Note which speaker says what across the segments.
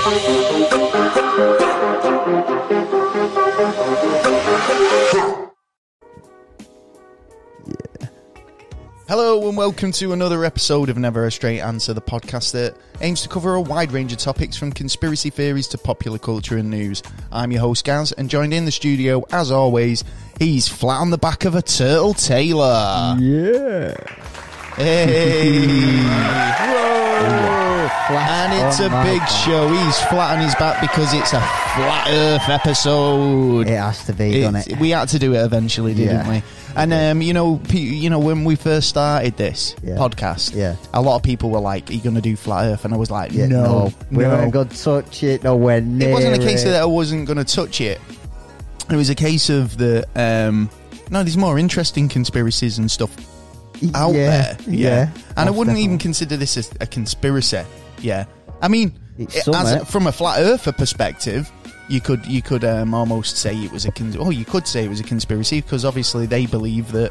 Speaker 1: Hello and welcome to another episode of Never a Straight Answer, the podcast that aims to cover a wide range of topics from conspiracy theories to popular culture and news. I'm your host Gaz, and joined in the studio, as always, he's flat on the back of a turtle, Taylor.
Speaker 2: Yeah.
Speaker 1: Hey.
Speaker 2: Whoa.
Speaker 1: And it's a big show. He's flat on his back because it's a flat Earth episode.
Speaker 2: It has to be, doesn't it?
Speaker 1: We had to do it eventually, didn't we? And you know, when we first started this podcast, a lot of people were like, "Are you going to do flat Earth?" And I was like, "No,
Speaker 2: we weren't going to touch it. Nowhere near.
Speaker 1: It wasn't a case that I wasn't going to touch it. It was a case of the no, there's more interesting conspiracies and stuff out there. Yeah, and I wouldn't even consider this as a conspiracy. Yeah, I mean, from a flat earther perspective, you could almost say it was you could say it was a conspiracy, because obviously they believe that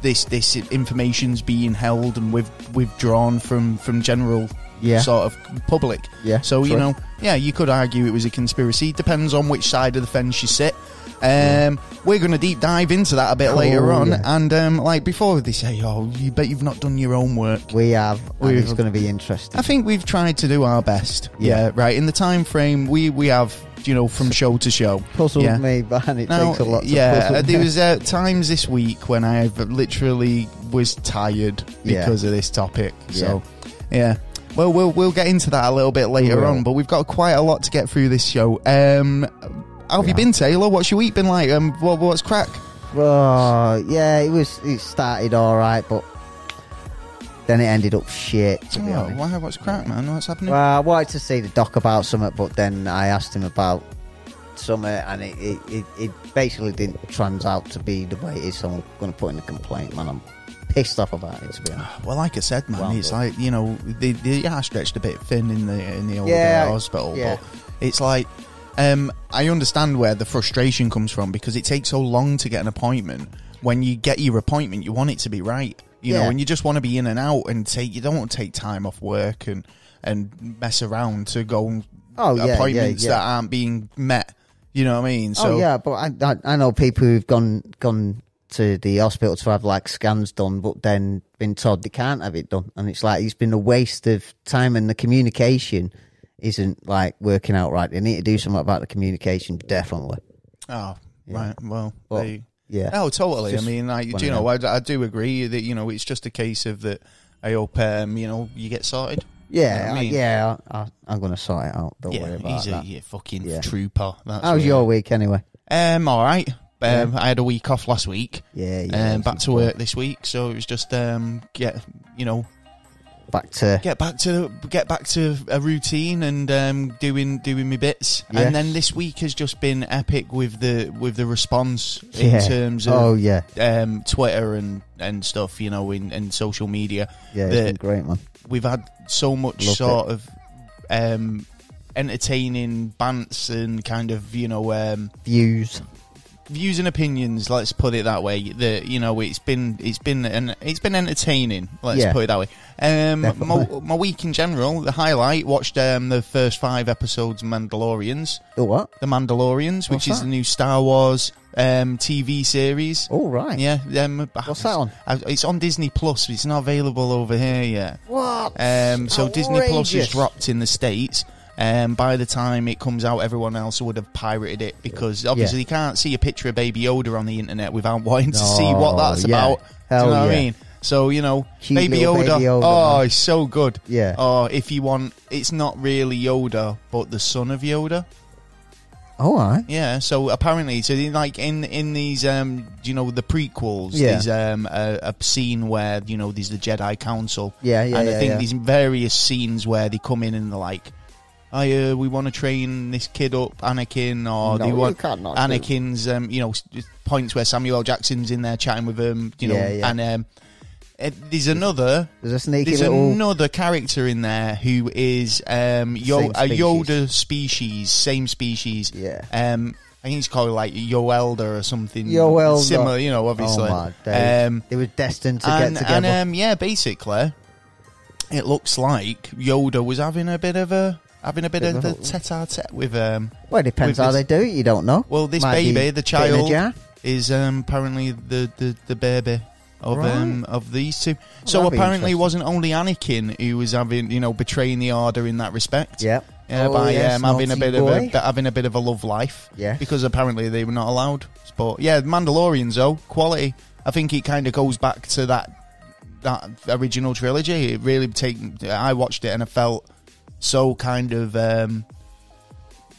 Speaker 1: this information's being held and withdrawn from general sort of public. Yeah, so true. You could argue it was a conspiracy. Depends on which side of the fence you sit. We're going to deep dive into that a bit later on, and before they say, "Oh, you bet you've not done your homework," we have. It's going to be interesting. I think we've tried to do our best. Yeah, right. In the time frame we have, from show to show.
Speaker 2: Puzzled me, but it takes a lot.
Speaker 1: There was times this week when I literally was tired because of this topic. So, well, we'll get into that a little bit later on, but we've got quite a lot to get through this show. How have you been, Taylor? What's your week been like? What's crack?
Speaker 2: It started all right, but then it ended up shit, to be honest.
Speaker 1: Why? What's crack, man? What's happening?
Speaker 2: Well, I wanted to see the doc about something, but then I asked him about something, and it basically didn't trans out to be the way it is, so I'm going to put in a complaint, man. I'm pissed off about it, to be honest.
Speaker 1: Well, like I said, man, it's like, they are stretched a bit thin in the old hospital, but it's like, I understand where the frustration comes from, because it takes so long to get an appointment. When you get your appointment, you want it to be right, know, and you just want to be in and out, and you don't want to take time off work and mess around to go appointments that aren't being met. You know what I mean? So,
Speaker 2: but I know people who've gone to the hospital to have scans done, but then been told they can't have it done, and it's like it's been a waste of time, and the communication isn't working out right. They need to do something about the communication, definitely.
Speaker 1: Oh, right. Well, oh, totally. I mean, I do agree that it's just a case of that. I hope you get sorted.
Speaker 2: Yeah, I'm going to sort it out. Don't worry about that.
Speaker 1: He's a fucking trooper.
Speaker 2: How's your week anyway?
Speaker 1: All right. I had a week off last week. Back to work this week, so it was just get back to a routine and doing my bits. And then this week has just been epic with the response in terms of Twitter and stuff, in social media.
Speaker 2: It's been great, man.
Speaker 1: We've had so much entertaining bants and kind of views and opinions, let's put it that way. It's been entertaining, let's put it that way. My week in general, the highlight, watched the first 5 episodes of Mandalorians.
Speaker 2: The what?
Speaker 1: The Mandalorians, which is the new Star Wars TV series.
Speaker 2: Oh, right.
Speaker 1: Yeah.
Speaker 2: What's that on?
Speaker 1: It's on Disney Plus. It's not available over here yet.
Speaker 2: What?
Speaker 1: So Disney Plus is dropped in the States. By the time it comes out, everyone else would have pirated it, because obviously you can't see a picture of Baby Yoda on the internet without wanting to see what that's about.
Speaker 2: Hell,
Speaker 1: do you know what I mean? So, Baby Yoda. Oh, it's so good.
Speaker 2: Yeah.
Speaker 1: Oh, if you want, it's not really Yoda, but the son of Yoda.
Speaker 2: Oh, all right.
Speaker 1: Yeah, so apparently, in these, the prequels, there's a scene where, there's the Jedi Council. And I think there's various scenes where they come in and they're like, we want to train this kid up, Anakin, or they want Anakin's, points where Samuel L. Jackson's in there chatting with him, and there's another character in there who is a Yoda species, same species.
Speaker 2: Yeah.
Speaker 1: I think it's called Yoelda or something similar, obviously.
Speaker 2: Oh my they were destined to get together.
Speaker 1: And basically, it looks like Yoda was having a bit of a having a bit of a tete-a-tete with.
Speaker 2: Well, it depends how they do it. You don't know.
Speaker 1: Well, this baby, the child, is apparently the baby of these two. So apparently, it wasn't only Anakin who was having, betraying the order in that respect.
Speaker 2: Yeah.
Speaker 1: By having a bit of a love life.
Speaker 2: Yeah.
Speaker 1: Because apparently they were not allowed. But yeah, Mandalorians though, quality. I think it kind of goes back to that original trilogy. It really I watched it and I felt so kind of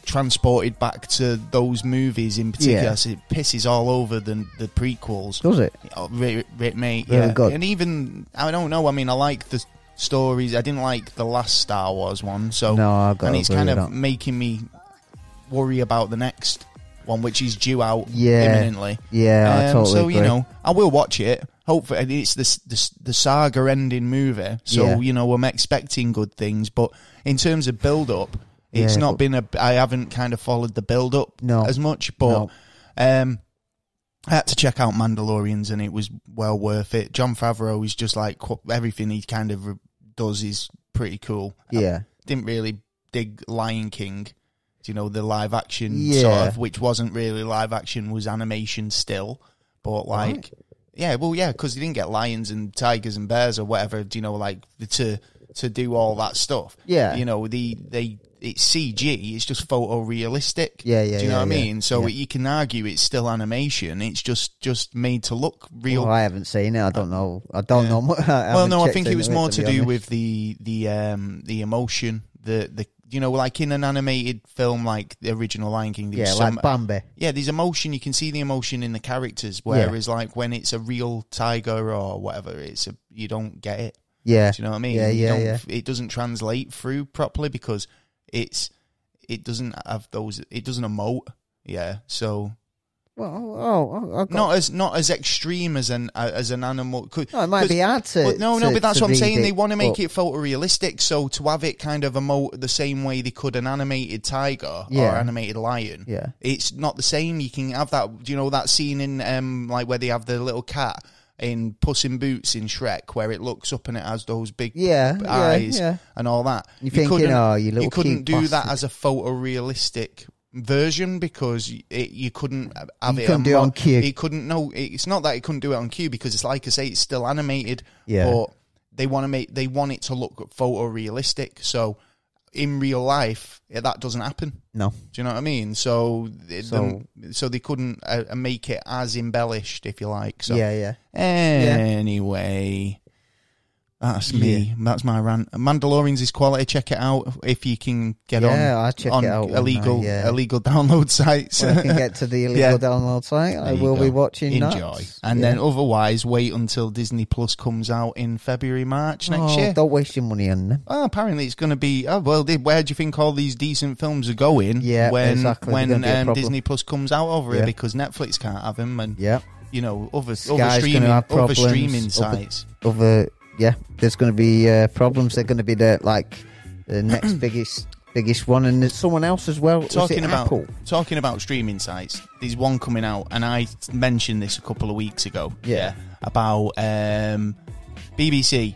Speaker 1: transported back to those movies in particular.
Speaker 2: Yeah.
Speaker 1: So it pisses all over the prequels.
Speaker 2: Does it?
Speaker 1: Oh, mate,
Speaker 2: Really good.
Speaker 1: And even, I don't know, I mean, I like the stories. I didn't like the last Star Wars one. So,
Speaker 2: no,
Speaker 1: and it's kind of making me worry about the next one, which is due out imminently.
Speaker 2: Yeah, I totally agree.
Speaker 1: I will watch it. Hopefully, it's the saga ending movie, so I'm expecting good things. But in terms of build up, it's not been I haven't kind of followed the build up as much. But I had to check out Mandalorians, and it was well worth it. Jon Favreau is just like everything he kind of does is pretty cool.
Speaker 2: Yeah,
Speaker 1: I didn't really dig Lion King. The live action sort of, which wasn't really live action, was animation still. But because you didn't get lions and tigers and bears or whatever, to do all that stuff.
Speaker 2: Yeah.
Speaker 1: It's CG, it's just photorealistic.
Speaker 2: Yeah,
Speaker 1: do you know what I mean? So you can argue it's still animation, it's just made to look real.
Speaker 2: Well, I haven't seen it, I don't know. I
Speaker 1: think it was more to do with the emotion, the like in an animated film like the original Lion King.
Speaker 2: Like Bambi.
Speaker 1: Yeah, there's emotion. You can see the emotion in the characters, whereas like when it's a real tiger or whatever, you don't get it.
Speaker 2: Yeah.
Speaker 1: Do you know what I mean?
Speaker 2: Yeah.
Speaker 1: It doesn't translate through properly because it doesn't have those. It doesn't emote. Yeah. So.
Speaker 2: Well,
Speaker 1: not as extreme as an animal.
Speaker 2: No, it might be hard to.
Speaker 1: But that's what I'm saying. They want to make it photorealistic, so to have it kind of emote the same way they could an animated tiger or animated lion.
Speaker 2: Yeah,
Speaker 1: it's not the same. You can have that. Do you know that scene in like where they have the little cat in Puss in Boots in Shrek, where it looks up and it has those big eyes and all that.
Speaker 2: You couldn't
Speaker 1: do that as a photorealistic version because you couldn't have it.
Speaker 2: Couldn't do it on cue.
Speaker 1: It couldn't. No, it's not that it couldn't do it on cue because it's like I say, it's still animated.
Speaker 2: Yeah.
Speaker 1: But they want it to look photorealistic. So in real life, that doesn't happen.
Speaker 2: No.
Speaker 1: Do you know what I mean? So they couldn't make it as embellished, if you like. So
Speaker 2: yeah.
Speaker 1: Anyway. That's me. Yeah. That's my rant. Mandalorians is quality. Check it out if you can get
Speaker 2: I'll check it out
Speaker 1: illegal download sites.
Speaker 2: When I can get to the illegal download site, I will be watching.
Speaker 1: Enjoy.
Speaker 2: That.
Speaker 1: And then otherwise, wait until Disney Plus comes out in February, March next year.
Speaker 2: Don't waste your money on them.
Speaker 1: Well, apparently it's going to be. Where do you think all these decent films are going?
Speaker 2: Yeah,
Speaker 1: exactly. When Disney Plus comes out over here because Netflix can't have them, and other streaming sites.
Speaker 2: Yeah, there's going to be problems. They're going to be the next biggest one, and there's someone else as well.
Speaker 1: Talking
Speaker 2: Apple?
Speaker 1: about streaming sites, there's one coming out, and I mentioned this a couple of weeks ago. Yeah, about BBC.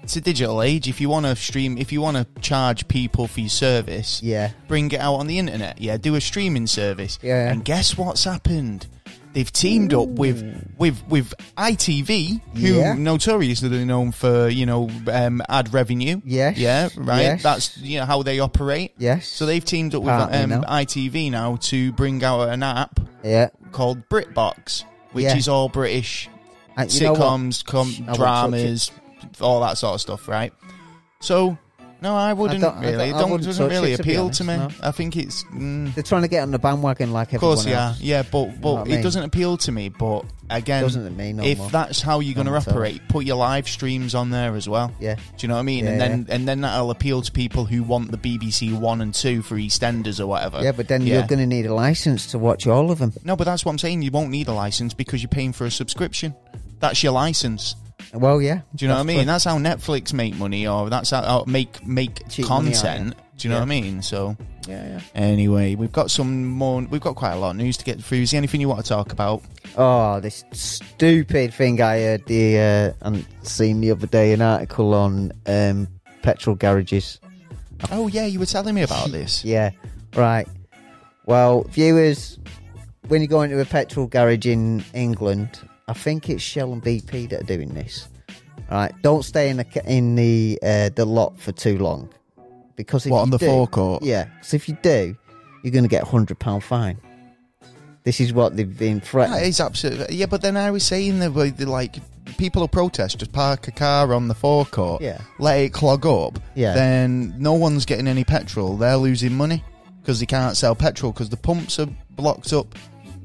Speaker 1: It's a digital age. If you want to stream, if you want to charge people for your service, bring it out on the internet. Yeah, do a streaming service.
Speaker 2: Yeah,
Speaker 1: and guess what's happened? They've teamed up with ITV, who notoriously known for ad revenue.
Speaker 2: Yes.
Speaker 1: Yeah, right.
Speaker 2: Yes.
Speaker 1: That's how they operate.
Speaker 2: Yes.
Speaker 1: So they've teamed up with ITV now to bring out an app called BritBox, which is all British sitcoms, dramas, all that sort of stuff, right? So. No, I wouldn't really. It doesn't really appeal to me. No. I think it's...
Speaker 2: They're trying to get on the bandwagon like everyone else.
Speaker 1: Of course, yeah, but it doesn't appeal to me. But again, if that's how you're going to operate, put your live streams on there as well.
Speaker 2: Yeah.
Speaker 1: Do you know what I mean? And then that'll appeal to people who want the BBC 1 and 2 for EastEnders or whatever.
Speaker 2: Yeah, but then you're going to need a license to watch all of them.
Speaker 1: No, but that's what I'm saying. You won't need a license because you're paying for a subscription. That's your license.
Speaker 2: Well, yeah.
Speaker 1: Do you know what I mean? That's how Netflix make money, or that's how make content. Do you know what I mean? So,
Speaker 2: yeah.
Speaker 1: Anyway, we've got quite a lot of news to get through. Is there anything you want to talk about?
Speaker 2: Oh, this stupid thing I heard and seen the other day, an article on petrol garages
Speaker 1: Oh, yeah, you were telling me about this.
Speaker 2: Yeah, right. Well, viewers, when you go into a petrol garage in England, I think it's Shell and BP that are doing this. Right, don't stay in the lot for too long, because if
Speaker 1: on the forecourt?
Speaker 2: Yeah, because if you do, you're going to get £100 fine. This is what they've been threatened.
Speaker 1: That is absolutely... Yeah, but then I was saying that, like, people will protest, just park a car on the forecourt, let it clog up, then no one's getting any petrol. They're losing money because they can't sell petrol because the pumps are blocked up.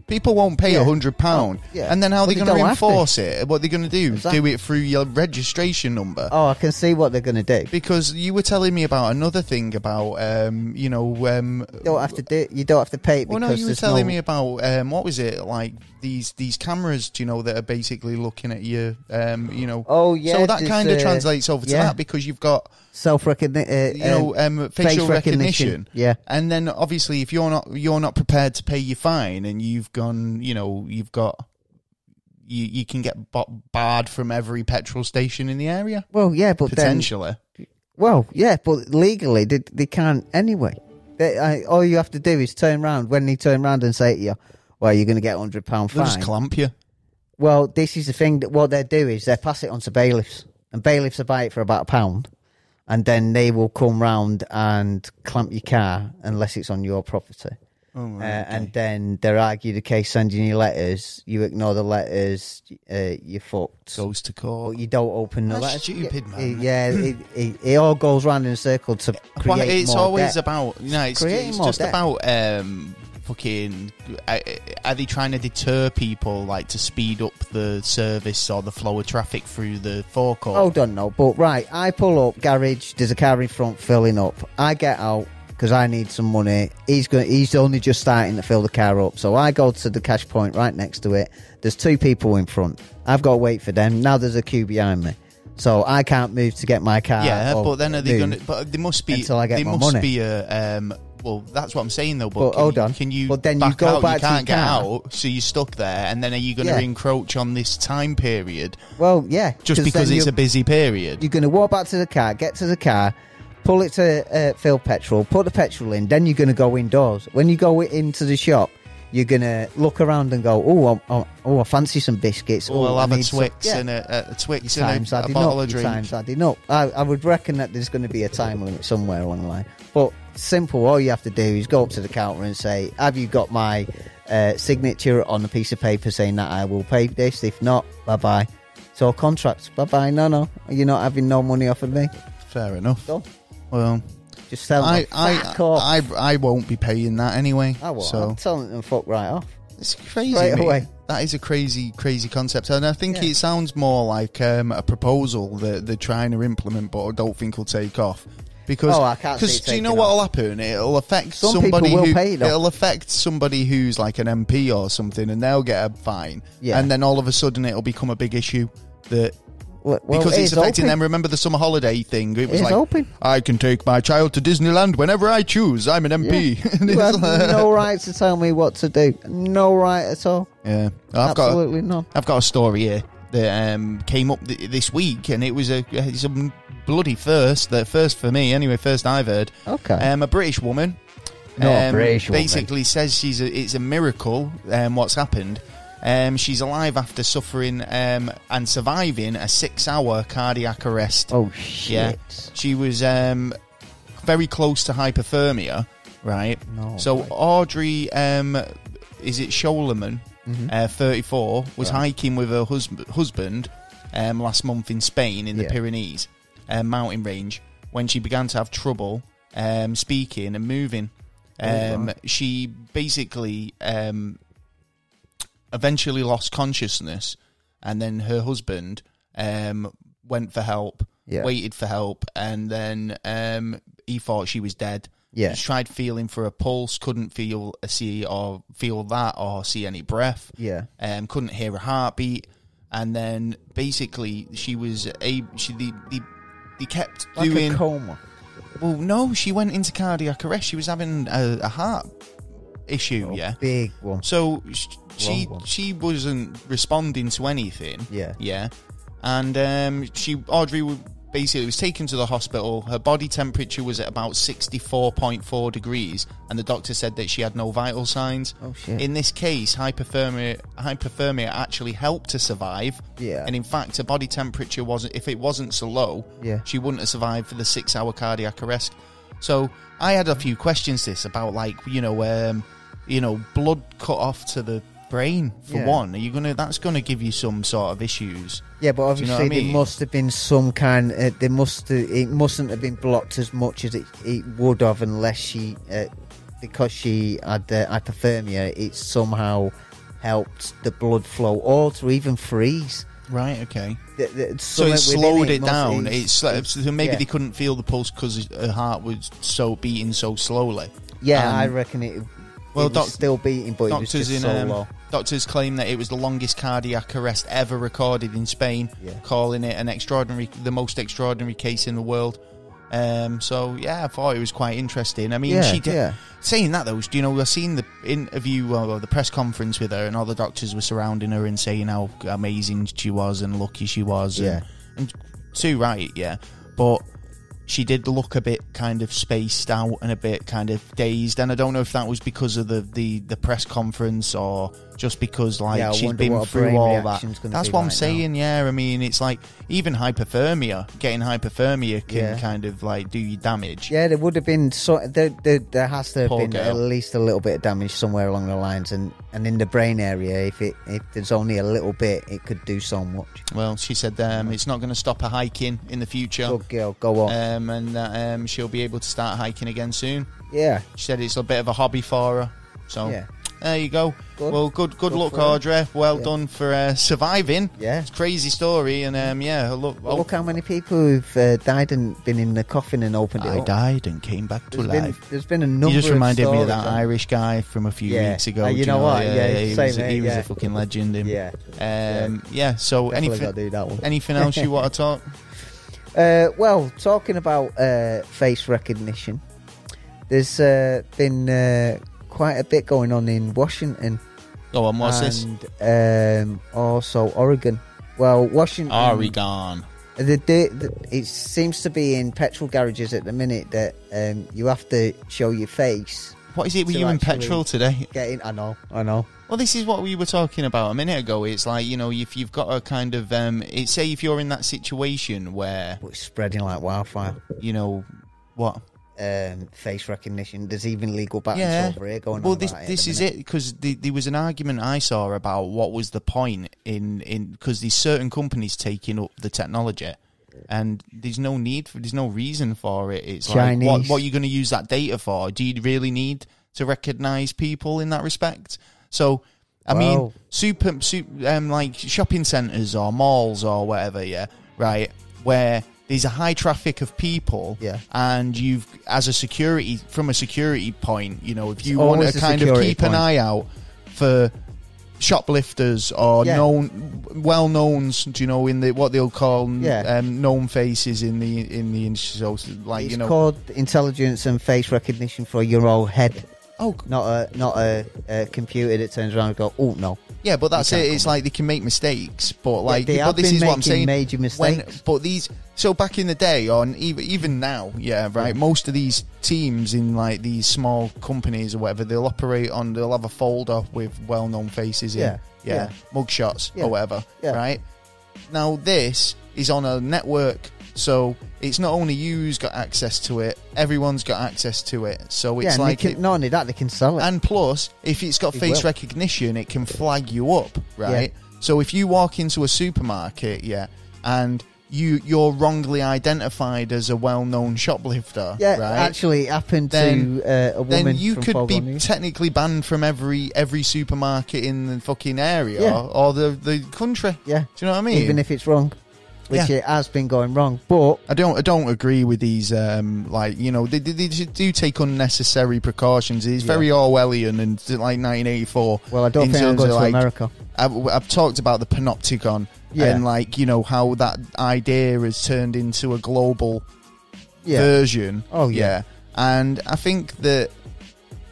Speaker 1: People won't pay £100, and then how are they going to enforce it? What are they going to do? Exactly. Do it through your registration number?
Speaker 2: Oh, I can see what they're going to do.
Speaker 1: Because you were telling me about another thing about,
Speaker 2: you don't have to do. You don't have to pay it.
Speaker 1: Well, no, you were telling me about what was it, like these cameras? Do you know, that are basically looking at you?
Speaker 2: Oh yeah.
Speaker 1: So that kind of translates over to that, because you've got
Speaker 2: self-recognition,
Speaker 1: facial recognition.
Speaker 2: Yeah.
Speaker 1: And then obviously, if you're not prepared to pay your fine, and you've gone, you can get barred from every petrol station in the area.
Speaker 2: Well, yeah, but
Speaker 1: potentially.
Speaker 2: But legally they can't anyway. All you have to do is turn around when they turn around and say to you, "Well, you're going to get £100 fine."
Speaker 1: They'll just clamp you.
Speaker 2: Well, this is the thing, that what they do is they pass it on to bailiffs, and bailiffs will buy it for about £1. And then they will come round and clamp your car unless it's on your property. Oh, right, okay. And then they'll argue the case, sending you letters. You ignore the letters, you're fucked.
Speaker 1: Goes to court.
Speaker 2: But you don't open the
Speaker 1: That's
Speaker 2: letters.
Speaker 1: Stupid, man.
Speaker 2: It all goes round in a circle to create
Speaker 1: it's
Speaker 2: more
Speaker 1: always
Speaker 2: debt.
Speaker 1: About, it's just debt. About fucking... Are they trying to deter people, like, to speed up the service or the flow of traffic through the forecourt?
Speaker 2: Oh, don't know. But right, I pull up, garage, there's a car in front filling up. I get out because I need some money. He's only just starting to fill the car up. So I go to the cash point right next to it. There's 2 people in front. I've got to wait for them. Now there's a queue behind me. So I can't move to get my car.
Speaker 1: Yeah, but then are they going to... But there must be...
Speaker 2: Until I get my money.
Speaker 1: Be a... well, that's what I'm saying, though. But
Speaker 2: hold on.
Speaker 1: Can you
Speaker 2: but then
Speaker 1: back
Speaker 2: you go
Speaker 1: out?
Speaker 2: Back
Speaker 1: you can't
Speaker 2: to
Speaker 1: get out, so you're stuck there. And then are you going to encroach on this time period?
Speaker 2: Well, yeah.
Speaker 1: Just because it's a busy period.
Speaker 2: You're going to walk back to the car, get to the car, pull it to fill petrol, put the petrol in, then you're going to go indoors. When you go into the shop, you're going to look around and go, I fancy some biscuits.
Speaker 1: I'll have a Twix and a Twix and a bottle of drink.
Speaker 2: Time's adding up. I would reckon that there's going to be a time limit somewhere along the line. But simple, all you have to do is go up to the counter and say, have you got my signature on a piece of paper saying that I will pay this? If not, bye-bye. So contract, bye-bye. No, you're not having no money off of me.
Speaker 1: Fair enough.
Speaker 2: Done.
Speaker 1: Well...
Speaker 2: Just tell them
Speaker 1: I won't be paying that anyway.
Speaker 2: I won't.
Speaker 1: So.
Speaker 2: I'm telling them fuck right off.
Speaker 1: It's crazy.
Speaker 2: Straight away.
Speaker 1: That is a crazy concept. And I think it sounds more like a proposal that they're trying to implement, but I don't think will take off. Because
Speaker 2: I can't see it
Speaker 1: do you know what will happen? It'll affect somebody it'll affect somebody who's like an MP or something, and they'll get a fine. Yeah. And then all of a sudden it'll become a big issue that... because it's affecting them. Remember the summer holiday thing? It was like,
Speaker 2: open.
Speaker 1: I can take my child to Disneyland whenever I choose. I'm an MP.
Speaker 2: Yeah. You have no right to tell me what to do. No right at all.
Speaker 1: Yeah.
Speaker 2: Absolutely none.
Speaker 1: I've got a story here that came up this week, and it's a bloody first. The first for me, anyway. First I've heard.
Speaker 2: Okay.
Speaker 1: A British woman. Basically says it's a miracle what's happened. She's alive after suffering and surviving a 6-hour cardiac arrest.
Speaker 2: Oh, shit. Yeah.
Speaker 1: She was very close to hypothermia, right?
Speaker 2: No,
Speaker 1: so right. Audrey, is it Scholeman, 34, was hiking with her husband last month in Spain in the Pyrenees mountain range when she began to have trouble speaking and moving. She basically... eventually lost consciousness, and then her husband went for help, waited for help, and then he thought she was dead.
Speaker 2: Yeah.
Speaker 1: He tried feeling for a pulse, couldn't feel that or see any breath.
Speaker 2: Yeah.
Speaker 1: Couldn't hear a heartbeat, and then basically she was they kept
Speaker 2: like
Speaker 1: doing
Speaker 2: a coma.
Speaker 1: Well, no, she went into cardiac arrest. She was having a heart issue,
Speaker 2: big one.
Speaker 1: So she wasn't responding to anything.
Speaker 2: Yeah.
Speaker 1: And Audrey basically was taken to the hospital. Her body temperature was at about 64.4 degrees, and the doctor said that she had no vital signs.
Speaker 2: Oh shit!
Speaker 1: In this case, hypothermia actually helped her survive.
Speaker 2: Yeah.
Speaker 1: And in fact, her body temperature if it wasn't so low, she wouldn't have survived for the 6-hour cardiac arrest. So I had a few questions about blood cut off to the brain for one. That's gonna give you some sort of issues.
Speaker 2: Yeah, but obviously there must have been some kind. It mustn't have been blocked as much as it would have unless she, because she had hypothermia. It somehow helped the blood flow or to even freeze.
Speaker 1: Right. Okay.
Speaker 2: So
Speaker 1: it slowed it down. So maybe they couldn't feel the pulse because her heart was beating so slowly.
Speaker 2: Yeah, I reckon it. Well, it was still beating, but it was just so low.
Speaker 1: Doctors claim that it was the longest cardiac arrest ever recorded in Spain, calling it the most extraordinary case in the world. So yeah, I thought it was quite interesting. I mean, saying that though, I seen the interview or the press conference with her, and all the doctors were surrounding her and saying how amazing she was and lucky she was. And too right, but she did look a bit kind of spaced out and a bit kind of dazed, and I don't know if that was because of the press conference or just because she's been through all that. That's what I'm saying. Now. I mean, it's like even getting hypothermia can kind of do you damage.
Speaker 2: Yeah, there would have been there has to have been at least a little bit of damage somewhere along the lines, and in the brain area, if there's only a little bit, it could do so much.
Speaker 1: Well, she said it's not going to stop her hiking in the future.
Speaker 2: Good girl, go on.
Speaker 1: And she'll be able to start hiking again soon.
Speaker 2: Yeah.
Speaker 1: She said it's a bit of a hobby for her. So there you go.
Speaker 2: Good.
Speaker 1: Well, good luck, Audrey. Well done for surviving.
Speaker 2: Yeah.
Speaker 1: It's a crazy story. And
Speaker 2: look how many people who've died and been in the coffin and opened it up.
Speaker 1: Died and came back to life.
Speaker 2: There's been a number of
Speaker 1: You just reminded me of
Speaker 2: stories
Speaker 1: that Irish guy from a few weeks ago.
Speaker 2: You know what?
Speaker 1: He was a fucking legend. So anything else you want to talk?
Speaker 2: Well, talking about face recognition, there's been quite a bit going on in Washington.
Speaker 1: Oh, and what's this?
Speaker 2: And also Oregon. Well, Washington...
Speaker 1: Oregon.
Speaker 2: It seems to be in petrol garages at the minute that you have to show your face.
Speaker 1: What is it with you and petrol today?
Speaker 2: I know.
Speaker 1: Well, this is what we were talking about a minute ago. It's like, if you've got a kind of... say if you're in that situation where...
Speaker 2: But it's spreading like wildfire.
Speaker 1: What?
Speaker 2: Face recognition. There's even legal battles over here going on.
Speaker 1: Well, this is it, because there was an argument I saw about what was the point in because there's certain companies taking up the technology, and there's no reason for it. It's
Speaker 2: Chinese.
Speaker 1: Like what are you going to use that data for? Do you really need to recognize people in that respect? So I mean, like shopping centers or malls or whatever, where there's a high traffic of people, and from a security point, if you want to kind of keep an eye out for shoplifters or well-knowns, in the what they'll call known faces in the industry. So,
Speaker 2: it's called intelligence and face recognition for your own head.
Speaker 1: Oh,
Speaker 2: not a computer that turns around and go, oh no.
Speaker 1: Yeah, but that's it. It's like they can make mistakes, but this is what I'm saying.
Speaker 2: Major mistakes.
Speaker 1: So back in the day, or even now, most of these teams in these small companies or whatever, they'll have a folder with well-known faces in, mugshots or whatever, right? Now this is on a network. So it's not only you's got access to it, everyone's got access to it. So it's
Speaker 2: not only that, they can sell it.
Speaker 1: And plus, if it's got face recognition, it can flag you up, right? Yeah. So if you walk into a supermarket, and you're wrongly identified as a well-known shoplifter, right?
Speaker 2: Actually it happened to a woman.
Speaker 1: Then you could be technically banned from every supermarket in the fucking area or the country.
Speaker 2: Yeah.
Speaker 1: Do you know what I mean?
Speaker 2: Even if it's wrong. Which it has been going wrong, but
Speaker 1: I don't agree with these. They do take unnecessary precautions. It's very Orwellian and like 1984.
Speaker 2: Well, I don't think I'll go to America.
Speaker 1: I've talked about the panopticon and how that idea has turned into a global version.
Speaker 2: Oh yeah,
Speaker 1: and I think that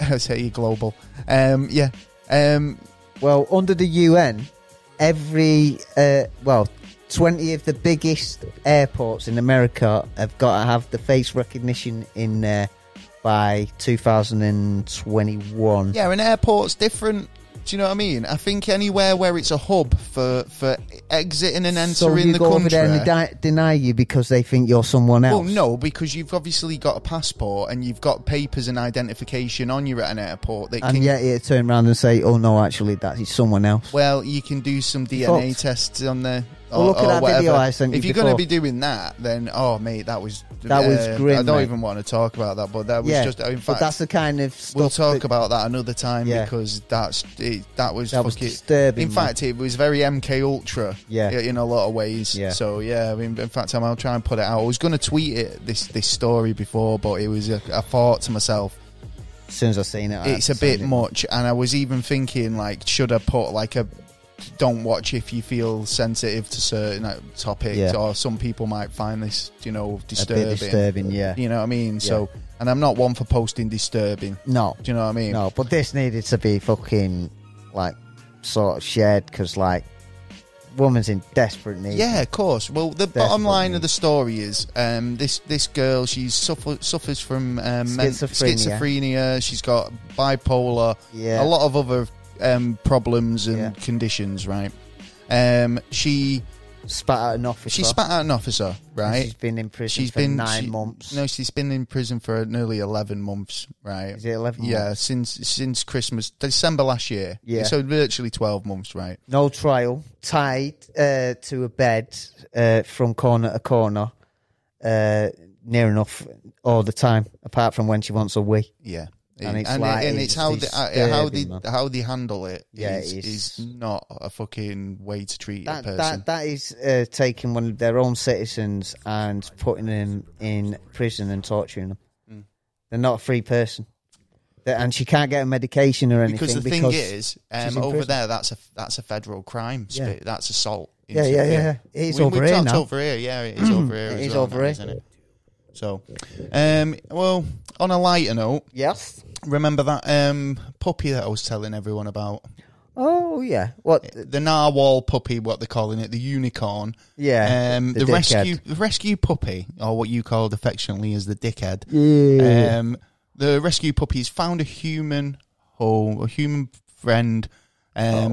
Speaker 1: I say global.
Speaker 2: Well, under the UN, every 20 of the biggest airports in America have got to have the face recognition in there by 2021.
Speaker 1: Yeah, an airport's different. Do you know what I mean? I think anywhere where it's a hub for exiting and entering the country. So you go over there
Speaker 2: and deny you because they think you're someone else?
Speaker 1: Well, no, because you've obviously got a passport and you've got papers and identification on you at an airport.
Speaker 2: Yet you turn around and say, oh, no, actually, that is someone else.
Speaker 1: Well, you can do some DNA tests on there.
Speaker 2: Well, look at that video I sent you.
Speaker 1: If you're going to be doing that, then mate, that was
Speaker 2: grim.
Speaker 1: I don't even want to talk about that, but that was just. In fact,
Speaker 2: but that's the kind of stuff
Speaker 1: we'll talk about that another time because that was
Speaker 2: disturbing.
Speaker 1: In fact, it was very MK Ultra. In a lot of ways.
Speaker 2: Yeah.
Speaker 1: So I mean, in fact, I'll try and put it out. I was going to tweet it this story before, but it was I thought to myself.
Speaker 2: As soon as I seen it,
Speaker 1: it's a bit much, and I was even thinking like, should I put like a don't watch if you feel sensitive to certain topics, or some people might find this, disturbing.
Speaker 2: A bit disturbing,
Speaker 1: You know what I mean?
Speaker 2: Yeah.
Speaker 1: So, and I'm not one for posting disturbing.
Speaker 2: No.
Speaker 1: Do you know what I mean?
Speaker 2: No, but this needed to be fucking, like, sort of shared, because, like, woman's in desperate need.
Speaker 1: Yeah, of course. Well, the bottom line of the story is this girl, she suffers from schizophrenia. She's got bipolar, a lot of other problems and conditions, right? She
Speaker 2: spat out an officer.
Speaker 1: Right?
Speaker 2: She's been in prison for 9 months.
Speaker 1: No, she's been in prison for nearly 11 months, right?
Speaker 2: Is it 11 months?
Speaker 1: Yeah, since Christmas, December last year. Yeah. So virtually 12 months, right?
Speaker 2: No trial. Tied to a bed from corner to corner, near enough all the time, apart from when she wants a wee.
Speaker 1: Yeah.
Speaker 2: And it's
Speaker 1: how they handle it is not a fucking way to treat a person.
Speaker 2: That is taking one of their own citizens and putting them in prison and torturing them. They're not a free person, and she can't get a medication or anything.
Speaker 1: Because the thing is, over there, that's a federal crime.
Speaker 2: Yeah.
Speaker 1: That's assault.
Speaker 2: Yeah. It's over here now.
Speaker 1: Over here, yeah, it is over here.
Speaker 2: It is over here, isn't it?
Speaker 1: So, well, on a lighter note,
Speaker 2: yes.
Speaker 1: Remember that puppy that I was telling everyone about?
Speaker 2: Oh yeah, what
Speaker 1: the narwhal puppy? What they're calling it, the unicorn?
Speaker 2: Yeah,
Speaker 1: the rescue puppy, or what you called affectionately as the dickhead.
Speaker 2: Yeah.
Speaker 1: The rescue puppy's found a human friend,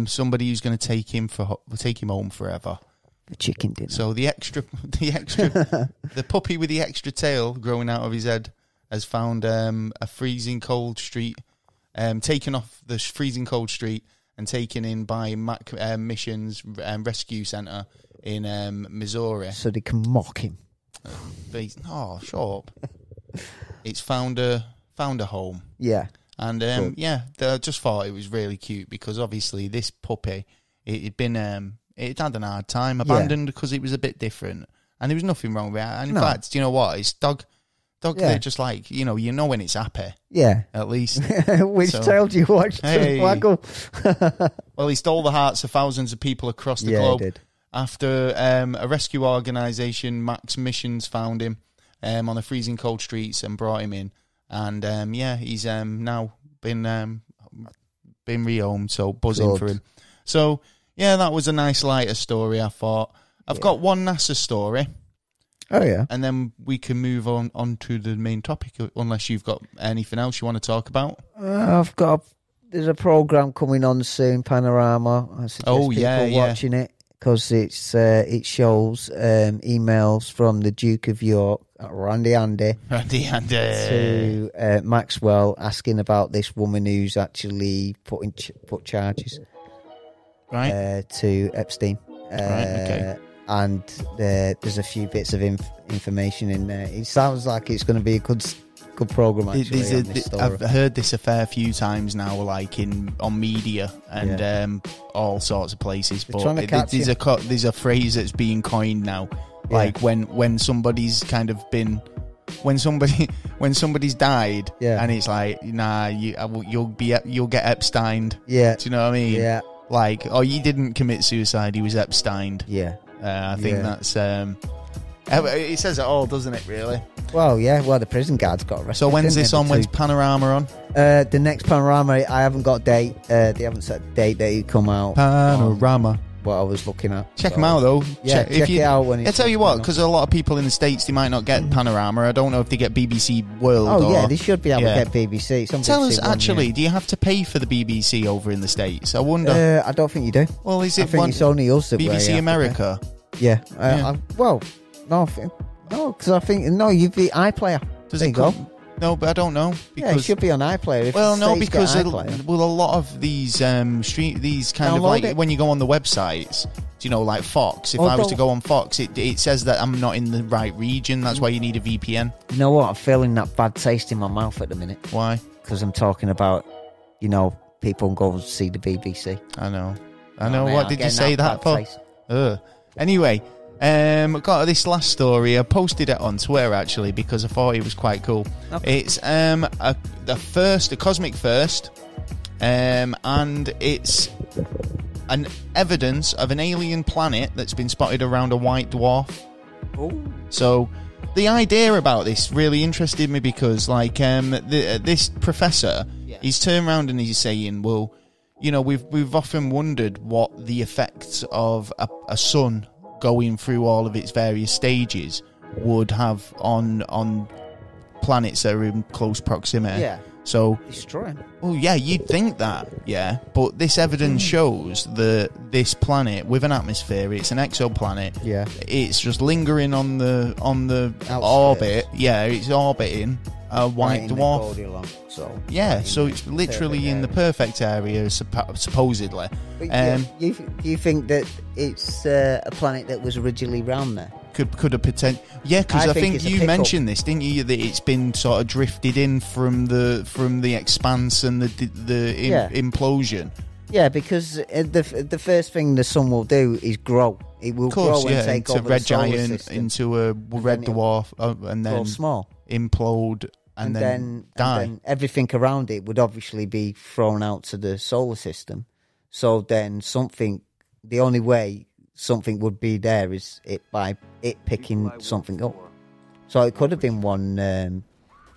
Speaker 1: somebody who's going to take him home forever.
Speaker 2: The chicken dinner.
Speaker 1: So the puppy with the extra tail growing out of his head has found a freezing cold street, taken off the freezing cold street and taken in by Mission's rescue centre in Missouri.
Speaker 2: So they can mock him.
Speaker 1: Shut up. It's found a home.
Speaker 2: Yeah.
Speaker 1: And I just thought it was really cute because obviously this puppy, it had an hard time, abandoned because it was a bit different, and there was nothing wrong with it. And in fact, do you know what? It's dog. They're just like you know when it's happy.
Speaker 2: Yeah,
Speaker 1: at least.
Speaker 2: Which tail do you watch?
Speaker 1: Hey. Well, he stole the hearts of thousands of people across the globe.
Speaker 2: He did.
Speaker 1: After a rescue organisation, Max Missions, found him on the freezing cold streets and brought him in, and he's now been rehomed. So buzzing for him. So. Yeah, that was a nice lighter story, I thought. I've got one NASA story.
Speaker 2: Oh, yeah.
Speaker 1: And then we can move on to the main topic, unless you've got anything else you want to talk about.
Speaker 2: There's a programme coming on soon, Panorama. I suggest people watching it, because it shows emails from the Duke of York, Randy Andy, to Maxwell, asking about this woman who's actually put charges.
Speaker 1: Right.
Speaker 2: To Epstein.
Speaker 1: Okay.
Speaker 2: And there's a few bits of information in there. It sounds like it's going to be a good program, actually.
Speaker 1: I've heard this a fair few times now, like on media and all sorts of places. But there's a phrase that's being coined now, like when somebody's kind of been. When somebody's died, and it's like, nah, you'll get Epsteined.
Speaker 2: Yeah.
Speaker 1: Do you know what I mean?
Speaker 2: Yeah.
Speaker 1: Like, he didn't commit suicide, he was Epsteined.
Speaker 2: Yeah.
Speaker 1: I think that's... it says it all, doesn't it, really?
Speaker 2: Well, yeah. Well, the prison guards got arrested.
Speaker 1: So when's this on? When's Panorama on?
Speaker 2: The next Panorama, I haven't got a date. They haven't set a date that you come out.
Speaker 1: Panorama.
Speaker 2: what I was looking at.
Speaker 1: Check them out, though.
Speaker 2: Yeah, check it out when it's...
Speaker 1: I tell you what, because a lot of people in the States, they might not get Panorama. I don't know if they get BBC World.
Speaker 2: Oh, yeah, they should be able to get BBC.
Speaker 1: Tell us, actually, do you have to pay for the BBC over in the States? I wonder.
Speaker 2: I don't think you do.
Speaker 1: Well, is it
Speaker 2: I think it's only us that
Speaker 1: BBC America?
Speaker 2: Yeah. No, because I think... No, you've the iPlayer.
Speaker 1: Does it go? No, but I don't know.
Speaker 2: Because it should be on iPlayer.
Speaker 1: Because a lot of these kind of like when you go on the websites, like Fox. If I was to go on Fox, it says that I'm not in the right region. That's why you need a VPN.
Speaker 2: You know what? I'm feeling that bad taste in my mouth at the minute.
Speaker 1: Why?
Speaker 2: Because I'm talking about, people go and see the BBC.
Speaker 1: I know. What did you say that for? Anyway. Got this last story. I posted it on Twitter actually because I thought it was quite cool. Okay. It's a cosmic first, and it's an evidence of an alien planet that's been spotted around a white dwarf.
Speaker 2: Ooh.
Speaker 1: So the idea about this really interested me because, this professor, he's turned around and he's saying, well, we've often wondered what the effects of a sun going through all of its various stages would have on planets that are in close proximity.
Speaker 2: Yeah.
Speaker 1: So
Speaker 2: destroying.
Speaker 1: Oh yeah, you'd think that, yeah. But this evidence shows that this planet with an atmosphere, it's an exoplanet.
Speaker 2: Yeah.
Speaker 1: It's just lingering on the
Speaker 2: outskirts.
Speaker 1: Orbit. Yeah, it's orbiting a white dwarf. So it's literally in the perfect area, supposedly.
Speaker 2: But you think that it's a planet that was originally round there?
Speaker 1: Could have potential. Yeah, because I think you mentioned this, didn't you? That it's been sort of drifted in from the expanse and the implosion.
Speaker 2: Yeah, because the first thing the sun will do is grow. It will grow and take over
Speaker 1: red
Speaker 2: the solar
Speaker 1: giant
Speaker 2: system.
Speaker 1: into a red dwarf, and then
Speaker 2: small.
Speaker 1: Implode and then die.
Speaker 2: And then everything around it would obviously be thrown out to the solar system. So then the only way something would be there is by it picking something up. So it could have been one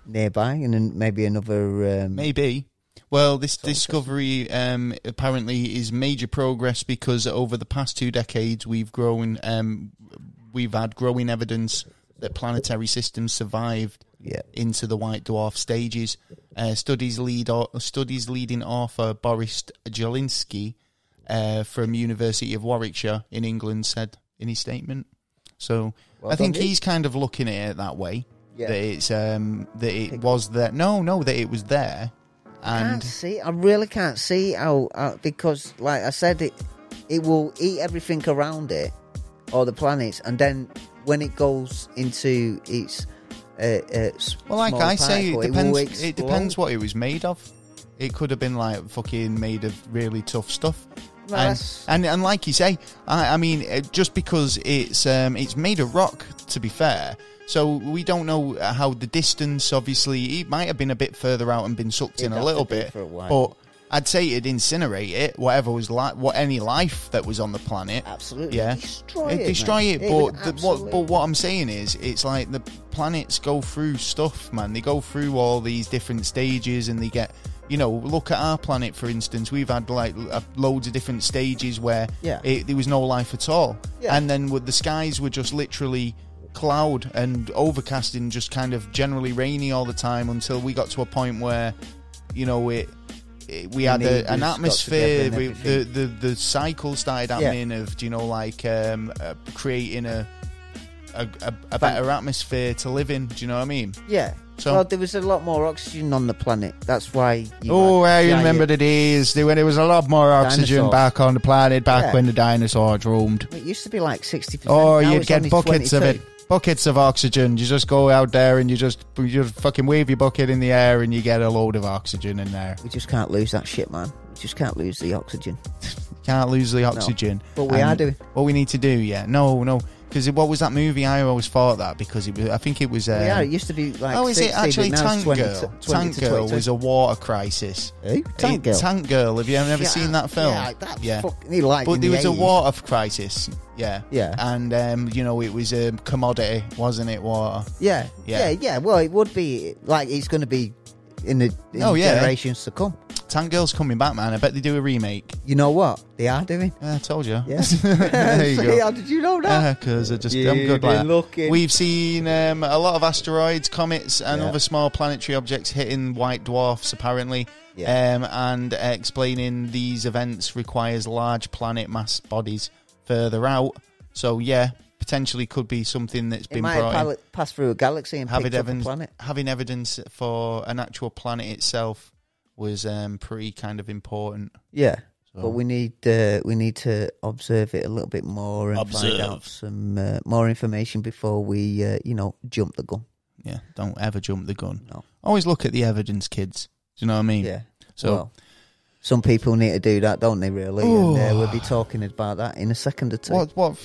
Speaker 2: nearby, and then maybe another.
Speaker 1: Maybe. Well, this discovery apparently is major progress because over the past 2 decades we've had growing evidence that planetary systems survived into the white dwarf stages. Studies leading author Boris Jelinski from University of Warwickshire in England said in his statement. So I think he's kind of looking at it that way. Yeah. That it's that it was there. No, that it was there. And
Speaker 2: I really can't see how because, like I said, it will eat everything around it, or the planets, and then when it goes into its
Speaker 1: well, like I say, it depends what it was made of. It could have been like fucking made of really tough stuff. No, and like you say, I mean, just because it's made of rock, to be fair. So we don't know how the distance, obviously, it might have been a bit further out and been sucked in a little bit. But I'd say it'd incinerate it, whatever was any life that was on the planet.
Speaker 2: Absolutely.
Speaker 1: Yeah. Destroy it. But what I'm saying is, it's like the planets go through stuff, man. They go through all these different stages and they get... look at our planet, for instance. We've had loads of different stages where there was no life at all. Yeah. And then the skies were just literally cloud and overcast and just kind of generally rainy all the time until we got to a point where, we had an atmosphere. The cycle started happening of, creating a better atmosphere to live in. Do you know what I mean?
Speaker 2: Yeah. So, there was a lot more oxygen on the planet. That's why.
Speaker 1: I remember the days when there was a lot more oxygen back on the planet when the dinosaurs roamed.
Speaker 2: It used to be like 60%.
Speaker 1: Oh, you'd get buckets 22. Of it. Buckets of oxygen. You just go out there and you just fucking wave your bucket in the air and you get a load of oxygen in there.
Speaker 2: We just can't lose that shit, man. We just can't lose the oxygen.
Speaker 1: Can't lose the oxygen.
Speaker 2: No. But we are doing.
Speaker 1: What we need to do, No. Because what was that movie? I always thought that because I think it was.
Speaker 2: It used to be like.
Speaker 1: Oh, is 60, it actually Tank Girl? Tank Girl was a water crisis.
Speaker 2: Tank Girl.
Speaker 1: Tank Girl. Have you ever seen that film?
Speaker 2: Yeah, but
Speaker 1: there was a water crisis. Yeah. And it was a commodity, wasn't it? Water.
Speaker 2: Yeah. Well, it would be like it's going to be in the generations to come.
Speaker 1: Tank Girl's coming back, man. I bet they do a remake.
Speaker 2: You know what? They are doing.
Speaker 1: I told you.
Speaker 2: Yeah.
Speaker 1: There you go.
Speaker 2: How did you know that?
Speaker 1: Because I'm good like that.
Speaker 2: Looking.
Speaker 1: We've seen a lot of asteroids, comets, and other small planetary objects hitting white dwarfs, apparently. Yeah. And explaining these events requires large planet mass bodies further out. So, yeah, potentially could be something that's been brought in.
Speaker 2: Pass through a galaxy and pick up a planet.
Speaker 1: Having evidence for an actual planet itself was pretty kind of important.
Speaker 2: Yeah, so. But we need to observe it a little bit more and find out some more information before we jump the gun.
Speaker 1: Yeah, don't ever jump the gun.
Speaker 2: No.
Speaker 1: Always look at the evidence, kids. Do you know what I mean?
Speaker 2: Yeah.
Speaker 1: So.
Speaker 2: Well, some people need to do that, don't they? Really, and we'll be talking about that in a second or two.
Speaker 1: What have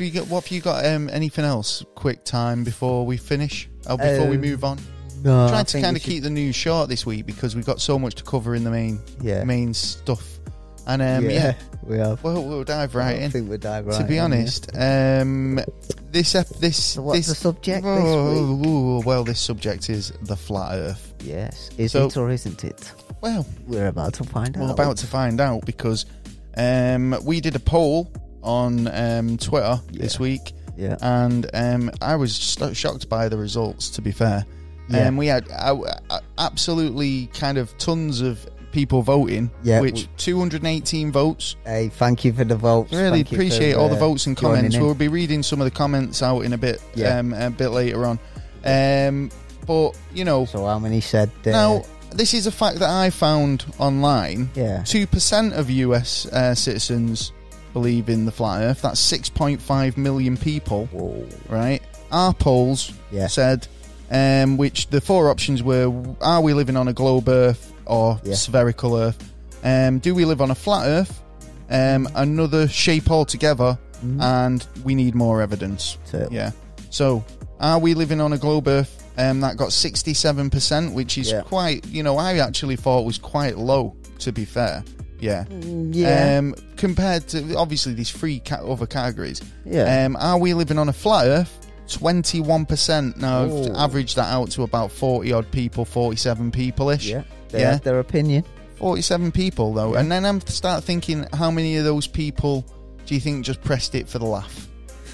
Speaker 1: you got? Anything else? Quick time before we finish? Before we move on.
Speaker 2: No,
Speaker 1: trying to kind of keep the news short this week because we've got so much to cover in the main stuff. And
Speaker 2: we have.
Speaker 1: Well, we'll dive right in.
Speaker 2: I think we'll dive right in.
Speaker 1: To be honest,
Speaker 2: So what's the subject this week?
Speaker 1: Well, this subject is the flat Earth.
Speaker 2: Yes, isn't or isn't it?
Speaker 1: Well,
Speaker 2: we're about to find out.
Speaker 1: We're about to find out because we did a poll on Twitter this week.
Speaker 2: Yeah.
Speaker 1: And I was shocked by the results, to be fair.
Speaker 2: Yeah.
Speaker 1: We had absolutely kind of tons of people voting, which 218 votes.
Speaker 2: Hey, thank you for the votes.
Speaker 1: Really appreciate all the votes and comments. We'll be reading some of the comments out in a bit later on. But,
Speaker 2: So how many said...
Speaker 1: now, this is a fact that I found online.
Speaker 2: Yeah.
Speaker 1: 2% of US citizens believe in the flat Earth. That's 6.5 million people.
Speaker 2: Whoa.
Speaker 1: Right? Our polls said, which the four options were, are we living on a globe Earth or spherical Earth? Do we live on a flat Earth? Another shape altogether, and we need more evidence. Yeah. So, are we living on a globe Earth? That got 67%, which is quite, I actually thought was quite low, to be fair. Yeah. Compared to, obviously, these three other categories.
Speaker 2: Yeah.
Speaker 1: Are we living on a flat Earth? 21%. Now, I've averaged that out to about 40-odd people, 47 people-ish.
Speaker 2: Yeah. They have their opinion.
Speaker 1: 47 people, though. Yeah. And then I start thinking, how many of those people do you think just pressed it for the laugh?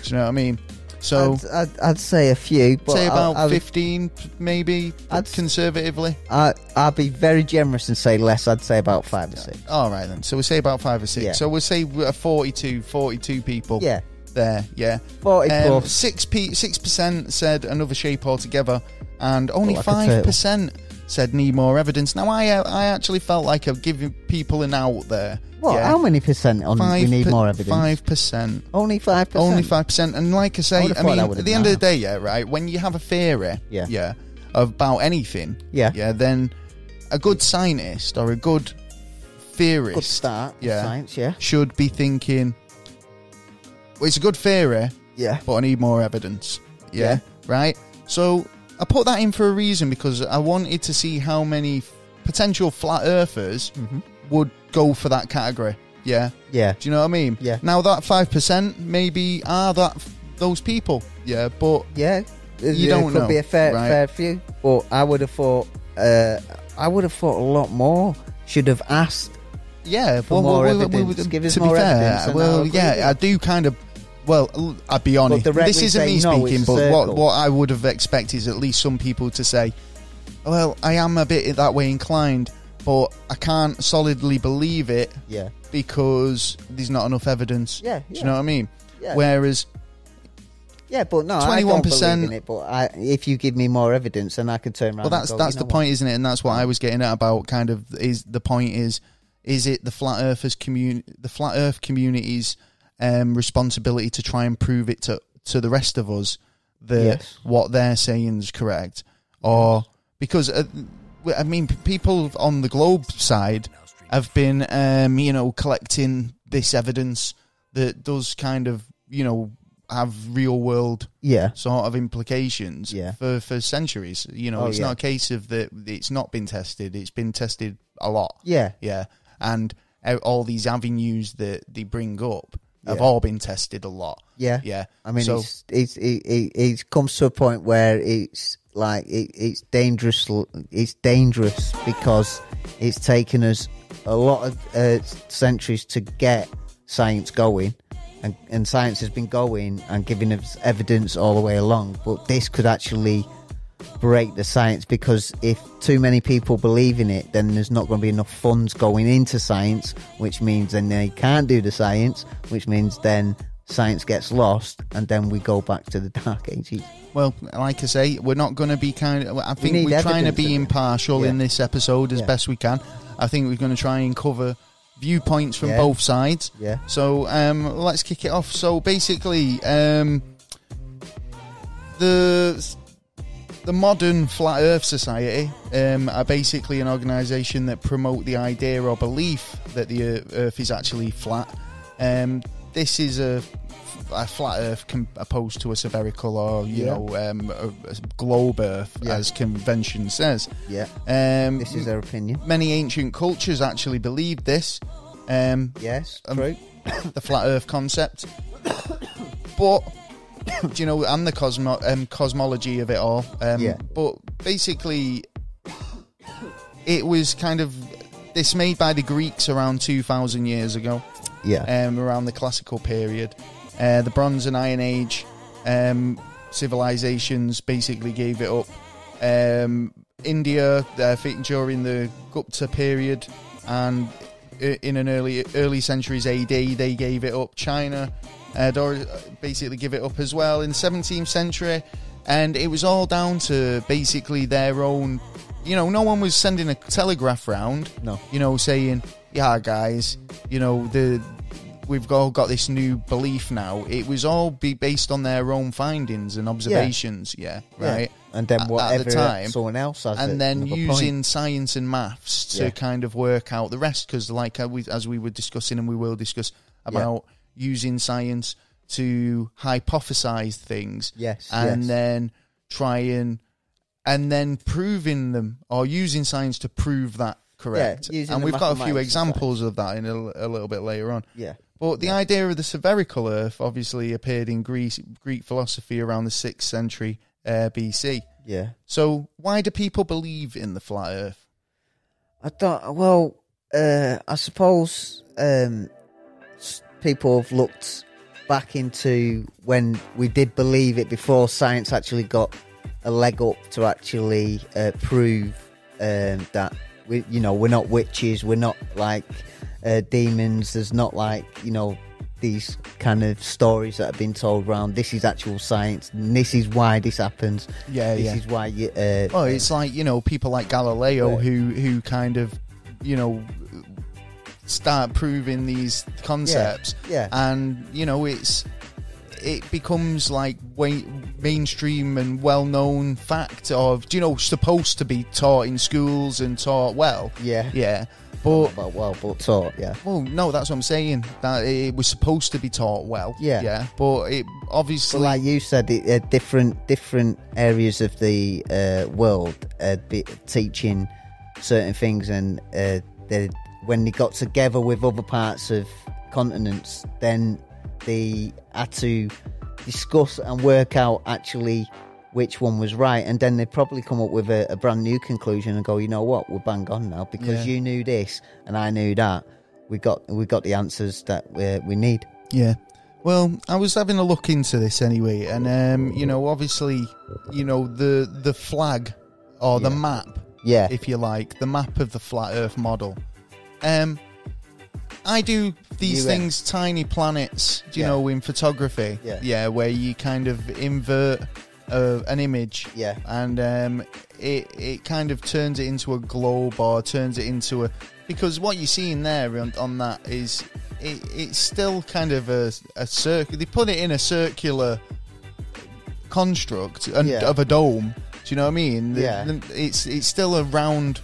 Speaker 1: Do you know what I mean? So
Speaker 2: I'd say a few, but
Speaker 1: say about 15, maybe, conservatively.
Speaker 2: I'd be very generous and say less. I'd say about 5 or 6.
Speaker 1: All right, then. So we'll say about 5 or 6.
Speaker 2: Yeah.
Speaker 1: So we'll say 42 people.
Speaker 2: Yeah.
Speaker 1: There, yeah.
Speaker 2: 40 plus.
Speaker 1: 6% said another shape altogether, and only 5% said need more evidence. Now, I actually felt like I've given people an out there.
Speaker 2: What? Yeah. How many percent on we need more evidence?
Speaker 1: 5%.
Speaker 2: Only 5%?
Speaker 1: Only 5%. And like I say, I mean, at the end of the day, right, when you have a theory about anything, then a good scientist or a good theorist
Speaker 2: good start science,
Speaker 1: should be thinking, well, it's a good theory, but I need more evidence. Yeah. Right? So I put that in for a reason because I wanted to see how many potential flat earthers would go for that category. Yeah.
Speaker 2: Yeah.
Speaker 1: Do you know what I mean?
Speaker 2: Yeah.
Speaker 1: Now that 5% maybe are those people. Yeah, but you don't know.
Speaker 2: Could be a fair few. But I would have thought a lot more should have asked.
Speaker 1: Yeah,
Speaker 2: for more evidence. Give us more evidence.
Speaker 1: Well, I do kind of. Well, I'll be honest. This isn't me speaking, but what I would have expected is at least some people to say, well, I am a bit that way inclined, but I can't solidly believe it because there's not enough evidence.
Speaker 2: Yeah.
Speaker 1: Do you know what I mean?
Speaker 2: Yeah.
Speaker 1: Whereas...
Speaker 2: Yeah, but no, 21%, I don't believe in it, but if you give me more evidence, then I can turn around and go,
Speaker 1: that's the point, isn't it? And that's what I was getting at about kind of, the point is it the Flat Earth community's responsibility to try and prove it to the rest of us that what they're saying is correct, or because I mean people on the globe side have been collecting this evidence that does kind of have real world sort of implications for centuries. It's not a case of that it's not been tested, it's been tested a lot. And all these avenues that they bring up have all been tested a lot. I mean, so,
Speaker 2: it comes to a point where it's like it's dangerous. It's dangerous because it's taken us a lot of centuries to get science going, and science has been going and giving us evidence all the way along. But this could actually break the science, because if too many people believe in it, then there's not going to be enough funds going into science, which means then they can't do the science, which means then science gets lost, and then we go back to the Dark Ages.
Speaker 1: Well, like I say, we're not going to be I think we're trying to be impartial in this episode as best we can. I think we're going to try and cover viewpoints from both sides. Yeah. So let's kick it off. So basically, the modern Flat Earth Society are basically an organisation that promote the idea or belief that the Earth is actually flat. This is a flat Earth opposed to a spherical or a globe Earth, as convention says. Yeah.
Speaker 2: This is their opinion.
Speaker 1: Many ancient cultures actually believed this.
Speaker 2: Yes, true.
Speaker 1: The flat Earth concept, but and the cosmology of it all. But basically, it was kind of dismayed by the Greeks around 2,000 years ago. Yeah. Around the classical period. The Bronze and Iron Age civilizations basically gave it up. India, during the Gupta period, and in an early centuries AD, they gave it up. China basically give it up as well in the 17th century, and it was all down to basically their own. No one was sending a telegraph round. No. Saying, "Yeah, guys, we've all got this new belief now." It was all based on their own findings and observations. Right.
Speaker 2: And then whatever
Speaker 1: at the time,
Speaker 2: someone else has,
Speaker 1: and then using science and maths to kind of work out the rest. Because, as we were discussing, and we will discuss about using science to hypothesize things, then and then proving them, or using science to prove that correct. And we've got a few examples of that in a little bit later on. Yeah. But the idea of the spherical Earth obviously appeared in Greek philosophy around the 6th century BC. Yeah. So why do people believe in the flat Earth?
Speaker 2: I suppose people have looked back into when we did believe it before science actually got a leg up to actually prove that we're not witches, we're not like demons. There's not like these kind of stories that have been told around. This is actual science, and this is why this happens. This is why you.
Speaker 1: It's like people like Galileo who kind of start proving these concepts. And it becomes like mainstream and well-known fact of supposed to be taught in schools and taught well. But
Speaker 2: taught.
Speaker 1: Well, no, that's what I'm saying. That it was supposed to be taught well. But it obviously,
Speaker 2: like you said, different areas of the world be teaching certain things, and when they got together with other parts of continents, then they had to discuss and work out actually which one was right, and then they'd probably come up with a brand new conclusion and go, you know what, we're bang on now, because you knew this and I knew that. We got the answers that we need.
Speaker 1: Yeah. Well, I was having a look into this anyway, and obviously, the flag or the map, if you like, the map of the flat Earth model. I do these things, tiny planets, in photography. Where you kind of invert an image, and it kind of turns it into a globe, or turns it into because what you're seeing there on that is it's still kind of a circle. They put it in a circular construct of a dome. Do you know what I mean? It's still a round.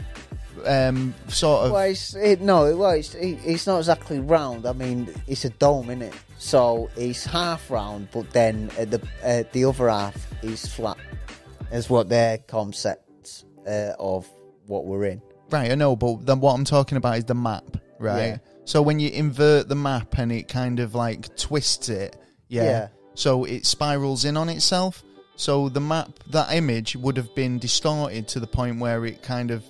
Speaker 1: Sort of.
Speaker 2: Well, it's not exactly round. I mean, it's a dome, isn't it? So it's half round, but then the other half is flat. Is what their concept of what we're in.
Speaker 1: Right, I know, but then what I'm talking about is the map, right? Yeah. So when you invert the map and it kind of like twists it, so it spirals in on itself. So the map, that image would have been distorted to the point where it kind of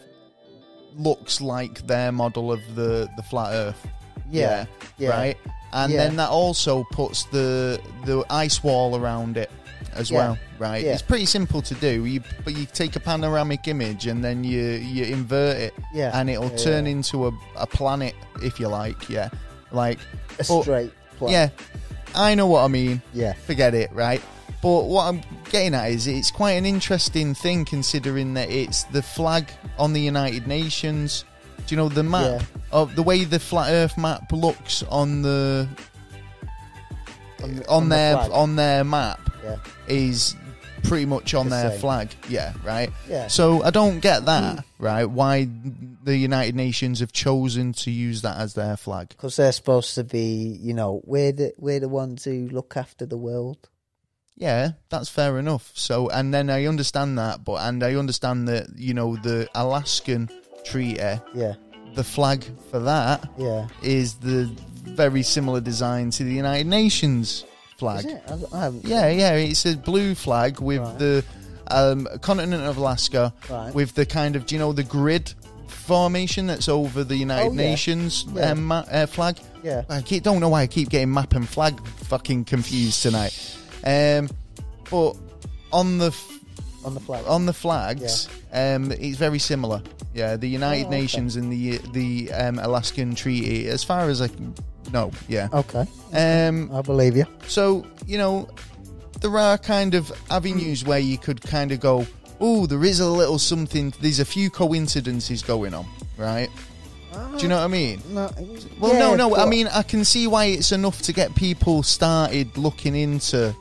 Speaker 1: looks like their model of the flat Earth.
Speaker 2: Yeah.
Speaker 1: Right. And then that also puts the ice wall around it as well, right? It's pretty simple to do. But you take a panoramic image and then you invert it, and it'll turn into a planet, if you like, like
Speaker 2: a straight planet.
Speaker 1: Yeah, I know what I mean.
Speaker 2: Yeah,
Speaker 1: forget it, right? But what I'm getting at is it's quite an interesting thing, considering that it's the flag on the United Nations. Do you know the map of the way the flat Earth map looks on their map is pretty much on their flag, right? Yeah. So I don't get that, right? Why the United Nations have chosen to use that as their flag?
Speaker 2: Because they're supposed to be, we're the ones who look after the world.
Speaker 1: Yeah, that's fair enough. So, and then I understand that, and I understand that the Alaskan Treaty, the flag for that is the very similar design to the United Nations flag.
Speaker 2: Is it?
Speaker 1: It's a blue flag with the continent of Alaska with the kind of, the grid formation that's over the United Nations flag. Yeah, don't know why I keep getting map and flag fucking confused tonight. But on the flags, it's very similar. Yeah, the United Nations and the Alaskan Treaty, as far as I know. Yeah.
Speaker 2: Okay. I believe you.
Speaker 1: So there are kind of avenues where you could kind of go, oh, there is a little something. There's a few coincidences going on, right? Do you know what I mean?
Speaker 2: No.
Speaker 1: No. I mean, I can see why it's enough to get people started looking into.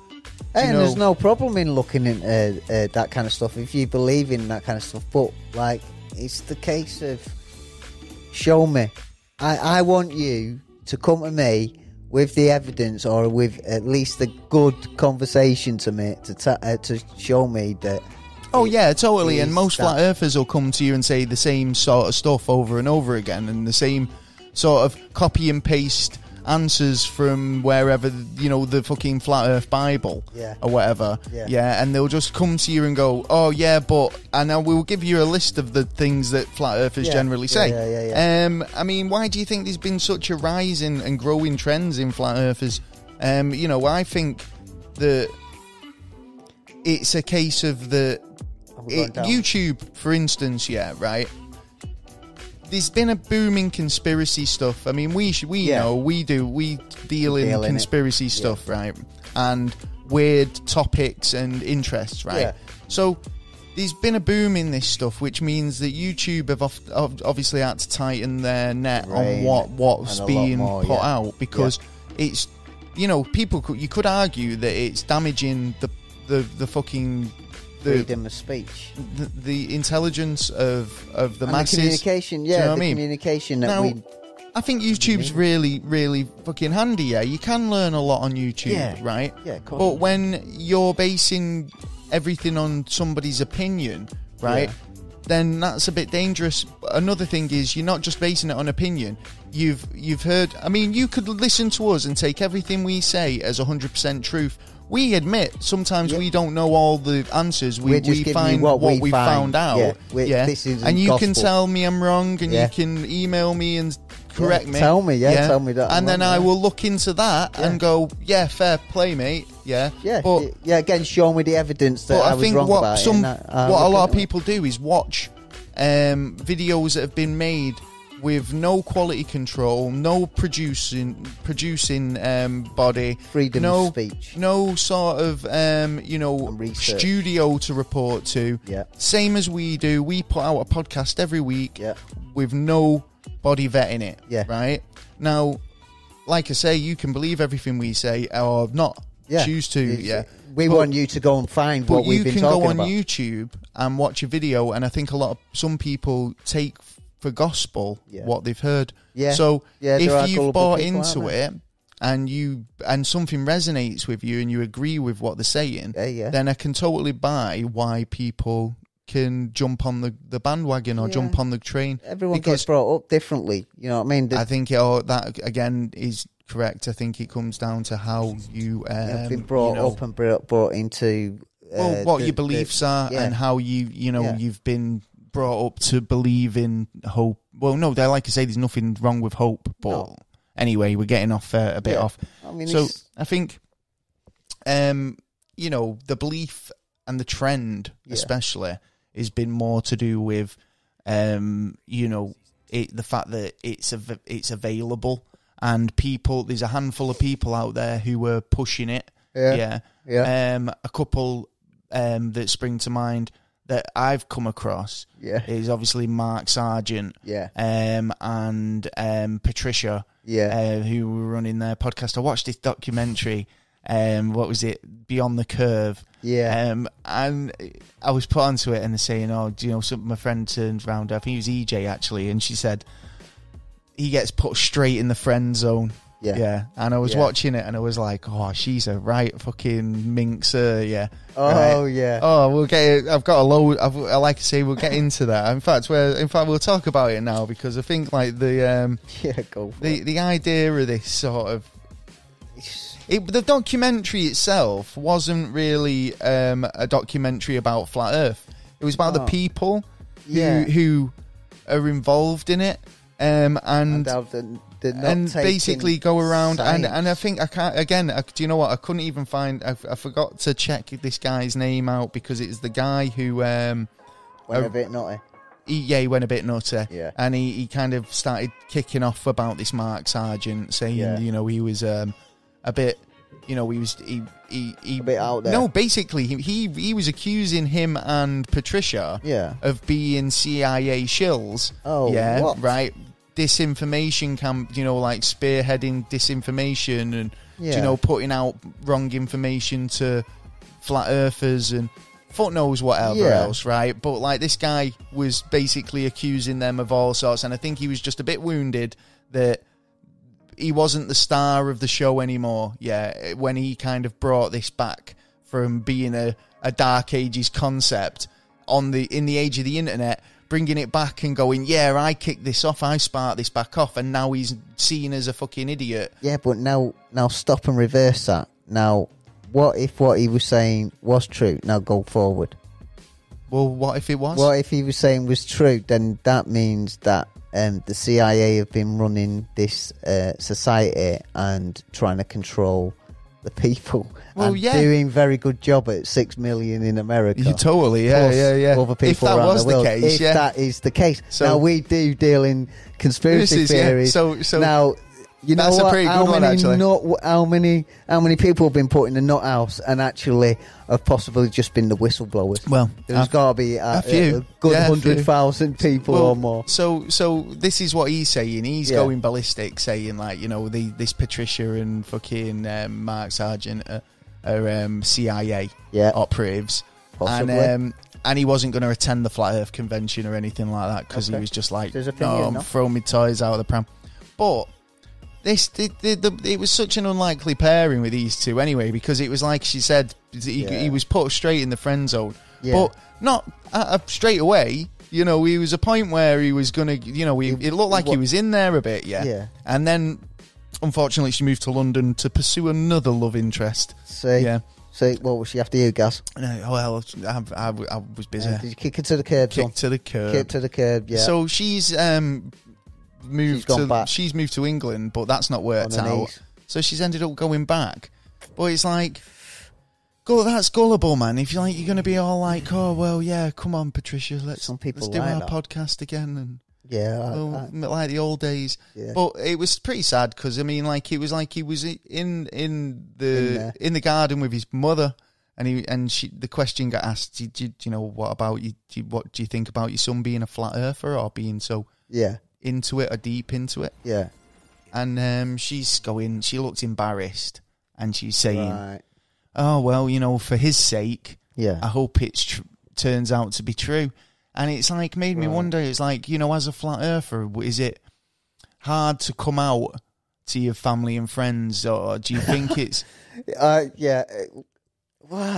Speaker 2: And there's no problem in looking into that kind of stuff if you believe in that kind of stuff. But it's the case of show me. I want you to come to me with the evidence, or with at least a good conversation to me to show me that.
Speaker 1: Oh yeah, totally. And most flat earthers will come to you and say the same sort of stuff over and over again, and the same sort of copy and paste answers from wherever, the fucking flat earth Bible or whatever. And they'll just come to you and go, oh yeah, and I will give you a list of the things that flat earthers generally say. I mean, why do you think there's been such a rise in and growing trends in flat earthers? I think that it's a case of YouTube, for instance, right? There's been a boom in conspiracy stuff. I mean, we know, we deal in conspiracy stuff, right? And weird topics and interests, right? Yeah. So there's been a boom in this stuff, which means that YouTube have obviously had to tighten their net on what's being put out, because it's, people you could argue that it's damaging the fucking
Speaker 2: freedom of speech,
Speaker 1: the intelligence of the masses,
Speaker 2: the communication. Yeah, the communication that
Speaker 1: I think YouTube's really, really fucking handy. Yeah, you can learn a lot on YouTube, right? Yeah, of course. But when you're basing everything on somebody's opinion, right? Then that's a bit dangerous. Another thing is, you're not just basing it on opinion. You've heard. I mean, you could listen to us and take everything we say as 100% truth. We admit sometimes we don't know all the answers. We find what we found out.
Speaker 2: This is
Speaker 1: and you
Speaker 2: gospel.
Speaker 1: Can tell me I'm wrong, and you can email me and correct me.
Speaker 2: Tell me, tell me that.
Speaker 1: And then I will look into that and go, fair play, mate. But
Speaker 2: again, show me the evidence that I was wrong about it.
Speaker 1: What a lot of people do is watch videos that have been made with no quality control, no producing body,
Speaker 2: freedom of speech,
Speaker 1: no sort of studio to report to. Same as we do. We put out a podcast every week with no body vetting it. Right now, like I say, you can believe everything we say or not. Choose to.
Speaker 2: We want you to go and find what we've been talking about.
Speaker 1: You can go on YouTube and watch a video, and I think some people take for gospel what they've heard. So if you've bought into it and something resonates with you and you agree with what they're saying, then I can totally buy why people can jump on the bandwagon or jump on the train.
Speaker 2: Everyone gets brought up differently. You know what I mean?
Speaker 1: I think that again is correct. I think it comes down to how you
Speaker 2: been brought up and brought into
Speaker 1: what your beliefs are and how you've been brought up to believe in hope. Well, no, they like I say, there's nothing wrong with hope. But anyway, we're getting off a bit off.
Speaker 2: I mean,
Speaker 1: so I think, you know, the belief and the trend, especially, has been more to do with, you know, the fact that it's available, and people. There's a handful of people out there who are pushing it. Yeah. A couple that spring to mind that I've come across is obviously Mark Sargent, and Patricia, who were running their podcast. I watched this documentary. What was it? Beyond the Curve. And I was put onto it, and they're saying, "Oh, do you know?" My friend turned around. I think it was EJ actually, and she said he gets put straight in the friend zone. Yeah. And I was watching it, and I was like, "Oh, she's a right fucking minxer." Yeah.
Speaker 2: Oh,
Speaker 1: right?
Speaker 2: yeah.
Speaker 1: Oh, we'll get it. I've got a load. I like to say we'll get into that. In fact, we'll talk about it now, because I think like the
Speaker 2: go for
Speaker 1: the idea of this sort of. The documentary itself wasn't really a documentary about flat Earth. It was about the people who are involved in it, and basically go around and I think I can't again. Do you know what? I couldn't even find. I forgot to check this guy's name out, because it's the guy who
Speaker 2: went a bit nutty.
Speaker 1: He went a bit nutty.
Speaker 2: Yeah.
Speaker 1: And he kind of started kicking off about this Mark Sargent, saying you know, he was a bit, you know, he
Speaker 2: a bit out there.
Speaker 1: No, basically he was accusing him and Patricia of being CIA shills.
Speaker 2: Oh,
Speaker 1: yeah,
Speaker 2: what?
Speaker 1: Right. Disinformation camp, you know, like spearheading disinformation and you know, putting out wrong information to flat earthers and fuck knows whatever else, right? But like, this guy was basically accusing them of all sorts, and I think he was just a bit wounded that he wasn't the star of the show anymore. Yeah, when he kind of brought this back from being a Dark Ages concept in the age of the internet, bringing it back and going, yeah, I kicked this off, I sparked this back off, and now he's seen as a fucking idiot.
Speaker 2: Yeah, but now stop and reverse that. Now, what if what he was saying was true? Now go forward.
Speaker 1: Well, what if it was?
Speaker 2: What if he was saying was true? Then that means that the CIA have been running this society and trying to control the people.
Speaker 1: Well,
Speaker 2: and doing very good job at 6 million in America.
Speaker 1: You totally, yeah.
Speaker 2: Other people
Speaker 1: if that
Speaker 2: around
Speaker 1: was
Speaker 2: the world.
Speaker 1: the case,
Speaker 2: if that is the case.
Speaker 1: So,
Speaker 2: now we do deal in conspiracy theories.
Speaker 1: So
Speaker 2: now, you know
Speaker 1: that's
Speaker 2: what?
Speaker 1: A pretty good one, actually.
Speaker 2: How many people have been put in the nut house and actually have possibly just been the whistleblowers?
Speaker 1: Well,
Speaker 2: there's got to be
Speaker 1: a few,
Speaker 2: a good 100,000 people or more.
Speaker 1: So this is what he's saying. He's going ballistic, saying like, you know, this Patricia and fucking Mark Sargent are CIA operatives,
Speaker 2: possibly.
Speaker 1: And he wasn't going to attend the Flat Earth convention or anything like that, because he was just like, no, I'm throwing my toys out of the pram. But it was such an unlikely pairing with these two anyway, because it was like she said, he was put straight in the friend zone, but not straight away. You know, he was a point where he was going to, you know, it looked like he was in there a bit, and then unfortunately she moved to London to pursue another love interest.
Speaker 2: So what was she after you, Gaz?
Speaker 1: No, well, I was busy.
Speaker 2: Did you kick her to the curb?
Speaker 1: Kick to the curb.
Speaker 2: Kick to the curb. Yeah.
Speaker 1: So she's moved to England, but that's not worked out. So she's ended up going back. But it's like, that's gullible, man. If you're going to be all like, oh well, yeah, come on, Patricia, let's do our podcast again, and like the old days. Yeah. But it was pretty sad, because I mean, like, it was like he was in the garden with his mother, and the question got asked, do you know, what about you? What do you think about your son being a flat earther or being so into it or deep into it?
Speaker 2: Yeah.
Speaker 1: And she looked embarrassed, and she's saying, oh well, you know, for his sake, I hope it turns out to be true. And it's like, made me wonder, it's like, you know, as a flat earther, is it hard to come out to your family and friends, or do you think it's...
Speaker 2: Well,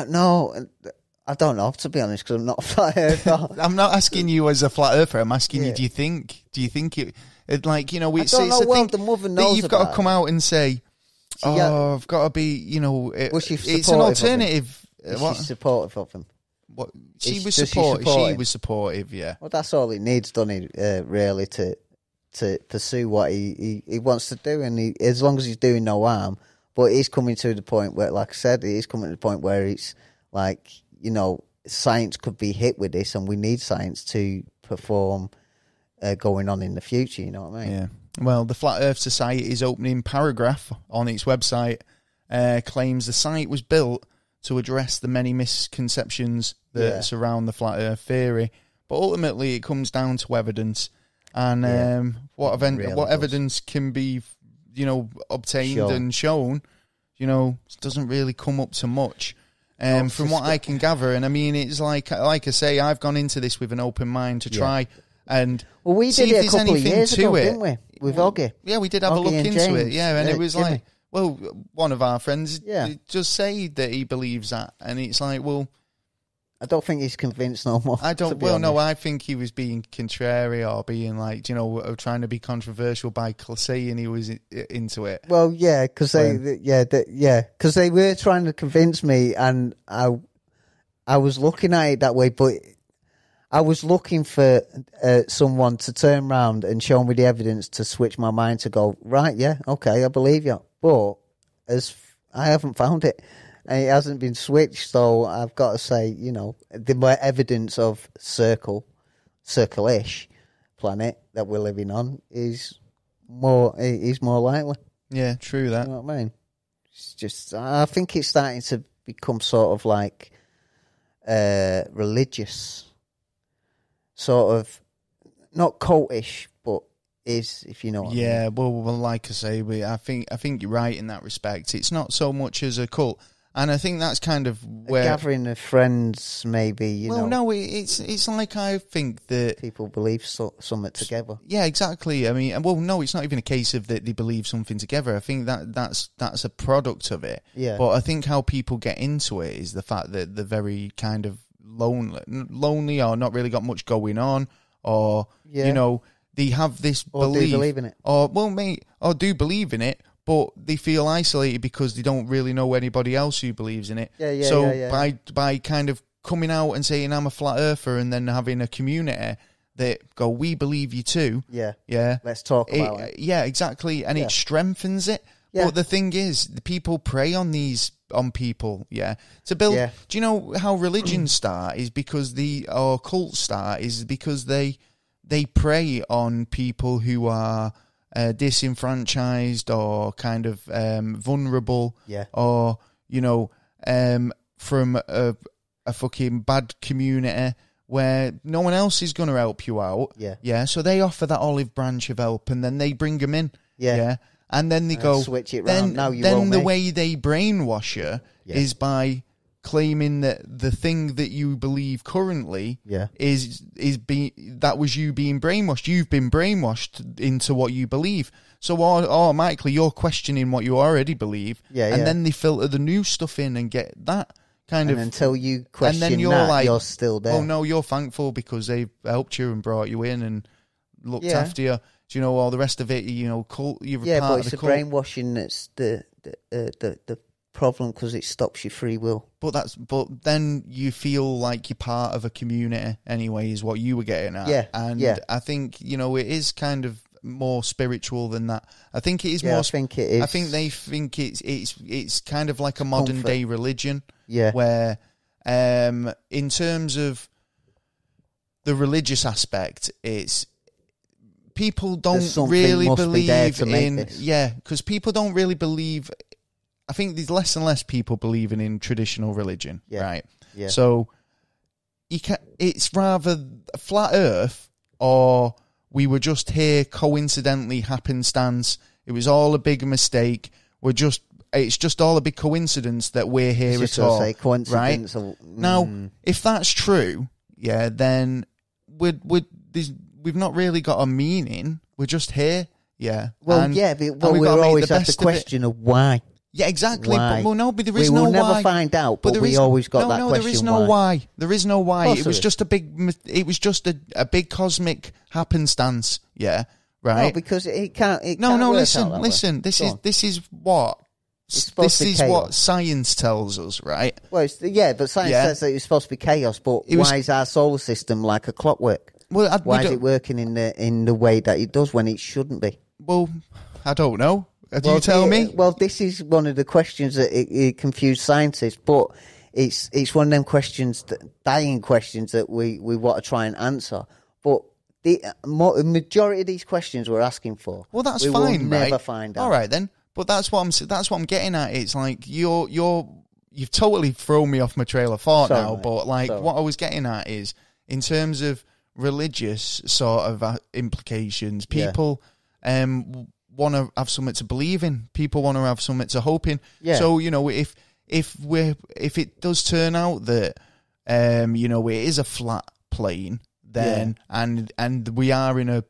Speaker 2: no, I don't know, to be honest, because I'm not a flat earther.
Speaker 1: I'm not asking you as a flat earther, I'm asking you, do you think it, like, you know, it's
Speaker 2: the mother knows
Speaker 1: that you've got to come out and say, I've got to be, you know, it's an alternative.
Speaker 2: Is she supportive of him?
Speaker 1: what she was supportive. She was supportive, yeah.
Speaker 2: Well, that's all he needs, doesn't he? Really, to pursue what he wants to do, and as long as he's doing no harm. But he's coming to the point where, like I said, he's coming to the point where it's like, you know, science could be hit with this, and we need science to perform going on in the future. You know what I mean?
Speaker 1: Yeah. Well, the Flat Earth Society's opening paragraph on its website claims the site was built to address the many misconceptions that surround the Flat Earth theory, but ultimately it comes down to evidence, and what evidence can be, you know, obtained and shown, you know, doesn't really come up to much. From what I can gather, and I mean, it's like I say, I've gone into this with an open mind to try and
Speaker 2: we did it a couple of years ago, didn't we? With Oggy.
Speaker 1: Yeah, we did have a look into it. Yeah, and it was like, well, one of our friends just say that he believes that, and it's like, well,
Speaker 2: I don't think he's convinced no more.
Speaker 1: I don't. Well, no, I think he was being contrary or being like, you know, trying to be controversial by saying he was into it.
Speaker 2: Well, yeah, because they were trying to convince me, and I was looking at it that way, but I was looking for someone to turn around and show me the evidence to switch my mind to go, right, yeah, okay, I believe you. But as I haven't found it, and it hasn't been switched, so I've got to say, you know, the more evidence of circle-ish planet that we're living on is more likely.
Speaker 1: Yeah, true that.
Speaker 2: You know what I mean? It's just, I think it's starting to become sort of like religious, sort of, not cultish, but is, if you know what I mean.
Speaker 1: Yeah, well, like I say, I think you're right in that respect. It's not so much as a cult. And I think that's kind of where...
Speaker 2: A gathering of friends, maybe, you know.
Speaker 1: Well, no, it's like I think that...
Speaker 2: People believe something together.
Speaker 1: Yeah, exactly. I mean, well, no, it's not even a case of that they believe something together. I think that's a product of it.
Speaker 2: Yeah.
Speaker 1: But I think how people get into it is the fact that they're very kind of lonely or not really got much going on, or, you know, they have this belief...
Speaker 2: Or do believe in it.
Speaker 1: Or do believe in it, but they feel isolated because they don't really know anybody else who believes in it. By kind of coming out and saying I'm a flat earther, and then having a community that go, we believe you too. Yeah.
Speaker 2: Let's talk about it.
Speaker 1: Yeah, exactly. And it strengthens it. Yeah. But the thing is, the people prey on people, to build. Yeah. Do you know how religions start? Is because or cults start is because they prey on people who are disenfranchised or kind of vulnerable, or, you know, from a fucking bad community where no one else is going to help you out. So they offer that olive branch of help, and then they bring them in. And then they go,
Speaker 2: switch it round.
Speaker 1: Then the way they brainwash you is by claiming that the thing that you believe currently that was you being brainwashed. You've been brainwashed into what you believe. So automatically you're questioning what you already believe. And then they filter the new stuff in and get that kind of...
Speaker 2: until you question and then you're still there.
Speaker 1: Oh, no, you're thankful because they've helped you and brought you in and looked after you. Do you know, all the rest of it, you know, cult, you're a part of the cult. Yeah, but it's the
Speaker 2: brainwashing that's the problem, because it stops your free will.
Speaker 1: But then you feel like you're part of a community anyway, is what you were getting at. I think, you know, it is kind of more spiritual than that. I think it is more.
Speaker 2: I think it is.
Speaker 1: I think they think it's kind of like a modern day religion. Where in terms of the religious aspect, it's people don't really believe in because people don't really believe. I think there's less and less people believing in traditional religion, right? Yeah. So it's rather flat Earth, or we were just here coincidentally, happenstance. It was all a big mistake. It's just all a big coincidence that we're here at all, right? Now, if that's true, then we've not really got a meaning. We're just here,
Speaker 2: Well, but we always have the question of why.
Speaker 1: Yeah, exactly.
Speaker 2: Why?
Speaker 1: But there is no why.
Speaker 2: We will never find out, but we always got that question.
Speaker 1: No, there is no why. There is no why. It was just a big cosmic happenstance. Yeah, right.
Speaker 2: No, because it can't.
Speaker 1: Listen. This is what this is what science tells us, right?
Speaker 2: Well, but science says that it's supposed to be chaos. But why is our solar system like a clockwork? Well, why is it working in the way that it does when it shouldn't be?
Speaker 1: Well, I don't know. You tell me.
Speaker 2: Well, this is one of the questions that it confused scientists, but it's one of them questions, dying questions that we want to try and answer. But the majority of these questions we're asking for,
Speaker 1: well, that's
Speaker 2: we
Speaker 1: fine,
Speaker 2: will never find out.
Speaker 1: All right then, but that's what I'm getting at. It's like you've totally thrown me off my trail of thought now. Mate. But what I was getting at is in terms of religious sort of implications, people want to have something to believe in. People want to have something to hope in. Yeah. So if it does turn out that it is a flat plane, then and we are in a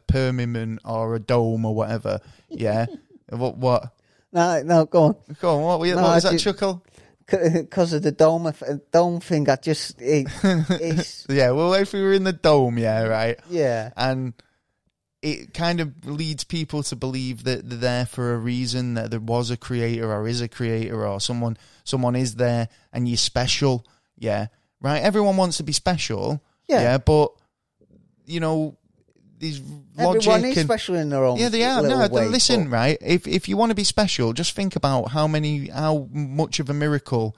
Speaker 1: firmament or a dome or whatever. Yeah. what?
Speaker 2: No, go on.
Speaker 1: Go on. What was that chuckle?
Speaker 2: Because of the dome thing, it's
Speaker 1: yeah. Well, if we were in the dome, yeah, right.
Speaker 2: Yeah,
Speaker 1: and it kind of leads people to believe that they're there for a reason, that there was a creator or is a creator or someone is there and you're special. Yeah, right. Everyone wants to be special. Yeah, but these
Speaker 2: everyone is special in their own.
Speaker 1: Yeah, they are. No,
Speaker 2: way,
Speaker 1: listen, right. If you want to be special, just think about how much of a miracle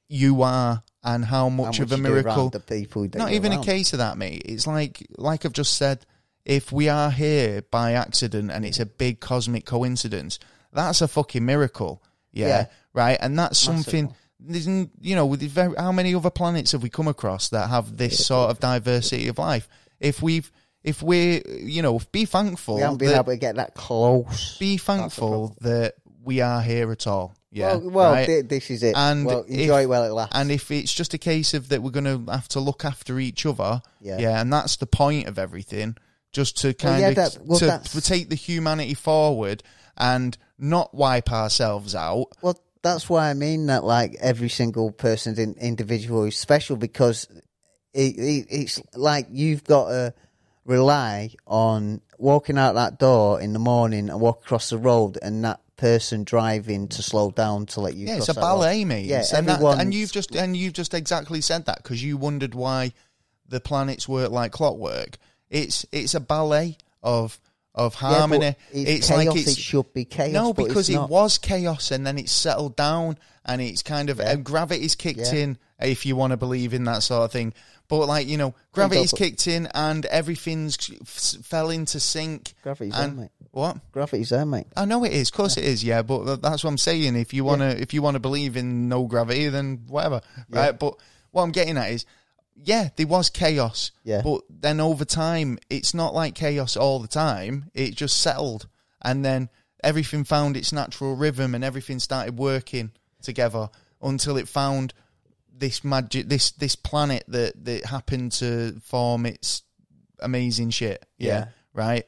Speaker 1: you are, and how much of a miracle
Speaker 2: the people.
Speaker 1: Not even a case of that, mate. It's like I've just said. If we are here by accident and it's a big cosmic coincidence, that's a fucking miracle. Yeah. Right. And that's something. How many other planets have we come across that have this sort of diversity of life? If we're, be thankful.
Speaker 2: We haven't been able to get that close.
Speaker 1: Be thankful that we are here at all. Yeah.
Speaker 2: Well,
Speaker 1: right?
Speaker 2: This is it.
Speaker 1: And
Speaker 2: enjoy it while it lasts.
Speaker 1: And if it's just a case of that we're going to have to look after each other. Yeah. And that's the point of everything. Just to take the humanity forward and not wipe ourselves out.
Speaker 2: Well, that's why I mean that every single person's individual is special, because it's like you've got to rely on walking out that door in the morning and walk across the road and that person driving to slow down to let you cross.
Speaker 1: It's a ballet, mate.
Speaker 2: Yeah,
Speaker 1: and you've just exactly said that because you wondered why the planets work like clockwork. It's a ballet of harmony.
Speaker 2: It's chaos. It should be chaos.
Speaker 1: No, because it was chaos and then it's settled down and it's kind of gravity's kicked in, if you want to believe in that sort of thing. But gravity's kicked in and everything's fell into sync.
Speaker 2: Gravity's there, mate.
Speaker 1: What?
Speaker 2: Gravity's there, mate.
Speaker 1: I know it is. Of course it is. Yeah, but that's what I'm saying. If you wanna believe in no gravity, then whatever. Right. But what I'm getting at is, yeah, there was chaos. Yeah. But then over time, it's not like chaos all the time. It just settled. And then everything found its natural rhythm and everything started working together until it found this magic, this planet that happened to form its amazing shit. Yeah. Right?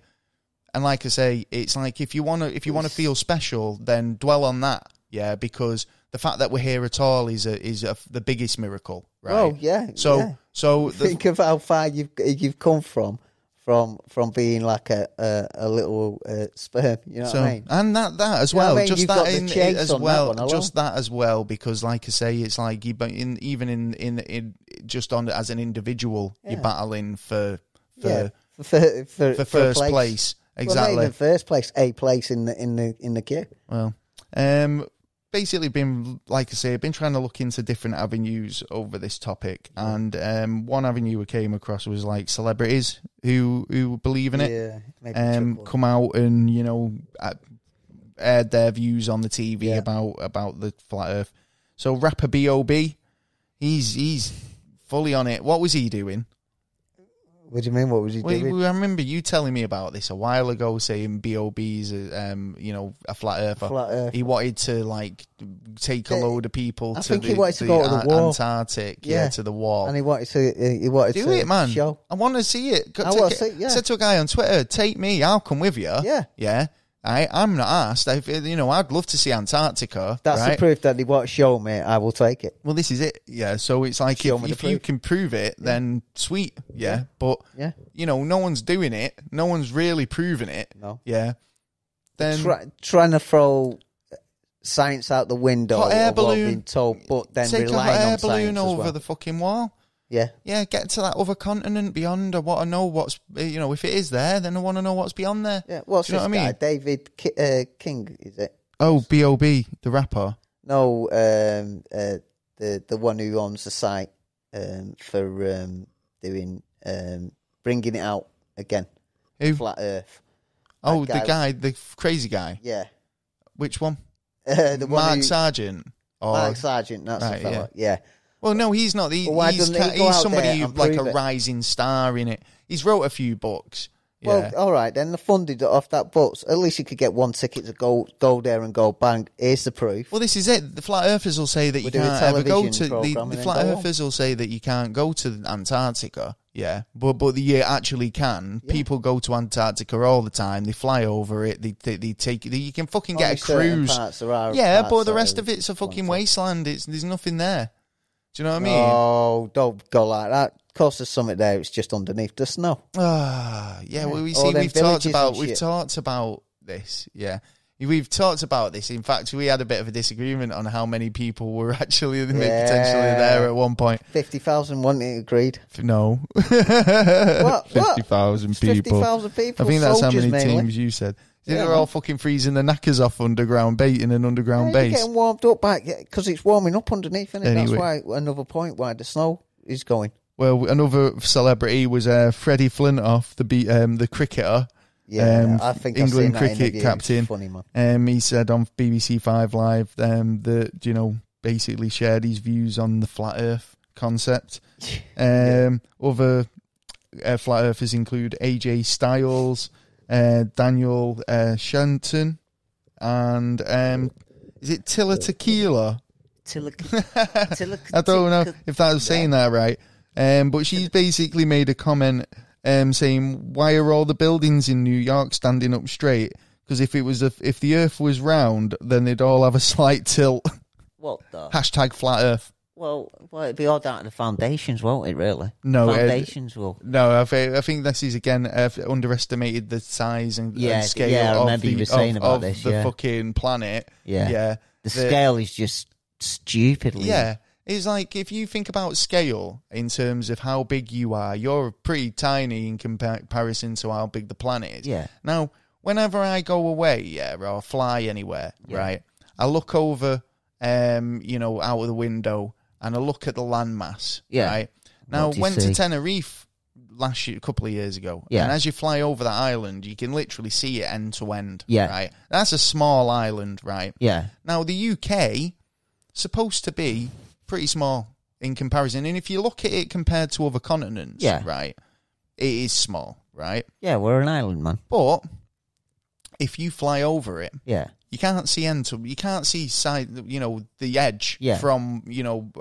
Speaker 1: And like I say, it's like if you want to feel special, then dwell on that. Yeah, because the fact that we're here at all is the biggest miracle, right?
Speaker 2: Oh yeah.
Speaker 1: So
Speaker 2: think of how far you've come from being like a little sperm. You know what I mean?
Speaker 1: And that as well, just that as well, because like I say, it's like in just on as an individual, you're battling for first place. Exactly.
Speaker 2: Well, not even first place, a place in the queue.
Speaker 1: Well, basically been, like I say, I've been trying to look into different avenues over this topic, and one avenue I came across was like celebrities who believe in it, come out and aired their views on the TV about the flat Earth. So rapper B.O.B, he's fully on it. What was he doing?
Speaker 2: What do you mean? What was he doing?
Speaker 1: I remember you telling me about this a while ago, saying B.O.B.'s, a flat earther. He wanted to take a load of people to the Antarctic, to the wall,
Speaker 2: and he wanted to
Speaker 1: do it, man.
Speaker 2: Show.
Speaker 1: I want to see it. I said to a guy on Twitter, "Take me, I'll come with you." Yeah. I'm not asked. I'd love to see Antarctica.
Speaker 2: That's the proof that they want to show me. I will take it.
Speaker 1: Well, this is it. Yeah. So it's like if you can prove it, then sweet. Yeah. But no one's doing it. No one's really proving it.
Speaker 2: No.
Speaker 1: Yeah. Then
Speaker 2: trying to throw science out the window.
Speaker 1: Hot air
Speaker 2: of what
Speaker 1: balloon.
Speaker 2: I've been told, but then
Speaker 1: Take a
Speaker 2: relying
Speaker 1: hot air
Speaker 2: on
Speaker 1: balloon
Speaker 2: science
Speaker 1: over
Speaker 2: as well.
Speaker 1: the fucking wall.
Speaker 2: Yeah.
Speaker 1: Yeah, get to that other continent beyond. I want to know what's, if it is there, then I want to know what's beyond there.
Speaker 2: Yeah. What's
Speaker 1: Do you know
Speaker 2: this
Speaker 1: what I
Speaker 2: guy?
Speaker 1: mean?
Speaker 2: David King, is it?
Speaker 1: Oh, B.O.B., the rapper.
Speaker 2: No, the one who owns the site for doing bringing it out again.
Speaker 1: Who?
Speaker 2: Flat Earth.
Speaker 1: Oh, the guy, the crazy guy.
Speaker 2: Yeah.
Speaker 1: Which one?
Speaker 2: The one
Speaker 1: Mark
Speaker 2: who,
Speaker 1: Sargent.
Speaker 2: Mark Sargent, that's
Speaker 1: Right,
Speaker 2: the fella. Yeah.
Speaker 1: Well, no, he's not.
Speaker 2: Why
Speaker 1: He's
Speaker 2: doesn't he go out
Speaker 1: somebody
Speaker 2: there and
Speaker 1: like a
Speaker 2: prove it?
Speaker 1: rising star in it. He's wrote a few books.
Speaker 2: Well,
Speaker 1: Yeah.
Speaker 2: all right, then the funded off that books. At least you could get one ticket to go there and go bang. Here's the proof.
Speaker 1: Well, this is it. The flat earthers will say that you
Speaker 2: do a
Speaker 1: can't ever go
Speaker 2: television
Speaker 1: to
Speaker 2: programme
Speaker 1: the
Speaker 2: and
Speaker 1: flat
Speaker 2: then go
Speaker 1: earthers will say that you can't go to Antarctica. Yeah, but you actually can.
Speaker 2: Yeah.
Speaker 1: People go to Antarctica all the time. They fly over it. They take. You can fucking
Speaker 2: Only
Speaker 1: get a
Speaker 2: certain
Speaker 1: cruise.
Speaker 2: parts there are
Speaker 1: Yeah,
Speaker 2: parts
Speaker 1: but the
Speaker 2: that
Speaker 1: rest
Speaker 2: are
Speaker 1: of it's a fucking
Speaker 2: wonderful.
Speaker 1: wasteland. There's nothing there. Do you know what I mean?
Speaker 2: Oh, don't go like that. Of course, there's something there. It's just underneath the snow.
Speaker 1: Yeah. Well,
Speaker 2: All them
Speaker 1: we've talked
Speaker 2: villages
Speaker 1: about
Speaker 2: and shit.
Speaker 1: this. Yeah, we've talked about this. In fact, we had a bit of a disagreement on how many people were actually potentially there at one point.
Speaker 2: 50,000 wasn't it agreed?
Speaker 1: No,
Speaker 2: What?
Speaker 1: 50,000 people.
Speaker 2: 50,000 people.
Speaker 1: I think that's how
Speaker 2: soldiers
Speaker 1: many
Speaker 2: mainly.
Speaker 1: teams you said.
Speaker 2: Yeah,
Speaker 1: They're
Speaker 2: man.
Speaker 1: all fucking freezing the knackers off underground bait in an underground
Speaker 2: You're
Speaker 1: base.
Speaker 2: getting warmed up back because it's warming up underneath, isn't it?
Speaker 1: Anyway.
Speaker 2: That's why another point why the snow is going.
Speaker 1: Well, another celebrity was Freddie Flintoff, the cricketer.
Speaker 2: Yeah, I think I've
Speaker 1: England
Speaker 2: seen that
Speaker 1: cricket
Speaker 2: interview. It's
Speaker 1: captain.
Speaker 2: funny, man.
Speaker 1: He said on BBC Five Live that basically shared his views on the flat Earth concept. Other flat earthers include AJ Styles, Daniel Shenton, and is it Tilla Tequila? I don't know if that was saying that right. But she's basically made a comment saying, why are all the buildings in New York standing up straight? Because if the Earth was round, then they'd all have a slight tilt.
Speaker 2: What the?
Speaker 1: Hashtag flat Earth.
Speaker 2: Well, it'd be all down to the foundations, won't it, really?
Speaker 1: No,
Speaker 2: foundations will.
Speaker 1: No, I think this is, again, underestimated the size and scale
Speaker 2: I
Speaker 1: of
Speaker 2: remember you were saying about this,
Speaker 1: the fucking planet.
Speaker 2: Yeah. The scale is just stupidly.
Speaker 1: Yeah. It's like, if you think about scale in terms of how big you are, you're pretty tiny in comparison to how big the planet is.
Speaker 2: Yeah.
Speaker 1: Now, whenever I go away, or fly anywhere, right, I look over, out of the window and I look at the landmass, right? Now, went to Tenerife a couple of years ago, and as you fly over that island, you can literally see it end to end, right? That's a small island, right?
Speaker 2: Yeah.
Speaker 1: Now, the UK, supposed to be pretty small in comparison, and if you look at it compared to other continents, right, it is small, right?
Speaker 2: Yeah, we're an island, man.
Speaker 1: But if you fly over it,
Speaker 2: you
Speaker 1: can't see you can't see side, the edge from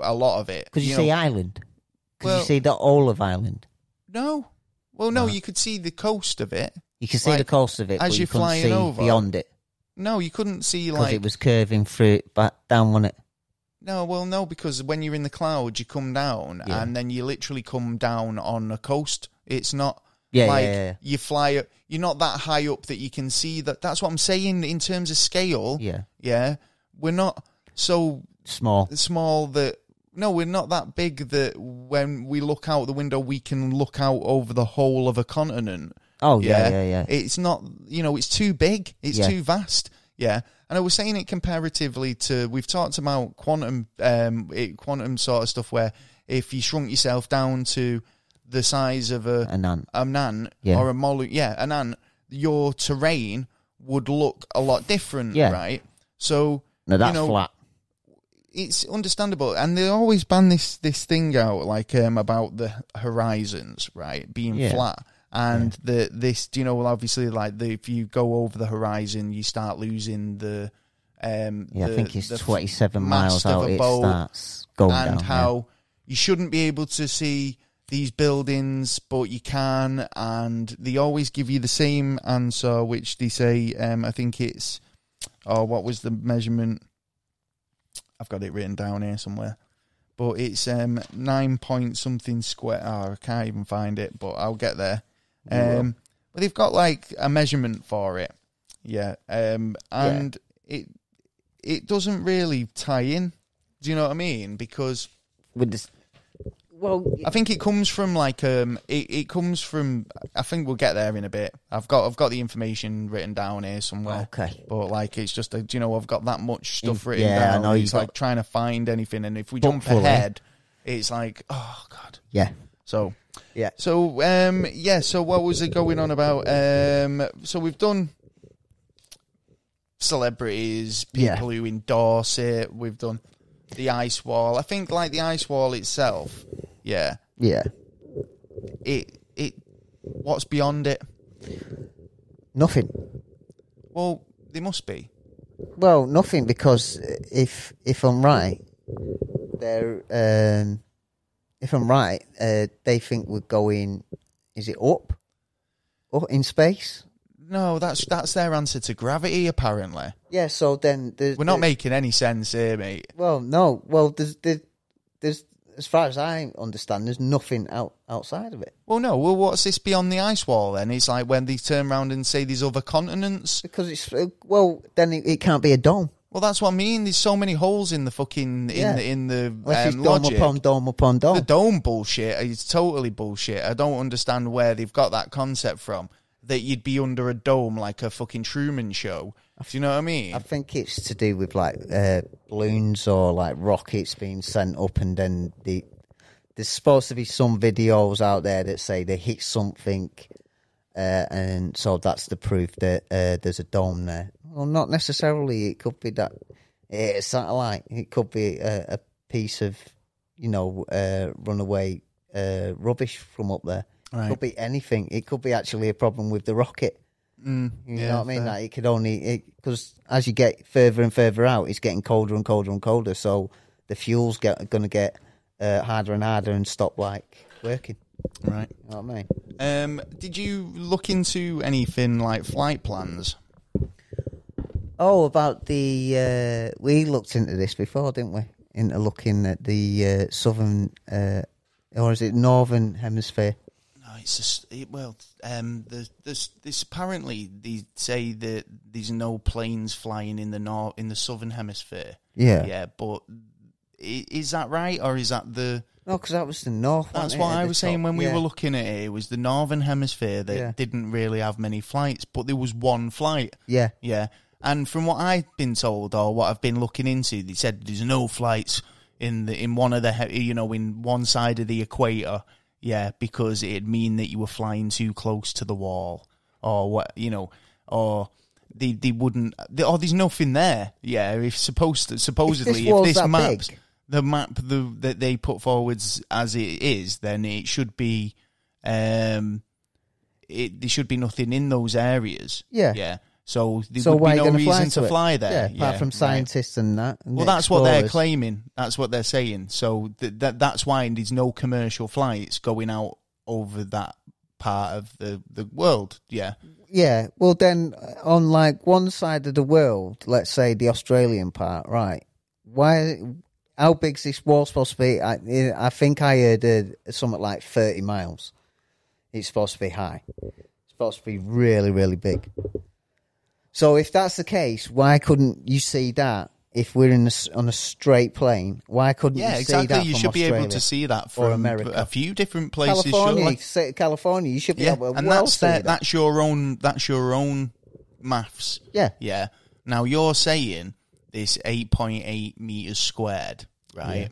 Speaker 1: a lot of it.
Speaker 2: Could you see island? Could you see the whole of Ireland?
Speaker 1: No. Well, no, you could see the coast of it.
Speaker 2: You could see the coast of it,
Speaker 1: as
Speaker 2: but
Speaker 1: you're
Speaker 2: you couldn't
Speaker 1: flying
Speaker 2: see
Speaker 1: over
Speaker 2: beyond it.
Speaker 1: No, you couldn't see
Speaker 2: because it was curving through back down, wasn't it?
Speaker 1: No, well, no, because when you're in the clouds, you come down, and then you literally come down on a coast. It's not you fly. You're not that high up that you can see that. That's what I'm saying in terms of scale. Yeah, we're not so small that. No, we're not that big that when we look out the window, we can look out over the whole of a continent.
Speaker 2: Oh, yeah.
Speaker 1: It's not, it's too big. It's too vast. Yeah. And I was saying it comparatively to, we've talked about quantum sort of stuff where if you shrunk yourself down to the size of an ant or a molecule, an ant, your terrain would look a lot different, right? So,
Speaker 2: no, that's flat.
Speaker 1: It's understandable, and they always ban this thing out, like about the horizons, right, being flat, and this, obviously, like if you go over the horizon, you start losing the. I
Speaker 2: think it's 27 miles out. It starts going down,
Speaker 1: and how you shouldn't be able to see these buildings, but you can, and they always give you the same answer, which they say, I think it's, what was the measurement? I've got it written down here somewhere, but it's 9 point something square. Oh, I can't even find it, but I'll get there. But they've got like a measurement for it, and it doesn't really tie in. Do you know what I mean? Because
Speaker 2: with this, well,
Speaker 1: I think it comes from like it comes from. I think we'll get there in a bit. I've got the information written down here somewhere.
Speaker 2: Okay,
Speaker 1: but like it's just I've got that much stuff written down.
Speaker 2: Yeah, I know.
Speaker 1: It's like trying to find anything, and if we jump ahead, it's like, oh god.
Speaker 2: Yeah.
Speaker 1: So
Speaker 2: yeah.
Speaker 1: So So what was it going on about? So we've done celebrities, people who endorse it. We've done the ice wall. I think like the ice wall itself. Yeah.
Speaker 2: Yeah.
Speaker 1: It. What's beyond it?
Speaker 2: Nothing.
Speaker 1: Well, there must be.
Speaker 2: Well, nothing, because if I'm right, they're if I'm right, they think we're going. Is it up in space?
Speaker 1: No, that's their answer to gravity, apparently.
Speaker 2: Yeah. So then
Speaker 1: we're not making any sense here, mate.
Speaker 2: Well, no. Well, there's as far as I understand, there's nothing outside of it.
Speaker 1: Well, no. Well, what's this beyond the ice wall then? It's like when they turn around and say there's other continents.
Speaker 2: Because then it can't be a dome.
Speaker 1: Well, that's what I mean. There's so many holes in the fucking in the logic.
Speaker 2: Dome upon dome.
Speaker 1: The dome bullshit is totally bullshit. I don't understand where they've got that concept from. That you'd be under a dome like a fucking Truman Show. Do you know what I mean?
Speaker 2: I think it's to do with like balloons or like rockets being sent up, and then there's supposed to be some videos out there that say they hit something, and so that's the proof that there's a dome there. Well, not necessarily. It could be that it's satellite. It could be a piece of runaway rubbish from up there. Right. It could be anything. It could be actually a problem with the rocket. You know what I mean? Like it could only because as you get further and further out, it's getting colder and colder and colder. So the fuel's going to get harder and harder and stop like working.
Speaker 1: Right.
Speaker 2: You know what I
Speaker 1: mean? Did you look into anything like flight plans?
Speaker 2: Oh, about the we looked into this before, didn't we? Into looking at the southern or is it northern hemisphere?
Speaker 1: It's just, there's apparently they say that there's no planes flying in the southern hemisphere.
Speaker 2: Yeah,
Speaker 1: but is that right, or is that the?
Speaker 2: No, because that was the north.
Speaker 1: That's what I was saying when we were looking at it. It was the northern hemisphere that didn't really have many flights, but there was one flight.
Speaker 2: Yeah.
Speaker 1: And from what I've been told or what I've been looking into, they said there's no flights in one of the in one side of the equator. Yeah, because it'd mean that you were flying too close to the wall, or what, or they wouldn't, or there's nothing there. Yeah, if supposedly if this map's the map that they put forwards as it is, then it should be, there should be nothing in those areas.
Speaker 2: Yeah.
Speaker 1: So there would be no reason to fly there.
Speaker 2: Yeah, apart from scientists and that. And
Speaker 1: well, that's what they're claiming. That's what they're saying. So that's why there's no commercial flights going out over that part of the world. Yeah.
Speaker 2: Yeah. Well, then on like one side of the world, let's say the Australian part, right? How big's this wall supposed to be? I think I heard something like 30 miles. It's supposed to be high. It's supposed to be really, really big. So if that's the case, why couldn't you see that if we're on a straight plane? Why couldn't you see that from Australia?
Speaker 1: You should be able to see that from America. A few different places.
Speaker 2: California, you should be able to
Speaker 1: see that. That's your own maths.
Speaker 2: Yeah.
Speaker 1: Now you're saying this 8.8 meters squared, right,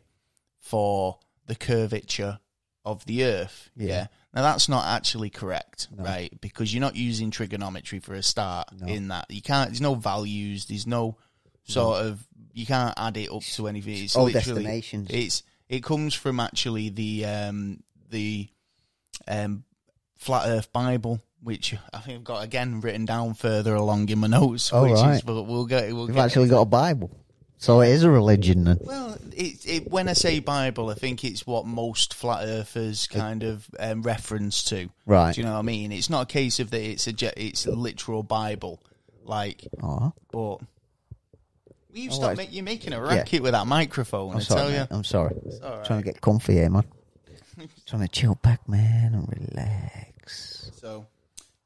Speaker 1: for the curvature of the Earth. Yeah. Now, that's not actually correct, right? Because you're not using trigonometry for a start in that. You can't, there's no values, there's no sort of, you can't add it up to anything. It's
Speaker 2: all destinations.
Speaker 1: It comes from actually the Flat Earth Bible, which I think I've got, again, written down further along in my notes. But we've
Speaker 2: actually got a Bible. So it is a religion then.
Speaker 1: Well, when I say Bible, I think it's what most flat earthers kind of reference to.
Speaker 2: Right.
Speaker 1: Do you know what I mean? It's not a case of that it's a literal Bible, like. But you're making a racket with that microphone.
Speaker 2: I'm sorry. Right. Trying to get comfy here, man. Trying to chill back, man, and relax.
Speaker 1: So,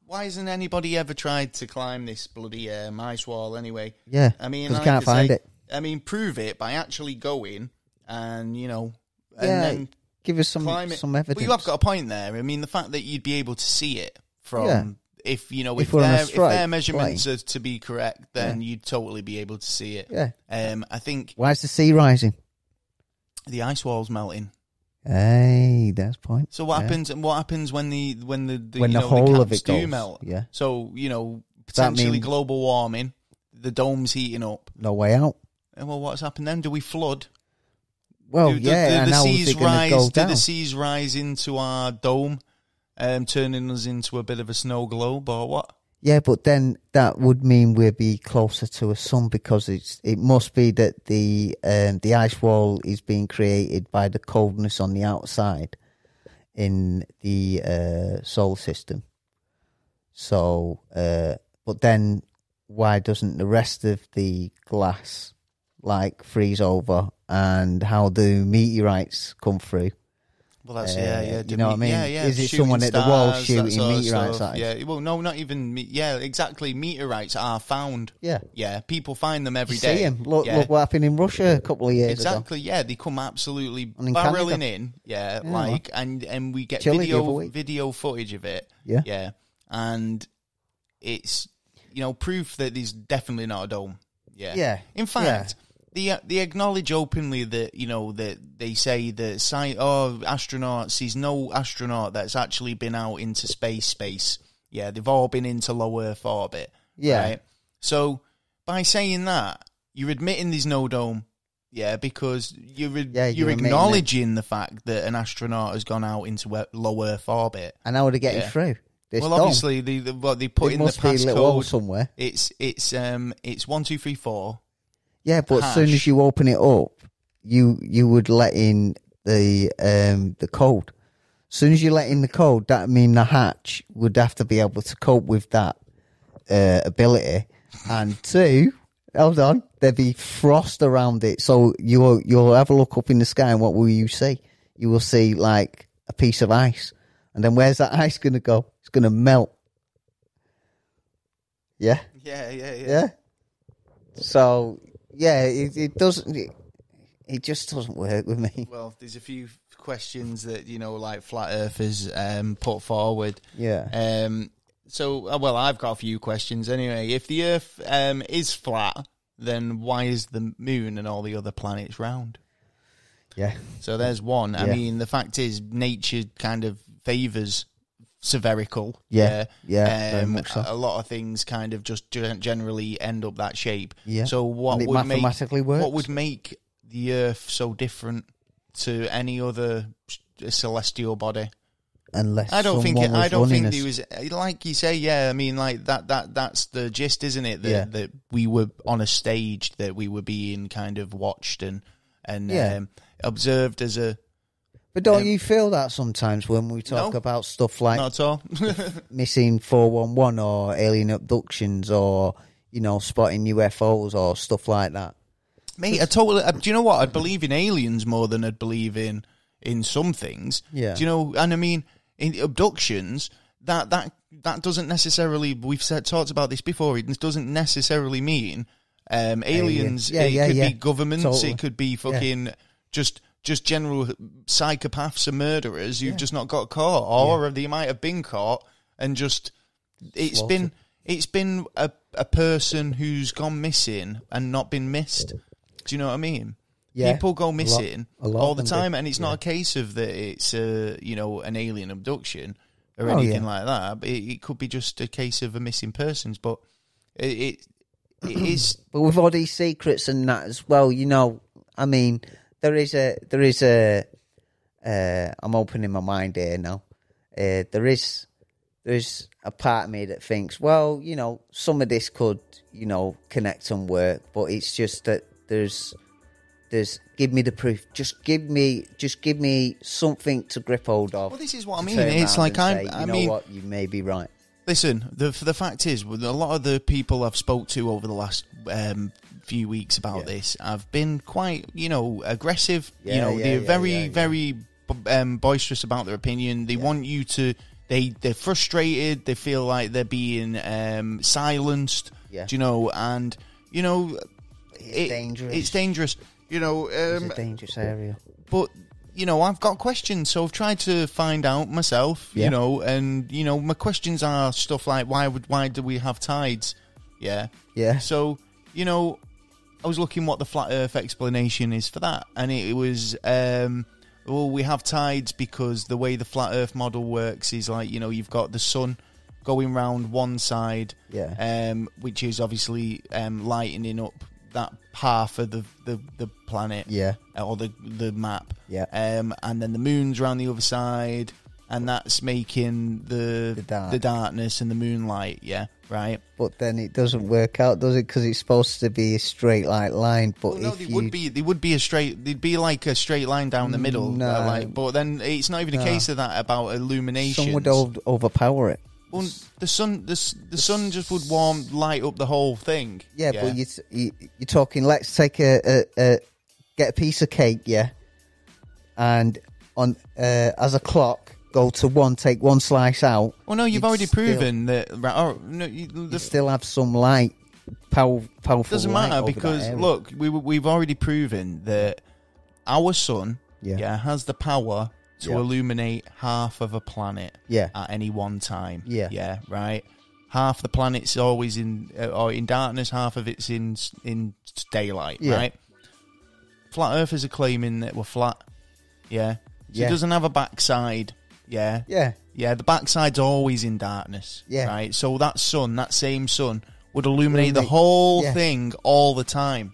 Speaker 1: why hasn't anybody ever tried to climb this bloody ice wall anyway?
Speaker 2: Yeah,
Speaker 1: I mean,
Speaker 2: I can't find it.
Speaker 1: I mean, prove it by actually going and, and
Speaker 2: then give us some evidence.
Speaker 1: Well, you have got a point there. I mean, the fact that you'd be able to see it from, if their measurements are to be correct, then you'd totally be able to see it.
Speaker 2: Yeah.
Speaker 1: I think.
Speaker 2: Why is the sea rising?
Speaker 1: The ice wall's melting.
Speaker 2: Hey, that's the point.
Speaker 1: So what happens? And what happens when the
Speaker 2: whole
Speaker 1: the
Speaker 2: of it
Speaker 1: do
Speaker 2: goes,
Speaker 1: melt?
Speaker 2: Yeah.
Speaker 1: So potentially global warming. The dome's heating up.
Speaker 2: No way out.
Speaker 1: And well, what's happened then? Do we flood?
Speaker 2: Well,
Speaker 1: do the seas rise? Do the seas rise into our dome, turning us into a bit of a snow globe, or what?
Speaker 2: Yeah, but then that would mean we'd be closer to a sun, because it must be that the ice wall is being created by the coldness on the outside in the solar system. So, but then why doesn't the rest of the glass freeze over, and how do meteorites come through?
Speaker 1: Well, that's
Speaker 2: you know what I mean?
Speaker 1: Yeah.
Speaker 2: Is it someone at the wall shooting meteorites at us?
Speaker 1: Yeah, well, no, not even. Exactly. Meteorites are found.
Speaker 2: Yeah.
Speaker 1: People find them every
Speaker 2: day.
Speaker 1: day.
Speaker 2: See them. Look what happened in Russia a couple of years ago.
Speaker 1: Exactly. Yeah, they come absolutely barreling in. Yeah, and we get video footage of it.
Speaker 2: Yeah.
Speaker 1: And it's proof that there's definitely not a dome.
Speaker 2: Yeah.
Speaker 1: In fact. They acknowledge openly that that they say that astronauts. He's no astronaut that's actually been out into space. Yeah, they've all been into low Earth orbit.
Speaker 2: Yeah.
Speaker 1: Right? So by saying that, you're admitting there's no dome. Yeah, because you're acknowledging the fact that an astronaut has gone out into low Earth orbit.
Speaker 2: And how are they getting through?
Speaker 1: Obviously they put in the passcode
Speaker 2: somewhere.
Speaker 1: It's 1 2 3 4.
Speaker 2: Yeah, but as soon as you open it up, you would let in the code. As soon as you let in the code, that means the hatch would have to be able to cope with that ability. And two, hold on, there'd be frost around it. So you'll have a look up in the sky, and what will you see? You will see like a piece of ice. And then where's that ice going to go? It's going to melt. Yeah?
Speaker 1: Yeah.
Speaker 2: So... yeah, it doesn't. It just doesn't work with me.
Speaker 1: Well, there's a few questions that like flat earthers put forward.
Speaker 2: Yeah.
Speaker 1: So, I've got a few questions anyway. If the Earth is flat, then why is the Moon and all the other planets round?
Speaker 2: Yeah.
Speaker 1: So there's one. I mean, the fact is, nature kind of favours spherical.
Speaker 2: Yeah. Very much so.
Speaker 1: A lot of things kind of just generally end up that shape.
Speaker 2: Yeah.
Speaker 1: So what would
Speaker 2: mathematically works.
Speaker 1: What would make the Earth so different to any other celestial body?
Speaker 2: Unless
Speaker 1: I don't think there was, like you say. Yeah, I mean, like that's the gist, isn't it? That we were on a stage, that we were being kind of watched and observed as a.
Speaker 2: But don't you feel that sometimes when we talk about stuff like
Speaker 1: not at all.
Speaker 2: missing 411 or alien abductions or spotting UFOs or stuff like that?
Speaker 1: Mate, I totally. Do you know what? I'd believe in aliens more than I'd believe in some things.
Speaker 2: Yeah.
Speaker 1: Do you know? And I mean, in abductions, that doesn't necessarily. We've talked about this before. It doesn't necessarily mean aliens. It could be governments. Totally. It could be fucking just general psychopaths and murderers who've just not got caught, or they might have been caught and just it's been a person who's gone missing and not been missed. Do you know what I mean? Yeah. People go missing all the time, and it's not a case of that it's an alien abduction or anything like that. But it could be just a case of a missing persons. But it is.
Speaker 2: But with all these secrets and that as well, I mean. There is a. I'm opening my mind here now. There is a part of me that thinks, well, some of this could, connect and work, but it's just that there's give me the proof. Just give me something to grip hold of.
Speaker 1: Well, this is what I mean. It's like I mean,
Speaker 2: what, you may be right.
Speaker 1: Listen, the fact is, with a lot of the people I've spoke to over the last few weeks about this, I've been quite, aggressive. They're very boisterous about their opinion. They want you to. They're frustrated. They feel like they're being silenced.
Speaker 2: Yeah.
Speaker 1: Do you know? And
Speaker 2: it's dangerous.
Speaker 1: It's dangerous. You know,
Speaker 2: it's a dangerous area.
Speaker 1: But you know, I've got questions, so I've tried to find out myself. You know, and you know, my questions are stuff like why do we have tides? Yeah. So you know, I was looking what the flat Earth explanation is for that, and it was well, we have tides because the way the flat Earth model works is like, you know, you've got the sun going round one side, which is obviously lightening up that half of the planet, or the map, and then the moon's around the other side, and that's making the darkness and the moonlight, right?
Speaker 2: But then it doesn't work out, does it? Because it's supposed to be a straight line. But
Speaker 1: well, no, they would be a straight. They'd be like a straight line down the middle.
Speaker 2: No,
Speaker 1: but then it's not even a case of that about illumination.
Speaker 2: Some would overpower it.
Speaker 1: Well, the sun just would light up the whole thing.
Speaker 2: Yeah, but you're talking. Let's take get a piece of cake, and on as a clock. Go to one, take one slice out.
Speaker 1: Well, no, you've already proven that. Oh, no,
Speaker 2: you still have some light, powerful.
Speaker 1: Doesn't matter because look, we've already proven that our sun, has the power to illuminate half of a planet, at any one time, right. Half the planet's always in darkness, half of it's in daylight, right. Flat Earthers are claiming that we're flat, so it doesn't have a backside. The backside's always in darkness. Right. So that same sun, would illuminate the whole thing all the time.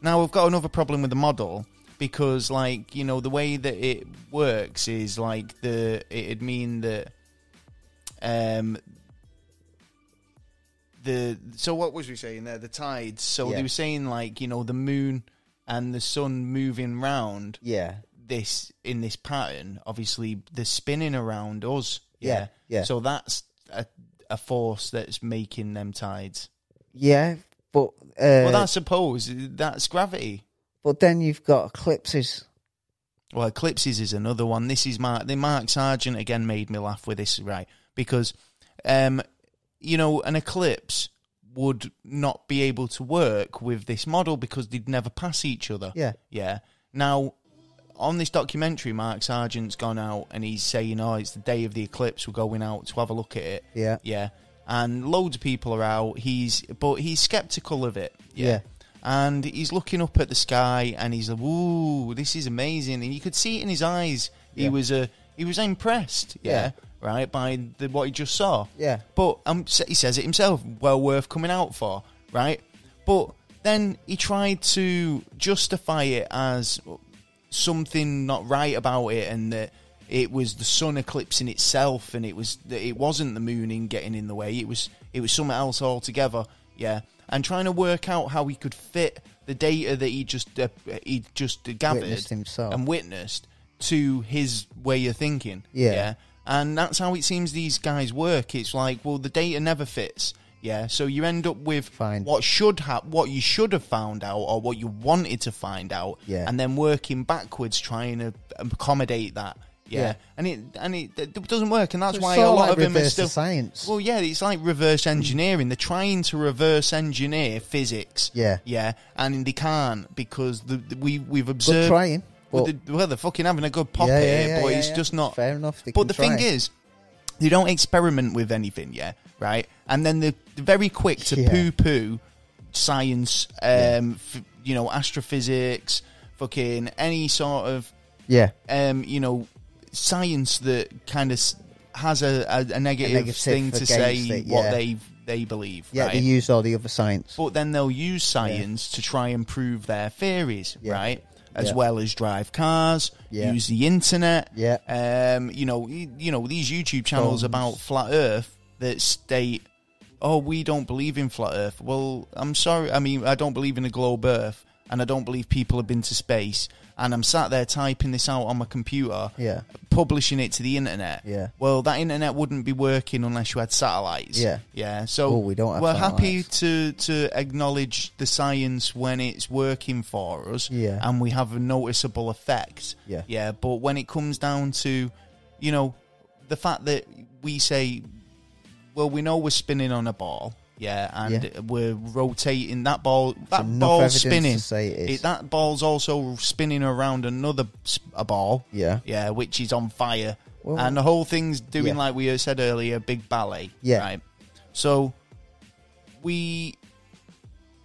Speaker 1: Now we've got another problem with the model because, like, you know, the way that it works is like it'd mean that so what was we saying there? The tides. So they were saying, like, you know, the moon and the sun moving round. In this pattern, obviously they're spinning around us. So that's a force that's making them tides.
Speaker 2: But
Speaker 1: well, I suppose that's gravity.
Speaker 2: But then you've got eclipses.
Speaker 1: Well, eclipses is another one. This is Mark Sargent again made me laugh with this, right? Because you know, an eclipse would not be able to work with this model because they'd never pass each other. Now, on this documentary, Mark Sargent's gone out and he's saying, oh, it's the day of the eclipse, we're going out to have a look at it. And loads of people are out. But he's sceptical of it. And he's looking up at the sky and he's like, ooh, this is amazing. And you could see it in his eyes. He was impressed, right, by what he just saw. But he says it himself, well worth coming out for, right? But then he tried to justify it as something not right about it, and that it was the sun eclipsing itself, and it wasn't the moon getting in the way. It was something else altogether. And trying to work out how he could fit the data that he just gathered and witnessed to his way of thinking. And that's how it seems these guys work. It's like, well, the data never fits. So you end up with what you should have found out, or what you wanted to find out, and then working backwards trying to accommodate that. And it doesn't work, and that's why a lot of them are still
Speaker 2: science.
Speaker 1: Well, it's like reverse engineering. They're trying to reverse engineer physics. And they can't because we've observed.
Speaker 2: Good trying.
Speaker 1: Well, they're fucking having a good pop here, but it's just not
Speaker 2: fair enough.
Speaker 1: But the thing is, they don't experiment with anything, right? And then they're very quick to poo-poo science, you know, astrophysics, fucking any sort of, you know, science that kind of has a negative thing to say what they believe. Right?
Speaker 2: They use all the other science.
Speaker 1: But then they'll use science to try and prove their theories, right? As well as drive cars, use the internet. You know, these YouTube channels about flat Earth that state, oh, we don't believe in flat Earth. Well, I'm sorry. I mean, I don't believe in a globe Earth, and I don't believe people have been to space. And I'm sat there typing this out on my computer, publishing it to the internet. Well, that internet wouldn't be working unless you had satellites. So
Speaker 2: we don't have
Speaker 1: we're
Speaker 2: satellites.
Speaker 1: happy to acknowledge the science when it's working for us, and we have a noticeable effect. But when it comes down to, you know, the fact that we say, well, we know we're spinning on a ball, Yeah, and we're rotating that ball. That ball's spinning. That ball's also spinning around a ball. Yeah, which is on fire. Well, and the whole thing's doing, like we said earlier, big ballet. Yeah. Right. So we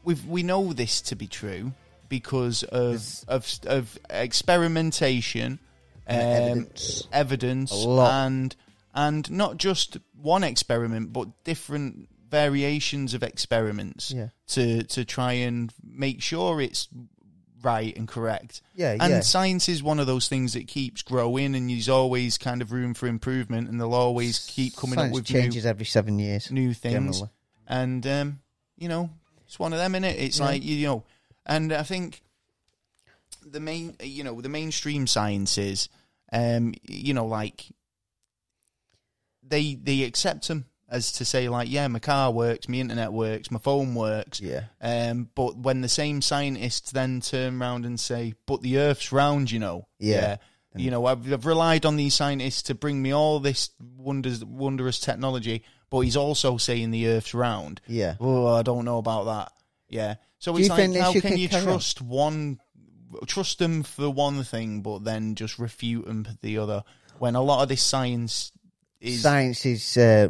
Speaker 1: know this to be true because of experimentation, evidence, and not just one experiment, but different variations of experiments to try and make sure it's right and correct. And science is one of those things that keeps growing, and there's always kind of room for improvement, and they'll always keep coming up with
Speaker 2: changes every 7 years,
Speaker 1: new things. Generally. And it's one of them, innit? It's like and I think the mainstream sciences, like they accept them as to say, like, yeah, my car works, my internet works, my phone works. But when the same scientists then turn around and say, but the Earth's round, I've relied on these scientists to bring me all this wondrous technology, but he's also saying the Earth's round. Oh, I don't know about that. So it's like, how can you trust them for one thing, but then just refute them for the other, when a lot of this science is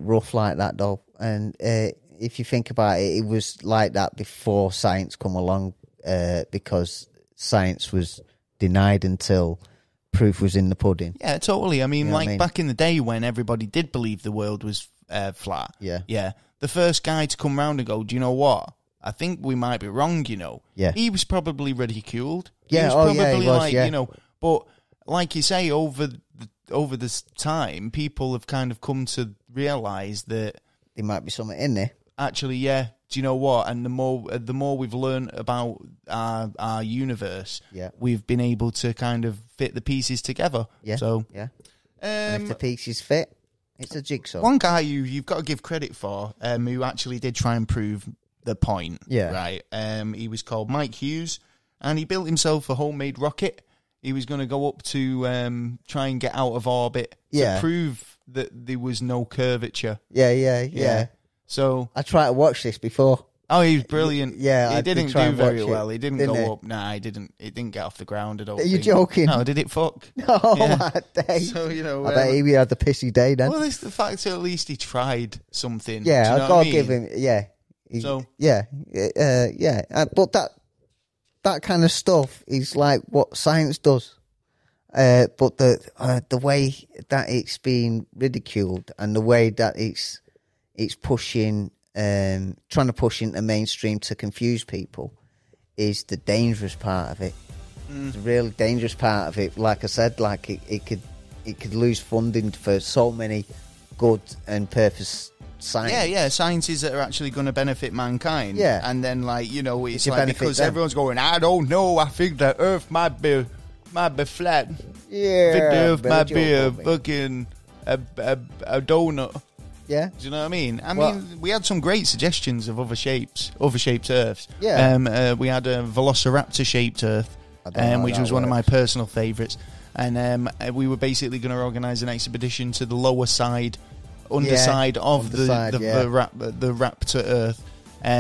Speaker 2: rough like that, though. And if you think about it, it was like that before science come along, because science was denied until proof was in the pudding.
Speaker 1: Yeah, totally. I mean, back in the day when everybody did believe the world was flat. Yeah. The first guy to come round and go, do you know what? I think we might be wrong, He was probably ridiculed. He was, but like you say, over this time, people have kind of come to realise that
Speaker 2: there might be something in there.
Speaker 1: Actually, yeah. Do you know what? And the more we've learned about our universe, we've been able to kind of fit the pieces together.
Speaker 2: And if the pieces fit, it's a jigsaw.
Speaker 1: One guy you've got to give credit for, who actually did try and prove the point. Right. He was called Mike Hughes, and he built himself a homemade rocket. He was going to go up to try and get out of orbit to prove that there was no curvature.
Speaker 2: Yeah.
Speaker 1: So
Speaker 2: I tried to watch this before.
Speaker 1: Oh, he was brilliant.
Speaker 2: He
Speaker 1: didn't do very well. He didn't go up. Nah, he didn't. It didn't get off the ground at all.
Speaker 2: Are you joking?
Speaker 1: No, did it fuck?
Speaker 2: Oh, my day.
Speaker 1: So,
Speaker 2: I bet he had the pissy day then.
Speaker 1: Well, it's the fact that at least he tried something.
Speaker 2: Yeah, I've got to give him, but that kind of stuff is like what science does. But the way that it's being ridiculed and the way that it's pushing, trying to push into mainstream to confuse people is the dangerous part of it. The really dangerous part of it. Like I said, like it could lose funding for so many good and purpose science.
Speaker 1: Sciences that are actually going to benefit mankind. And then it's like because everyone's going, I don't know, I think the Earth might be flat.
Speaker 2: Yeah,
Speaker 1: the Earth might be a fucking a donut.
Speaker 2: Yeah.
Speaker 1: Do you know what I mean? I mean, we had some great suggestions of other shaped Earths.
Speaker 2: Yeah.
Speaker 1: We had a Velociraptor-shaped Earth, which was one of my personal favourites. And we were basically going to organise an expedition to the lower side, underside of the Raptor Earth.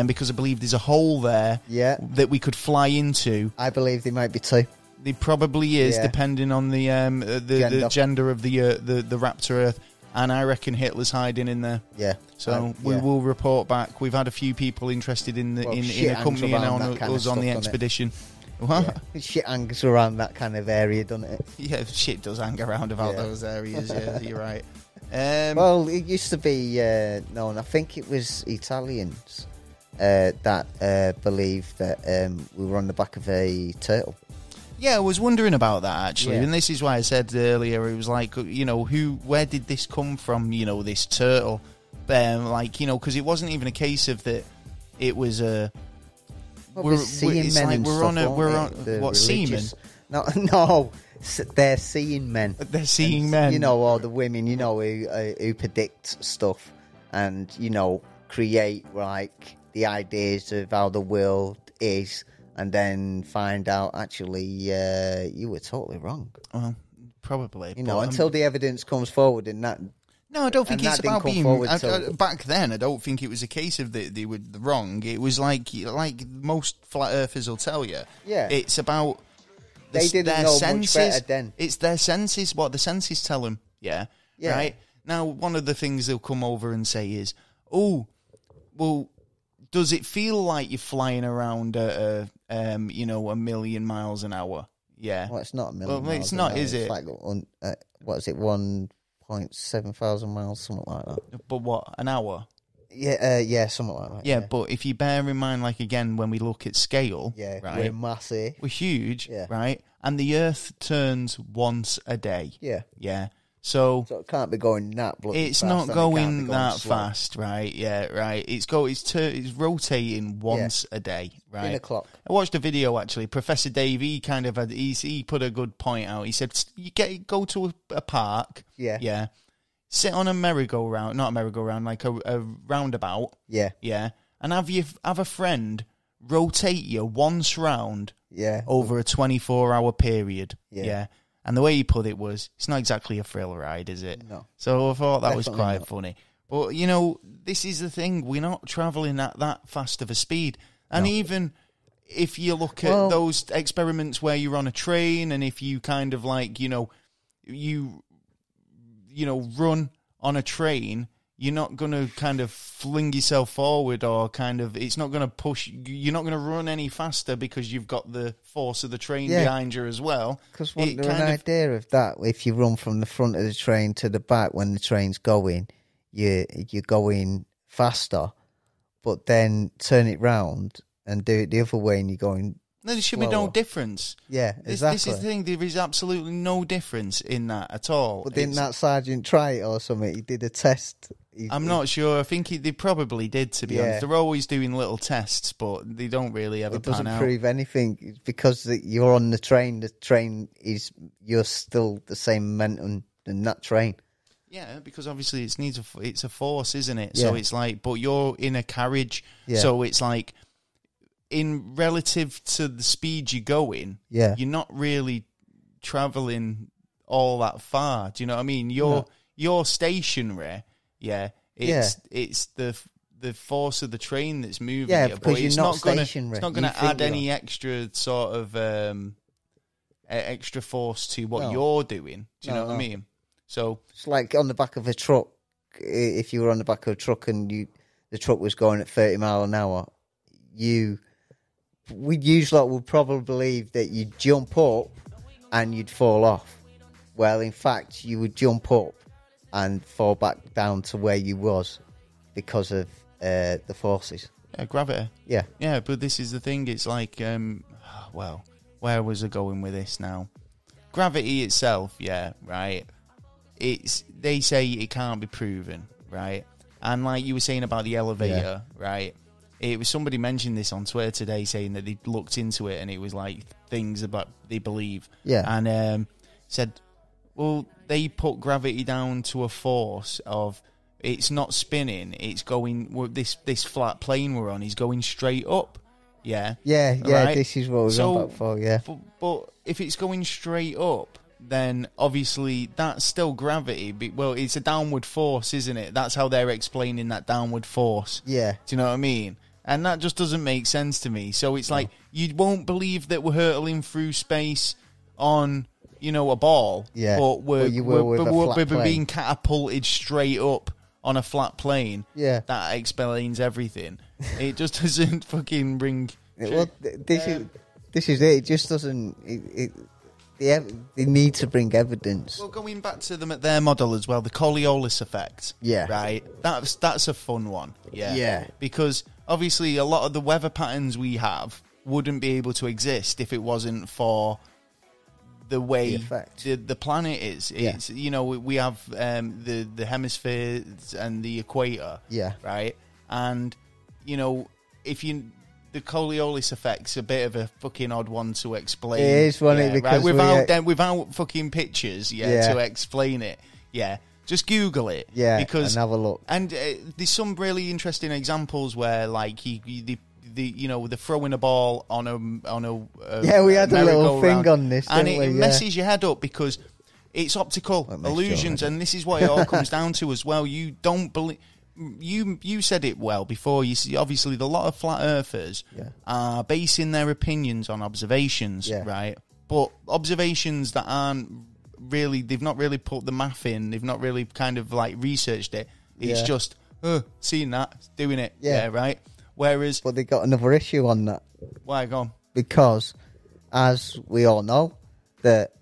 Speaker 1: Because I believe there's a hole there that we could fly into.
Speaker 2: I believe there might be two.
Speaker 1: There probably is, depending on the gender of the Raptor Earth. And I reckon Hitler's hiding in there.
Speaker 2: Yeah.
Speaker 1: So we will report back. We've had a few people interested in accompanying us on the expedition. What?
Speaker 2: Yeah. Shit hangs around that kind of area, doesn't it?
Speaker 1: Yeah, shit does hang around about those areas. Yeah, you're right.
Speaker 2: Well, it used to be known. I think it was Italians that believed that we were on the back of a turtle.
Speaker 1: Yeah, I was wondering about that, actually. And this is why I said earlier, it was like, where did this come from, this turtle? Because it wasn't even a case of that it was a...
Speaker 2: We're
Speaker 1: what, seamen?
Speaker 2: No, they're seeing men.
Speaker 1: They're seeing men.
Speaker 2: Or the women, who predict stuff and, create, the ideas of how the world is... And then find out, actually, you were totally wrong.
Speaker 1: Well, probably.
Speaker 2: Until the evidence comes forward and that
Speaker 1: No, I don't think
Speaker 2: And
Speaker 1: it's
Speaker 2: that didn't
Speaker 1: about
Speaker 2: come
Speaker 1: being.
Speaker 2: forward till-
Speaker 1: Back then, I don't think it was a case of that they were wrong. It was like most flat earthers will tell you.
Speaker 2: Yeah.
Speaker 1: It's about
Speaker 2: They didn't
Speaker 1: their
Speaker 2: know
Speaker 1: senses.
Speaker 2: much better then.
Speaker 1: It's their senses, what the senses tell them. Yeah.
Speaker 2: Yeah.
Speaker 1: Right? Now, one of the things they'll come over and say is, oh, well, does it feel like you're flying around at, a million miles an hour? Yeah.
Speaker 2: Well, it's not a million miles.
Speaker 1: It's not, is it?
Speaker 2: It's like, what is it, 1.7 thousand miles, something like that.
Speaker 1: But what, an hour?
Speaker 2: Yeah, something like that.
Speaker 1: Yeah, but if you bear in mind, like, again, when we look at scale,
Speaker 2: Yeah,
Speaker 1: right,
Speaker 2: we're massive.
Speaker 1: we're huge,
Speaker 2: Yeah.
Speaker 1: right? And the Earth turns once a day.
Speaker 2: Yeah.
Speaker 1: Yeah. So
Speaker 2: it can't be going that bloody
Speaker 1: it's
Speaker 2: fast,
Speaker 1: not
Speaker 2: and it can't
Speaker 1: going
Speaker 2: be
Speaker 1: that
Speaker 2: slow.
Speaker 1: fast, right? Yeah, right. It's rotating once a day, right?
Speaker 2: In a clock.
Speaker 1: I watched a video actually. Professor Dave, he kind of had, he put a good point out. He said, go to a park,
Speaker 2: Yeah.
Speaker 1: sit on a merry-go-round, not a merry-go-round, like a roundabout,
Speaker 2: Yeah.
Speaker 1: and have a friend rotate you once round, over a 24-hour period,
Speaker 2: Yeah.
Speaker 1: And the way he put it was, it's not exactly a thrill ride, is it?
Speaker 2: No.
Speaker 1: So I thought that was
Speaker 2: Definitely
Speaker 1: quite
Speaker 2: not.
Speaker 1: funny. But, this is the thing. We're not travelling at that fast of a speed. And even if you look at those experiments where you're on a train and if you kind of like, you run on a train, you're not going to kind of fling yourself forward or kind of, it's not going to push, you're not going to run any faster because you've got the force of the train behind you as well.
Speaker 2: Because wasn't there an idea of that? If you run from the front of the train to the back when the train's going, you're going faster, but then turn it round and do it the other way and you're going
Speaker 1: there should be no difference.
Speaker 2: Yeah, exactly.
Speaker 1: This is the thing. There is absolutely no difference in that at all.
Speaker 2: But didn't that sergeant try it or something? He did a test.
Speaker 1: I'm not sure. I think they probably did, to be honest. They're always doing little tests, but they don't really ever pan out.
Speaker 2: It doesn't prove anything because you're on the train. The train you're still the same momentum in that train.
Speaker 1: Yeah, because obviously it's a force, isn't it? So it's like, but you're in a carriage, so it's like, in relative to the speed you're going, you're not really travelling all that far. Do you know what I mean? You're stationary. Yeah, it's the force of the train that's moving.
Speaker 2: Yeah,
Speaker 1: you,
Speaker 2: because
Speaker 1: but
Speaker 2: you're
Speaker 1: it's
Speaker 2: not
Speaker 1: not gonna,
Speaker 2: stationary.
Speaker 1: It's not going to add any extra sort of extra force to what you're doing. Do you know what I mean? So it's
Speaker 2: like on the back of a truck. If you were on the back of a truck and the truck was going at 30 miles an hour, we'd usually would probably believe that you'd jump up and you'd fall off. Well, in fact, you would jump up and fall back down to where you was because of the forces.
Speaker 1: Gravity.
Speaker 2: Yeah.
Speaker 1: Yeah, but this is the thing. It's like, well, where was I going with this now? Gravity itself, right? They say it can't be proven, right? And like you were saying about the elevator, right? It was somebody mentioned this on Twitter today, saying that they looked into it and it was like things about they believe, and said, well, they put gravity down to a force of it's not spinning, it's going. This flat plane we're on is going straight up, right?
Speaker 2: This is what we're going back for,
Speaker 1: But if it's going straight up, then obviously that's still gravity. Well, it's a downward force, isn't it? That's how they're explaining that downward force.
Speaker 2: Yeah.
Speaker 1: Do you know what I mean? And that just doesn't make sense to me. So it's like, you won't believe that we're hurtling through space on, a ball.
Speaker 2: Yeah.
Speaker 1: But we're being catapulted straight up on a flat plane.
Speaker 2: Yeah.
Speaker 1: That explains everything. It just doesn't fucking bring...
Speaker 2: Well, this is it. It just doesn't... They need to bring evidence.
Speaker 1: Well, going back to their model as well, the Coriolis effect.
Speaker 2: Yeah.
Speaker 1: Right? That's a fun one. Yeah.
Speaker 2: Yeah.
Speaker 1: Because obviously a lot of the weather patterns we have wouldn't be able to exist if it wasn't for the way the planet is. It's, we have the hemispheres and the equator.
Speaker 2: Yeah.
Speaker 1: Right? And, the Coriolis effect's a bit of a fucking odd one to explain.
Speaker 2: It is funny because
Speaker 1: without fucking pictures, to explain it. Yeah, just Google it.
Speaker 2: Yeah,
Speaker 1: because
Speaker 2: and have a look.
Speaker 1: And there's some really interesting examples where, like, they're throwing a ball on a
Speaker 2: we had a little thing on this,
Speaker 1: and
Speaker 2: it
Speaker 1: messes your head up because It's optical illusions, and this is what it all comes down to as well. You don't believe. You said it well before. You see, obviously, a lot of flat earthers are basing their opinions on observations, right? But observations that aren't really, they've not really put the math in. They've not really kind of like researched it. It's just seeing that, doing it, right. Whereas,
Speaker 2: but they got another issue on that.
Speaker 1: Why, go on?
Speaker 2: Because, as we all know, that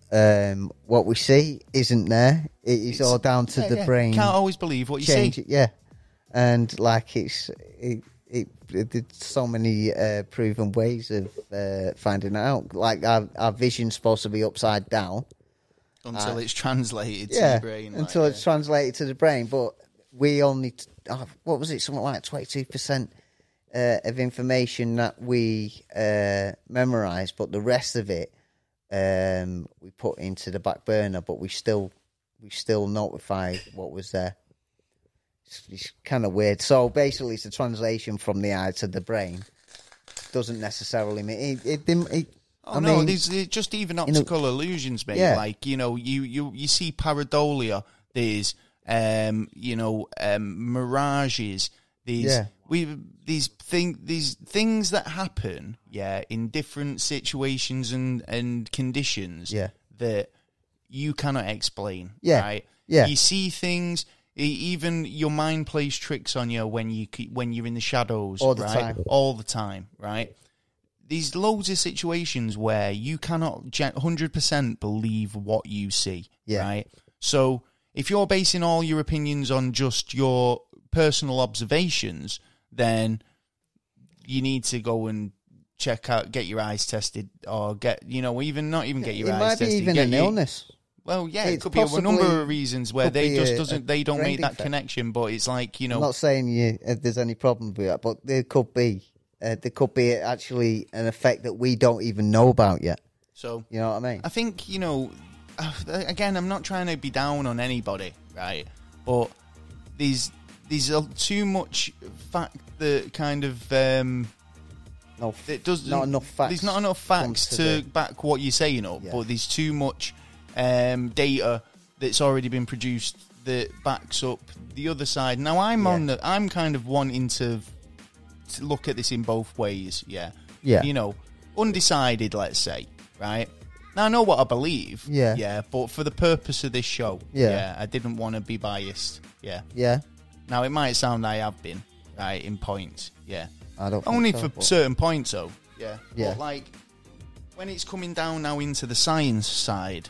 Speaker 2: what we see isn't there. It's all down to the brain.
Speaker 1: Can't always believe what you see.
Speaker 2: And like there's so many proven ways of finding it out. Like our vision's supposed to be upside down
Speaker 1: until it's translated to the brain.
Speaker 2: Until it's translated to the brain. But we only what was it? Something like 22% of information that we memorise, but the rest of it we put into the back burner. But we still notify what was there. It's kind of weird. So basically, it's a translation from the eye to the brain. Doesn't necessarily mean it.
Speaker 1: These just even optical illusions, mate. Yeah. Like you see pareidolia. There's mirages. These things that happen. In different situations and conditions. That you cannot explain. Right. You see things. Even your mind plays tricks on you when you're in the shadows, all the time, right? There's loads of situations where you cannot 100% believe what you see, right? So if you're basing all your opinions on just your personal observations, then you need to go and get your eyes tested, or get your eyes tested.
Speaker 2: It might be even an illness.
Speaker 1: Well, it could be a number of reasons where they don't make that connection. But it's like
Speaker 2: I'm not saying there's any problem with that, but there could be actually an effect that we don't even know about yet. So you know what I mean?
Speaker 1: I think again, I'm not trying to be down on anybody, right? But there's too much fact that kind of
Speaker 2: not enough facts.
Speaker 1: There's not enough facts to back what you're saying up, but there's too much data that's already been produced that backs up the other side. Now I'm kind of wanting to look at this in both ways. Undecided, let's say, right? Now I know what I believe. But for the purpose of this show, I didn't want to be biased. Now it might sound I have been right in points.
Speaker 2: I don't
Speaker 1: only
Speaker 2: think so,
Speaker 1: for certain points though. But like when it's coming down now into the science side.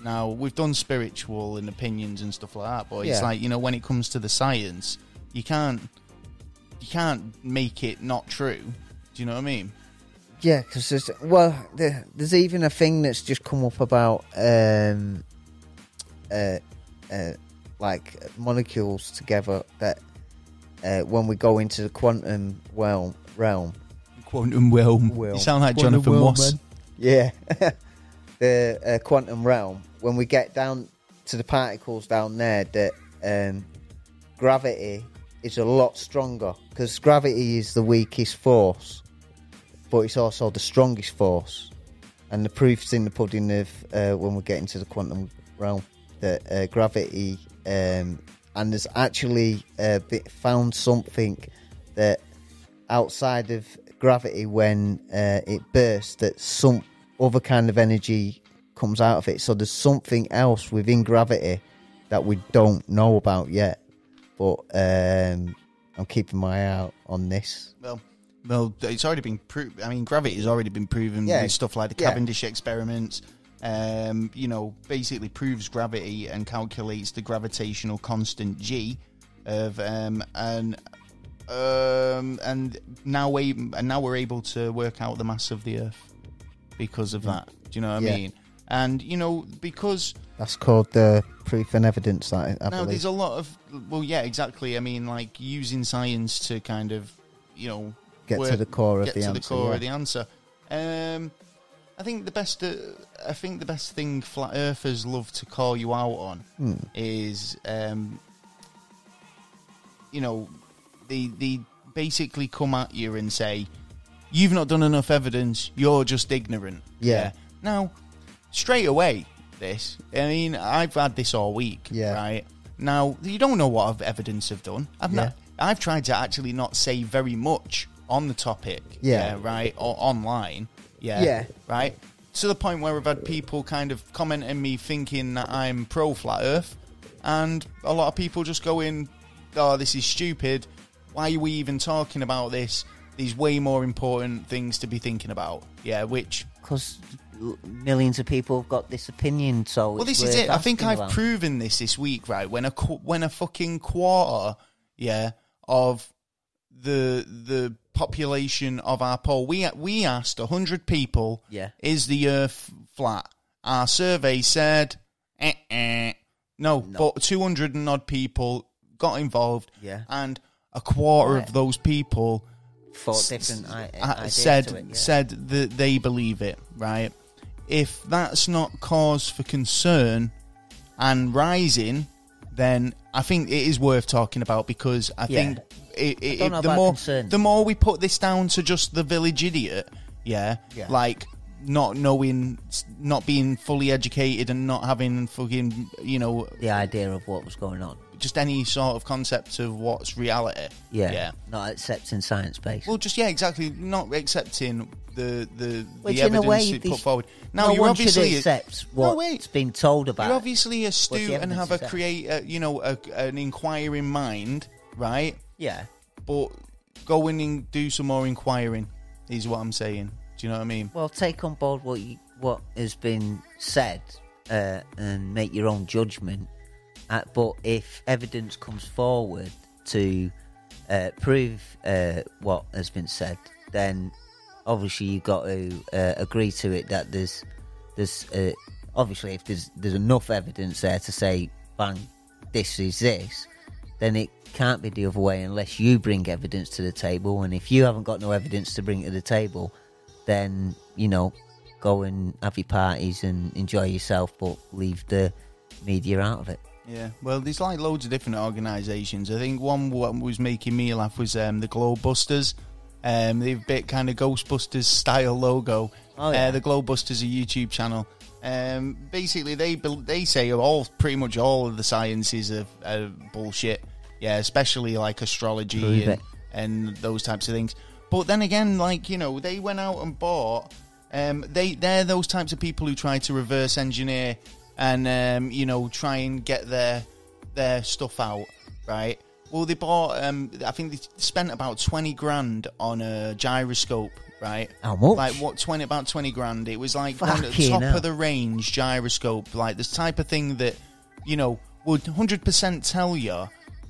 Speaker 1: Now we've done spiritual and opinions and stuff like that, but it's like when it comes to the science, you can't make it not true. Do you know what I mean?
Speaker 2: Yeah, because there's even a thing that's just come up about like molecules together that when we go into the quantum realm.
Speaker 1: Quantum realm. You sound like Jonathan Ross.
Speaker 2: Yeah. The quantum realm, when we get down to the particles down there, that gravity is a lot stronger, because gravity is the weakest force, but it's also the strongest force. And the proof's in the pudding of when we get into the quantum realm that gravity, and there's actually found something that outside of gravity, when it bursts, that some other kind of energy comes out of it. So there's something else within gravity that we don't know about yet. But I'm keeping my eye out on this.
Speaker 1: Well, it's already been proven. I mean, gravity has already been proven with stuff like the Cavendish experiments. Basically proves gravity and calculates the gravitational constant G of and now we're able to work out the mass of the Earth because of that. Do you know what I mean? And because
Speaker 2: that's called the proof and evidence. I believe.
Speaker 1: There's a lot of exactly. I mean, like using science to kind of
Speaker 2: get to the core of
Speaker 1: the answer. I think the best thing flat earthers love to call you out on is they basically come at you and say, you've not done enough evidence, you're just ignorant.
Speaker 2: Yeah.
Speaker 1: Now, straight away, this. I mean, I've had this all week,
Speaker 2: Yeah.
Speaker 1: right? Now, you don't know what evidence I've done. I've tried to actually not say very much on the topic, right, or online, right? To the point where I've had people kind of commenting me thinking that I'm pro-flat Earth, and a lot of people just going, oh, this is stupid. Why are we even talking about this? There's way more important things to be thinking about. Yeah, which...
Speaker 2: Because millions of people have got this opinion, so...
Speaker 1: Well, this is it. I think I've proven this week, right? When a fucking quarter, of the population of our poll, we asked 100 people, is the Earth flat? Our survey said, no, but 200 and odd people got involved, and a quarter of those people said that they believe it, right? If that's not cause for concern and rising, then I think it is worth talking about, because I think the more we put this down to just the village idiot, like not knowing, not being fully educated and not having fucking,
Speaker 2: the idea of what was going on,
Speaker 1: just any sort of concept of what's reality.
Speaker 2: Not accepting science-based.
Speaker 1: Well, just exactly, not accepting the
Speaker 2: Which
Speaker 1: evidence
Speaker 2: in a way,
Speaker 1: put forward. Now,
Speaker 2: no
Speaker 1: you're
Speaker 2: one
Speaker 1: obviously
Speaker 2: should accept what's been told about.
Speaker 1: You're obviously astute and have an inquiring mind, right?
Speaker 2: Yeah.
Speaker 1: But go in and do some more inquiring, is what I'm saying. Do you know what I mean?
Speaker 2: Well, take on board what has been said and make your own judgment. But if evidence comes forward to prove what has been said, then obviously you've got to agree to it. That there's obviously, if there's enough evidence there to say, bang, this is this, then it can't be the other way unless you bring evidence to the table. And if you haven't got no evidence to bring to the table, then go and have your parties and enjoy yourself, but leave the media out of it.
Speaker 1: Yeah, well, there's like loads of different organisations. I think one what was making me laugh was the Globebusters. They've bit kind of Ghostbusters style logo. The Globebusters, a YouTube channel. Basically, they say pretty much all of the sciences are bullshit. Yeah, especially like astrology and those types of things. But then again, they went out and bought. They're those types of people who try to reverse engineer and try and get their stuff out, right? Well, they bought. I think they spent about 20 grand on a gyroscope, right?
Speaker 2: How much?
Speaker 1: About 20 grand. It was like one of the top of the range gyroscope, like this type of thing that would 100% tell you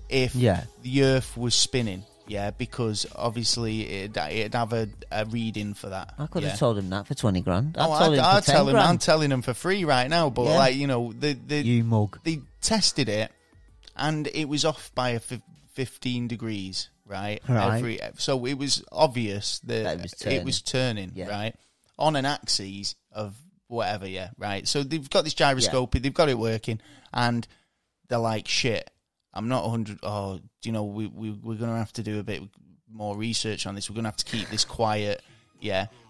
Speaker 1: if the Earth was spinning. Yeah, because obviously it'd have a reading for that.
Speaker 2: I could have told him that for 20 grand.
Speaker 1: I'd tell him. I'm telling him for free right now. But
Speaker 2: you mug.
Speaker 1: They tested it, and it was off by 15 degrees. Right. So it was obvious that it was turning. Right, on an axis of whatever. Yeah. Right. So they've got this gyroscope. They've got it working, and they're like, shit. I'm not 100. Oh, we're going to have to do a bit more research on this. We're going to have to keep this quiet,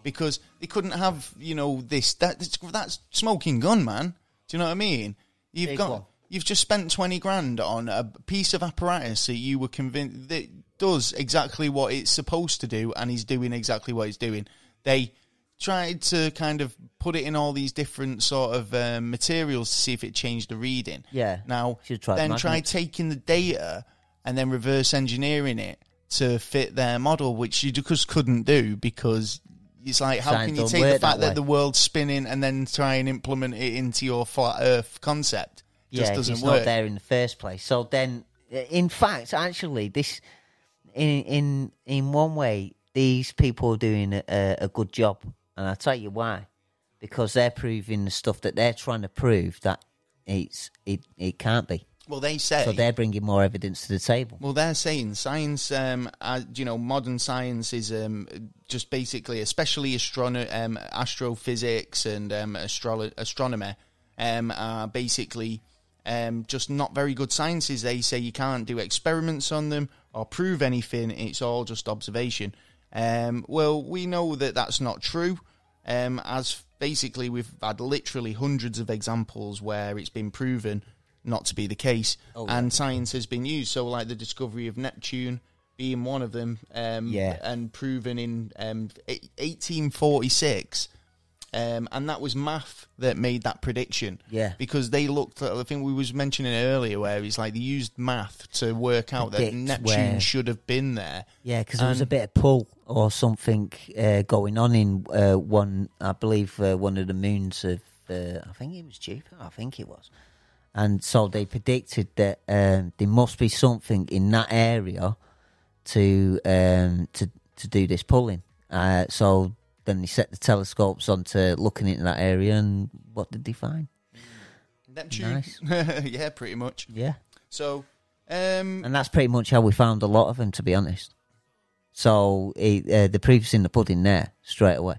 Speaker 1: because they couldn't have, that's smoking gun, man. Do you know what I mean? You've just spent 20 grand on a piece of apparatus that you were convinced that does exactly what it's supposed to do, and is doing exactly what it's doing. They tried to kind of put it in all these different sort of materials to see if it changed the reading.
Speaker 2: Yeah.
Speaker 1: Now, then try taking the data and then reverse engineering it to fit their model, which you just couldn't do, because it's like, how can you take the fact that the world's spinning and then try and implement it into your flat Earth concept? Just doesn't
Speaker 2: it's
Speaker 1: work.
Speaker 2: Not there in the first place. So then, in fact, actually, this in one way, these people are doing a good job. And I'll tell you why. Because they're proving the stuff that they're trying to prove that it can't be.
Speaker 1: Well, they say...
Speaker 2: So they're bringing more evidence to the table.
Speaker 1: Well, they're saying science, modern science is just basically, especially astrophysics and astronomy, are basically just not very good sciences. They say you can't do experiments on them or prove anything. It's all just observation. Well, we know that that's not true. as basically we've had literally hundreds of examples where it's been proven not to be the case, and science has been used. So, like the discovery of Neptune being one of them, and proven in 1846. And that was math that made that prediction.
Speaker 2: Yeah.
Speaker 1: Because they looked at, I think we was mentioning it earlier, where it's like they used math to work out that Neptune should have been there.
Speaker 2: Yeah, because there was a bit of pull or something going on in one, I believe, one of the moons of, I think it was Jupiter, I think it was. And so they predicted that there must be something in that area to do this pulling. So then they set the telescopes onto looking into that area, and what did they find?
Speaker 1: Neptune.
Speaker 2: Nice.
Speaker 1: Yeah, pretty much.
Speaker 2: Yeah.
Speaker 1: So,
Speaker 2: and that's pretty much how we found a lot of them, to be honest. So the proof's in the pudding there straight away.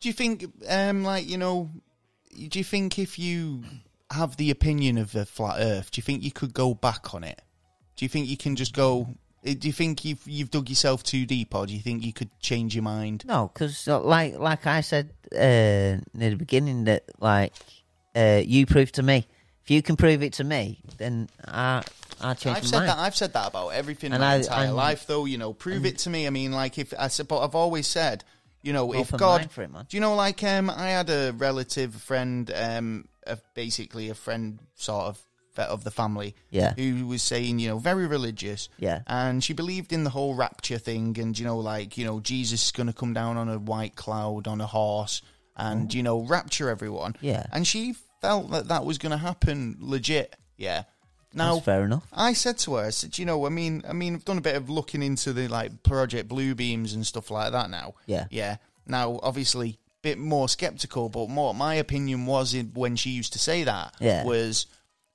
Speaker 1: Do you think, do you think if you have the opinion of the flat Earth, do you think you could go back on it? Do you think you can just go? Do you think you've dug yourself too deep, or do you think you could change your mind?
Speaker 2: No, because like I said near the beginning, that you prove to me. If you can prove it to me, then I change my mind.
Speaker 1: I've said that about everything in my entire life, though. Prove it to me. I mean, like I've always said, if God, for it, man. Do you know, I had a relative, a friend, basically a friend sort of the family, who was saying, very religious, and she believed in the whole rapture thing, and Jesus is going to come down on a white cloud on a horse, and rapture everyone, and she felt that was going to happen legit, Now,
Speaker 2: that's fair enough.
Speaker 1: I said to her, I said, I've done a bit of looking into the Project Bluebeams and stuff like that now, Now, obviously, bit more skeptical, but my opinion was when she used to say that was,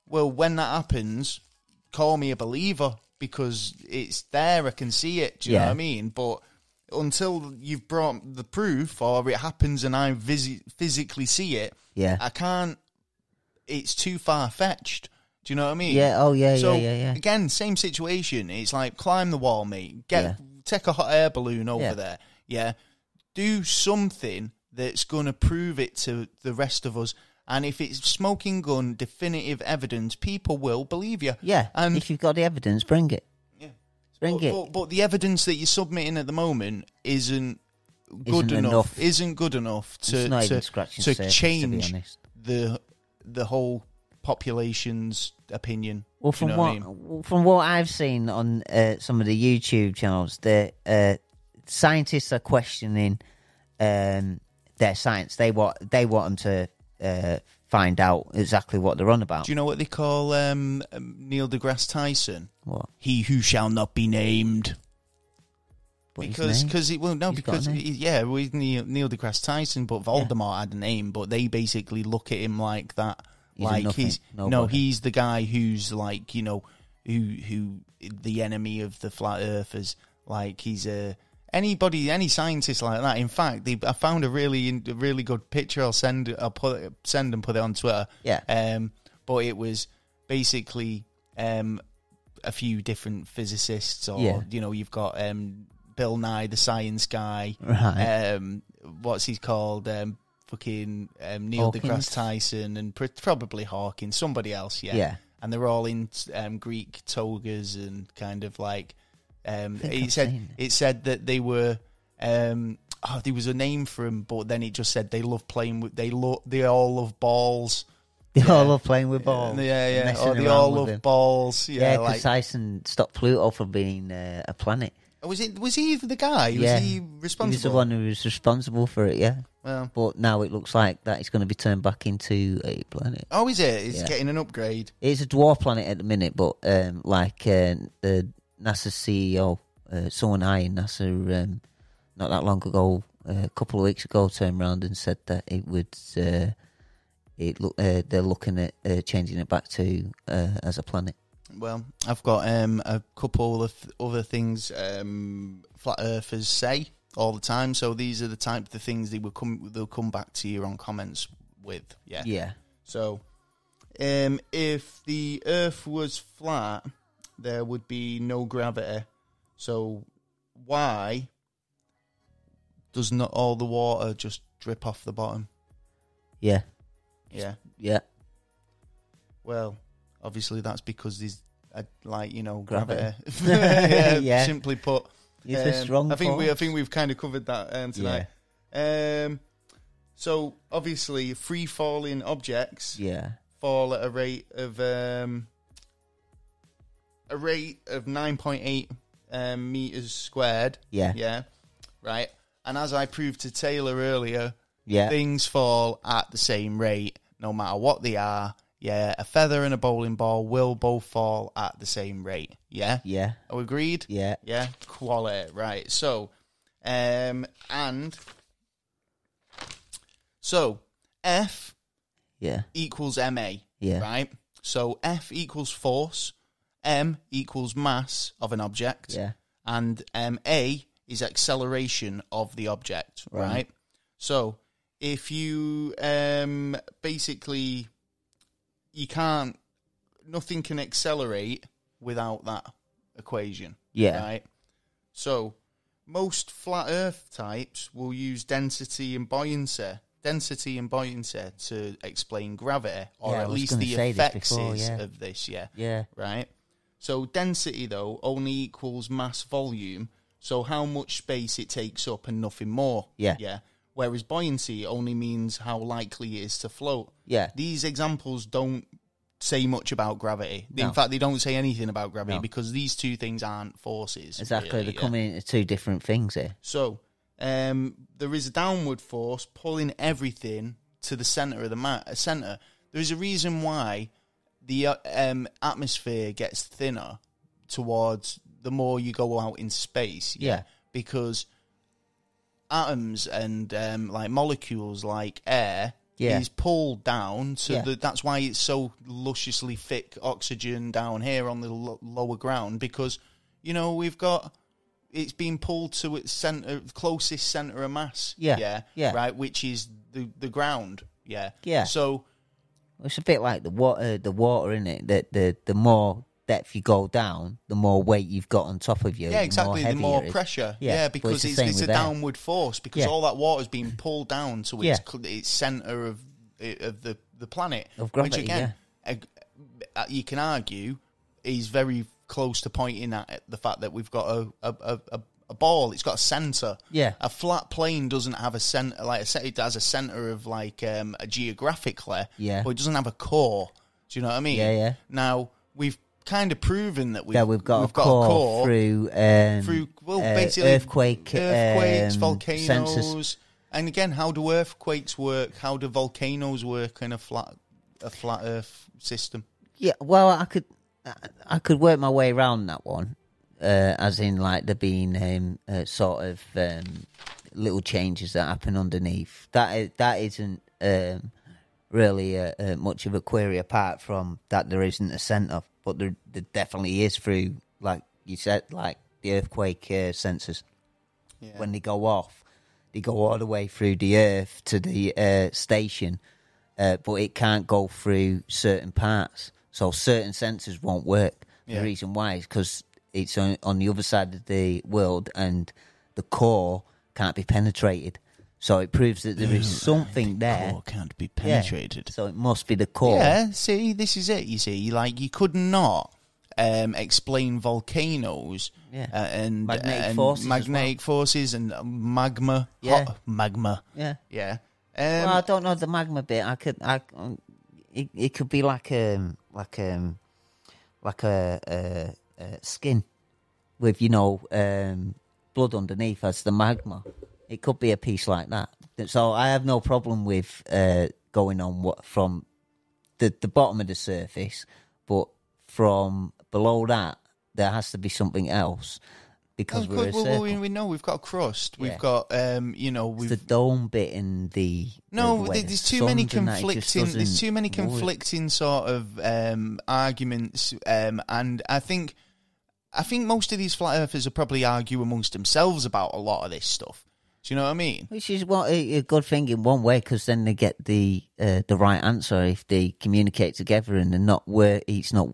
Speaker 1: well, when that happens, call me a believer, because it's there, I can see it, do you know what I mean? But until you've brought the proof, or it happens and I physically see it, I can't, it's too far-fetched, do you know what I mean?
Speaker 2: So,
Speaker 1: again, same situation, it's like, climb the wall, mate, take a hot air balloon over there, do something that's going to prove it to the rest of us. And if it's smoking gun, definitive evidence, people will believe you.
Speaker 2: Yeah, and if you've got the evidence, bring it. Yeah, bring it.
Speaker 1: But the evidence that you're submitting at the moment isn't good enough. Isn't good enough to change the whole population's opinion.
Speaker 2: Well, from what I've seen on some of the YouTube channels, the scientists are questioning their science. They want them to find out exactly what they're on about.
Speaker 1: Do you know what they call Neil deGrasse Tyson?
Speaker 2: What?
Speaker 1: He who shall not be named. Because Neil deGrasse Tyson, but Voldemort had a name, but they basically look at him like that. He's the guy who's who the enemy of the flat earthers. He's any scientist like that. In fact, I found a really good picture. I'll send and put it on Twitter. But it was basically a few different physicists, or you've got Bill Nye the Science Guy.
Speaker 2: Right.
Speaker 1: What's he called? Fucking Neil deGrasse Tyson, and probably Hawking, somebody else. Yeah. And they're all in Greek togas and kind of like. It said that they were. There was a name for them, but then it just said they love playing with. They all love balls.
Speaker 2: They all love playing with balls.
Speaker 1: Or they all love balls.
Speaker 2: Because Tyson stopped Pluto from being a planet.
Speaker 1: Was he the guy? Was he responsible?
Speaker 2: He was the one who was responsible for it. Yeah.
Speaker 1: Well,
Speaker 2: but now it looks like that it's going to be turned back into a planet.
Speaker 1: Oh, is it? It's getting an upgrade.
Speaker 2: It's a dwarf planet at the minute, but the NASA CEO, someone high in NASA, not that long ago, a couple of weeks ago, turned around and said that it would. They're looking at changing it back to as a planet.
Speaker 1: Well, I've got a couple of other things flat earthers say all the time. So these are the type of things they'll come back to you on comments with. Yeah. So if the Earth was flat, there would be no gravity. So why does not all the water just drip off the bottom?
Speaker 2: Yeah.
Speaker 1: Yeah.
Speaker 2: Yeah.
Speaker 1: Well, obviously that's because there's gravity.
Speaker 2: Gravity. Yeah.
Speaker 1: Simply put,
Speaker 2: It's a strong
Speaker 1: I think
Speaker 2: force.
Speaker 1: we've kind of covered that tonight. Yeah. So obviously, free falling objects fall at a rate of 9.8 meters squared. Yeah. Yeah. Right. And as I proved to Taylor earlier, things fall at the same rate, no matter what they are. Yeah, a feather and a bowling ball will both fall at the same rate. Yeah?
Speaker 2: Yeah.
Speaker 1: Are we agreed?
Speaker 2: Yeah.
Speaker 1: Yeah? Quality. Right. So, F equals MA. Yeah. Right? So, F equals force, M equals mass of an object, and A is acceleration of the object, right? So, if you basically... nothing can accelerate without that equation. Yeah. Right? So, most flat Earth types will use density and buoyancy to explain gravity, or at least the effects of this, Yeah. Right? So, density, though, only equals mass volume, so how much space it takes up and nothing more. Yeah. Whereas buoyancy only means how likely it is to float. Yeah. These examples don't say much about gravity. No. In fact, they don't say anything about gravity because these two things aren't forces. Exactly. Really, they're coming
Speaker 2: into two different things here.
Speaker 1: So, there is a downward force pulling everything to the centre of the centre. There is a reason why the atmosphere gets thinner towards the more you go out in space. Yeah. Because atoms and molecules like air is pulled down, so that's why it's so lusciously thick oxygen down here on the lower ground, because we've got it's being pulled to its center, closest center of mass. Right, which is the ground. So
Speaker 2: it's a bit like the water in it, that the more depth you go down, the more weight you've got on top of you.
Speaker 1: Yeah, exactly. The more pressure. Yeah, because it's a downward force, because all that water's being pulled down to its centre of the planet.
Speaker 2: Of gravity,
Speaker 1: which again, you can argue is very close to pointing at the fact that we've got a ball. It's got a centre. Yeah. A flat plane doesn't have a centre. It has a centre of geographically. Yeah. But it doesn't have a core. Do you know what I mean? Yeah. Now we've kind of proven that we've got a core
Speaker 2: through
Speaker 1: basically
Speaker 2: earthquakes,
Speaker 1: volcanoes,
Speaker 2: sensors.
Speaker 1: And again, how do earthquakes work? How do volcanoes work in a flat Earth system?
Speaker 2: Yeah, well, I could work my way around that one, as in there being sort of little changes that happen underneath. That isn't really much of a query, apart from that there isn't a centre. But there definitely is through, like you said, the earthquake sensors. Yeah. When they go off, they go all the way through the Earth to the station, but it can't go through certain parts. So certain sensors won't work. Yeah. The reason why is because it's on the other side of the world, and the core can't be penetrated. So it proves that there is something there.
Speaker 1: The core can't be penetrated.
Speaker 2: Yeah. So it must be the core.
Speaker 1: Yeah, see, this is it, you see. You could not explain volcanoes and magnetic forces and magma.
Speaker 2: Yeah.
Speaker 1: Hot magma.
Speaker 2: Yeah.
Speaker 1: Yeah.
Speaker 2: Well, I don't know the magma bit. It could be like a skin with, blood underneath as the magma. It could be a piece like that. So I have no problem with going on from the bottom of the surface, but from below that, there has to be something else, because we're a circle.
Speaker 1: We know we've got a crust. We've got,
Speaker 2: it's the dome bit in the.
Speaker 1: No, there's too many conflicting. There's too many conflicting sort of arguments, and I think most of these flat earthers will probably argue amongst themselves about a lot of this stuff. Do you know what I mean?
Speaker 2: Which is a good thing in one way, because then they get the right answer if they communicate together, and they're not where it's not.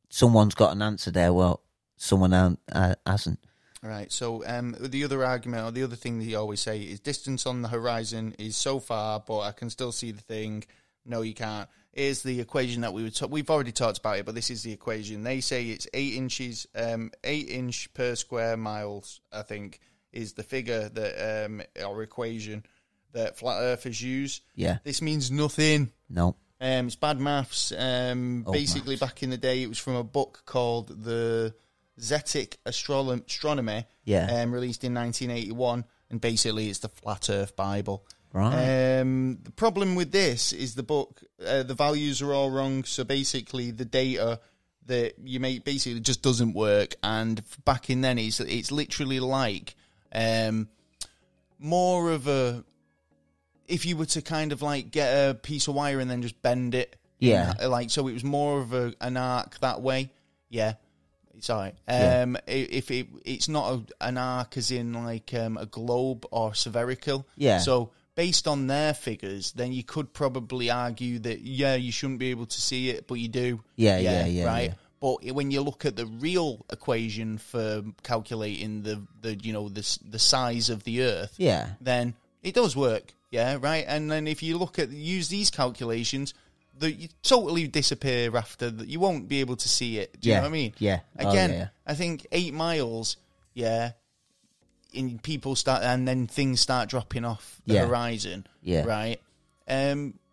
Speaker 2: Someone's got an answer there, well, someone hasn't.
Speaker 1: Right, so the other argument, or the other thing that you always say is distance on the horizon is so far, but I can still see the thing. No, you can't. Here's the equation that we've already talked about it, but this is the equation. They say it's 8 inches, 8-inch per square miles, I think, is the figure that, or equation that flat earthers use.
Speaker 2: Yeah.
Speaker 1: This means nothing.
Speaker 2: No.
Speaker 1: It's bad maths. Basically,
Speaker 2: maths.
Speaker 1: back in the day, it was from a book called The Zetic Astronomy, released in 1981, and basically it's the Flat Earth Bible.
Speaker 2: Right.
Speaker 1: The problem with this is the book, the values are all wrong, so basically the data that you make basically just doesn't work, and back in then it's literally like more of a, if you were to kind of like get a piece of wire and then just bend it.
Speaker 2: Yeah.
Speaker 1: Like, so it was more of an arc that way. Yeah. It's all right. If it's not an arc as in like a globe or spherical.
Speaker 2: Yeah.
Speaker 1: So based on their figures, then you could probably argue that, you shouldn't be able to see it, but you do.
Speaker 2: Yeah.
Speaker 1: Right. Yeah. But when you look at the real equation for calculating the size of the Earth, then it does work. Yeah, right. And then if you use these calculations, you totally disappear after that. You won't be able to see it. Do you know what I mean?
Speaker 2: Yeah.
Speaker 1: Again, I think 8 miles. Yeah. People start, and then things start dropping off the horizon. Yeah. Right.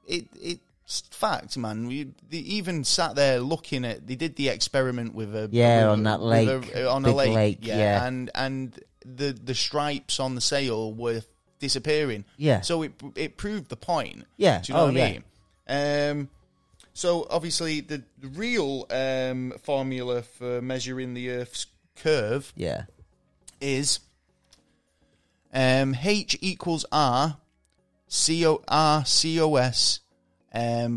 Speaker 1: It's fact, man. They even sat there looking at. They did the experiment with a
Speaker 2: on that lake,
Speaker 1: on a lake. Yeah. And the stripes on the sail were disappearing. Yeah. So it proved the point.
Speaker 2: Yeah.
Speaker 1: Do you know what I mean? So obviously the real formula for measuring the Earth's curve is H equals R cos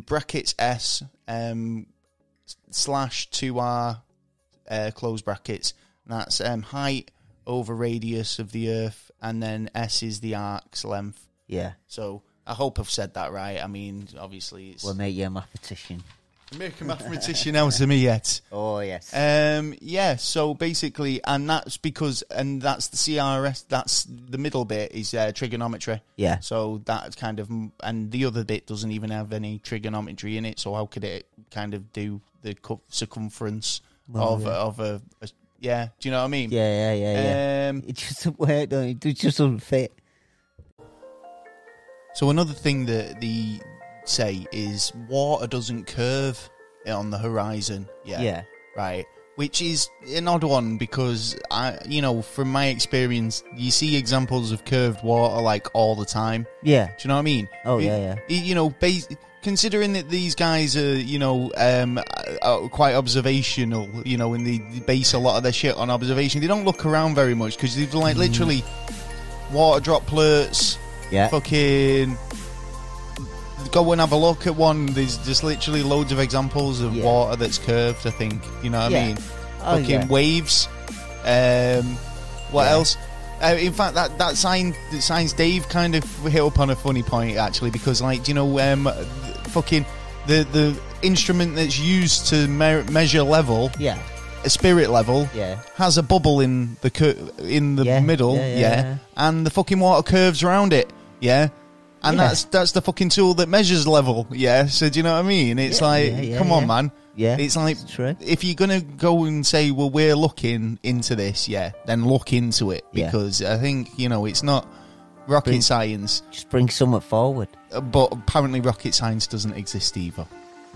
Speaker 1: brackets S slash 2R close brackets. And that's height over radius of the Earth, and then S is the arc's length. Yeah. So I hope I've said that right. I mean, obviously it's...
Speaker 2: We'll make you a mathematician.
Speaker 1: Make a mathematician out of me yet.
Speaker 2: Oh, yes.
Speaker 1: So basically, and that's because, and that's the CRS, that's the middle bit is trigonometry. Yeah. So that's kind of, and the other bit doesn't even have any trigonometry in it, so how could it kind of do the circumference of a do you know what I mean?
Speaker 2: Yeah. It just doesn't work, don't it? It just doesn't fit.
Speaker 1: So another thing that they say is water doesn't curve on the horizon. Yeah. Right. Which is an odd one because from my experience, you see examples of curved water like all the time. Yeah. Do you know what I mean?
Speaker 2: Oh, yeah.
Speaker 1: Considering that these guys are, quite observational, and they base a lot of their shit on observation, they don't look around very much because they've like literally water droplets. Yeah. Fucking go and have a look at one. There's just literally loads of examples of water that's curved, I think. You know what I mean? Fucking waves. What else? In fact, that science Dave kind of hit up on a funny point, actually, because, like, fucking the instrument that's used to measure level, a spirit level, has a bubble in the middle, and the fucking water curves around it, and that's the fucking tool that measures level, so do you know what I mean? It's come on, man. Yeah, it's like, if you're going to go and say, well, we're looking into this, then look into it, because I think, it's not rocket science.
Speaker 2: Just bring something forward.
Speaker 1: But apparently rocket science doesn't exist either.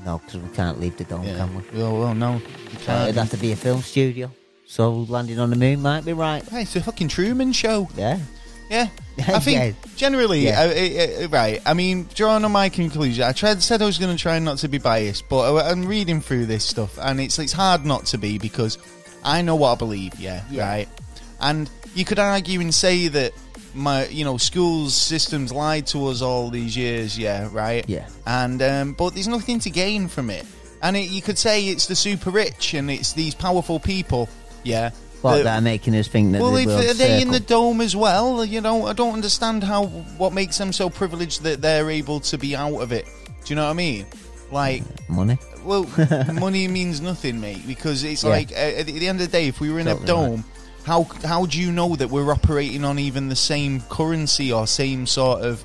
Speaker 2: No, because we can't leave the dome, can we?
Speaker 1: Well, no, we can't.
Speaker 2: It'd have to be a film studio, so landing on the moon might be right.
Speaker 1: Hey, it's a fucking Truman Show.
Speaker 2: Yeah.
Speaker 1: Yeah, I think generally, right. I mean, drawing on my conclusion, I said I was going to try not to be biased, but I'm reading through this stuff, and it's hard not to be because I know what I believe. Right. And you could argue and say that my, schools systems lied to us all these years. Right. Yeah. And but there's nothing to gain from it, and you could say it's the super rich and it's these powerful people. Yeah.
Speaker 2: They're making us think that
Speaker 1: if they're in the dome as well, I don't understand what makes them so privileged that they're able to be out of it. Do you know what I mean? Like
Speaker 2: money.
Speaker 1: Well, money means nothing, mate, because it's like at the end of the day, if we were in a dome, How do you know that we're operating on even the same currency or same sort of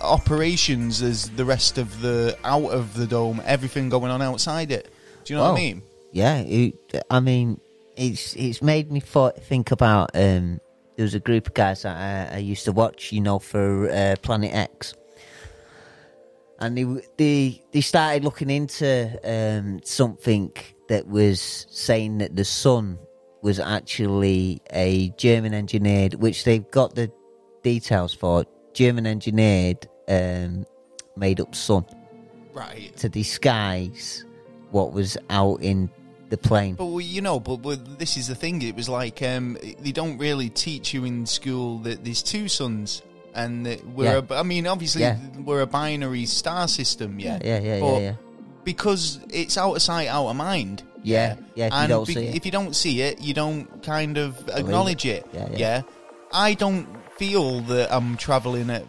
Speaker 1: operations as the rest of the out of the dome, everything going on outside it? Do you know what I mean?
Speaker 2: Yeah, it's made me think about. There was a group of guys that I used to watch, for Planet X, and they started looking into something that was saying that the sun was actually a German engineered, which they've got the details for, German engineered made up sun,
Speaker 1: right,
Speaker 2: to disguise what was out in the plane.
Speaker 1: But but this is the thing. It was like they don't really teach you in school that there's two suns, and that obviously we're a binary star system. Yeah. Because it's out of sight, out of mind.
Speaker 2: Yeah.
Speaker 1: If you don't see it, you don't kind of acknowledge it. Yeah. I don't feel that I'm travelling at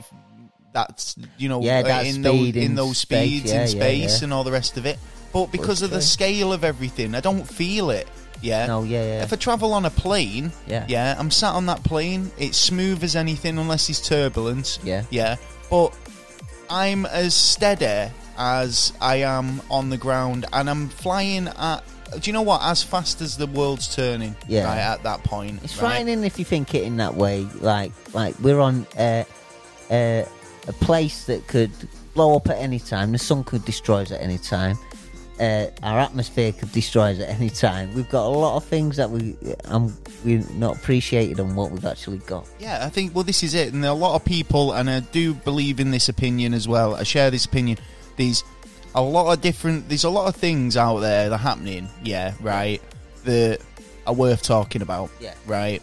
Speaker 1: that in those speeds in space and all the rest of it. But because of the scale of everything, I don't feel it. Yeah.
Speaker 2: No,
Speaker 1: If I travel on a plane, I'm sat on that plane. It's smooth as anything, unless there's turbulence. Yeah. But I'm as steady as I am on the ground, and I'm flying at. Do you know what? As fast as the world's turning. Yeah. Right at that point.
Speaker 2: It's frightening if you think it in that way. Like we're on a place that could blow up at any time. The sun could destroy us at any time. Our atmosphere could destroy us at any time. We've got a lot of things that we're not appreciated on what we've actually got.
Speaker 1: Yeah, I think, this is it. And there are a lot of people, and I do believe in this opinion as well. I share this opinion. There's a lot of things out there that are happening, right, that are worth talking about, right?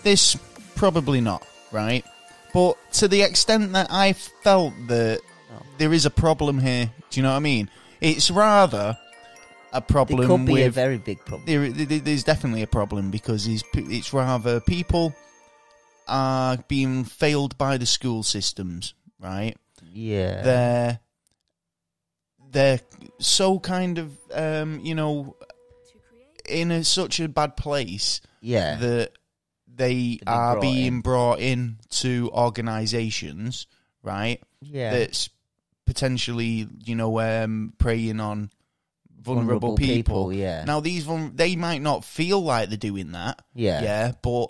Speaker 1: This, probably not, right? But to the extent that I felt that there is a problem here, do you know what I mean? It's rather a problem.
Speaker 2: It could be
Speaker 1: with,
Speaker 2: a very big problem.
Speaker 1: There's definitely a problem, because it's rather people are being failed by the school systems, right?
Speaker 2: Yeah.
Speaker 1: They're so kind of, in such a bad place that they are being brought in to organisations, right?
Speaker 2: Yeah.
Speaker 1: That's potentially, preying on vulnerable people.
Speaker 2: Yeah.
Speaker 1: Now, they might not feel like they're doing that.
Speaker 2: Yeah.
Speaker 1: But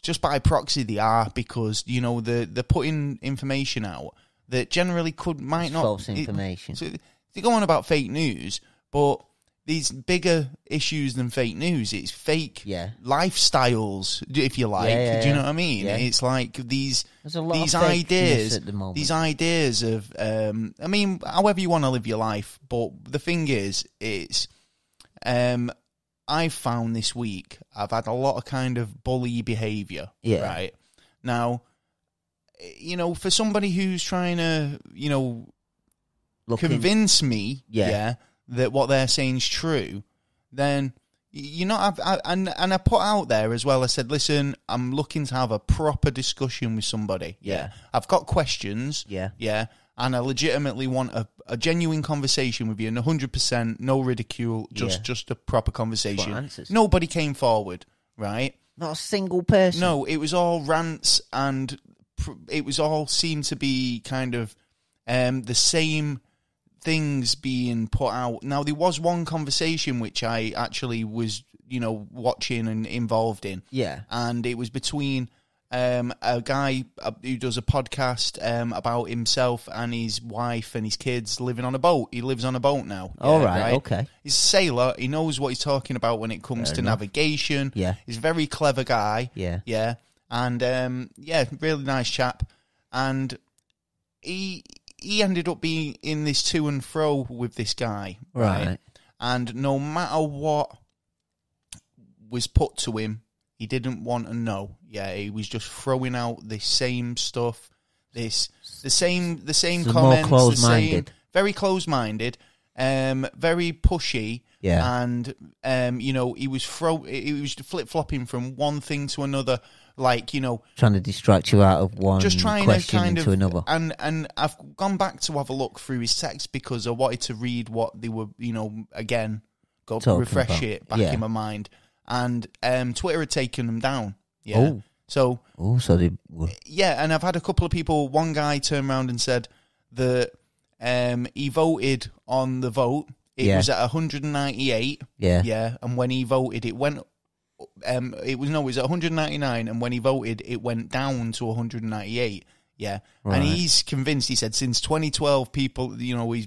Speaker 1: just by proxy, they are, because they're putting information out that generally might not
Speaker 2: false information.
Speaker 1: So they go on about fake news, but these bigger issues than fake news. It's fake lifestyles, if you like. Do you know what I mean?
Speaker 2: Yeah.
Speaker 1: It's like these
Speaker 2: ideas at the moment.
Speaker 1: These ideas of, however you want to live your life. But the thing is, it's, I found this week, I've had a lot of kind of bully behaviour. Yeah. Right? Now, for somebody who's trying to, convince me, that what they're saying is true, then I put out there as well. I said, listen, I'm looking to have a proper discussion with somebody. Yeah, I've got questions. Yeah, and I legitimately want a genuine conversation with you, and 100%, no ridicule, just a proper conversation. Nobody came forward, right?
Speaker 2: Not a single person.
Speaker 1: No, it was all rants, and it was all seemed to be kind of the same things being put out. Now, there was one conversation which I actually was, watching and involved in. Yeah. And it was between a guy who does a podcast about himself and his wife and his kids living on a boat. He lives on a boat now.
Speaker 2: All right, okay.
Speaker 1: He's a sailor. He knows what he's talking about when it comes to navigation. Yeah. He's a very clever guy. Yeah. Yeah. And, really nice chap. And he ended up being in this to and fro with this guy. Right. And no matter what was put to him, he didn't want to know. Yeah, he was just throwing out the same stuff, the same comments,
Speaker 2: more close-minded.
Speaker 1: Very close-minded, very pushy. Yeah. And he was flip-flopping from one thing to another. Like,
Speaker 2: trying to distract you out of one
Speaker 1: just trying
Speaker 2: question
Speaker 1: to kind
Speaker 2: into
Speaker 1: of,
Speaker 2: another.
Speaker 1: And I've gone back to have a look through his text because I wanted to read what they were, again, refresh it back in my mind. and Twitter had taken them down. Yeah. So
Speaker 2: they were.
Speaker 1: Yeah, and I've had a couple of people. One guy turned around and said that he voted on the vote. It was at 198. Yeah, and when he voted, it went. It was 199, and when he voted, it went down to 198. Yeah, right. And he's convinced. He said since 2012, people, he's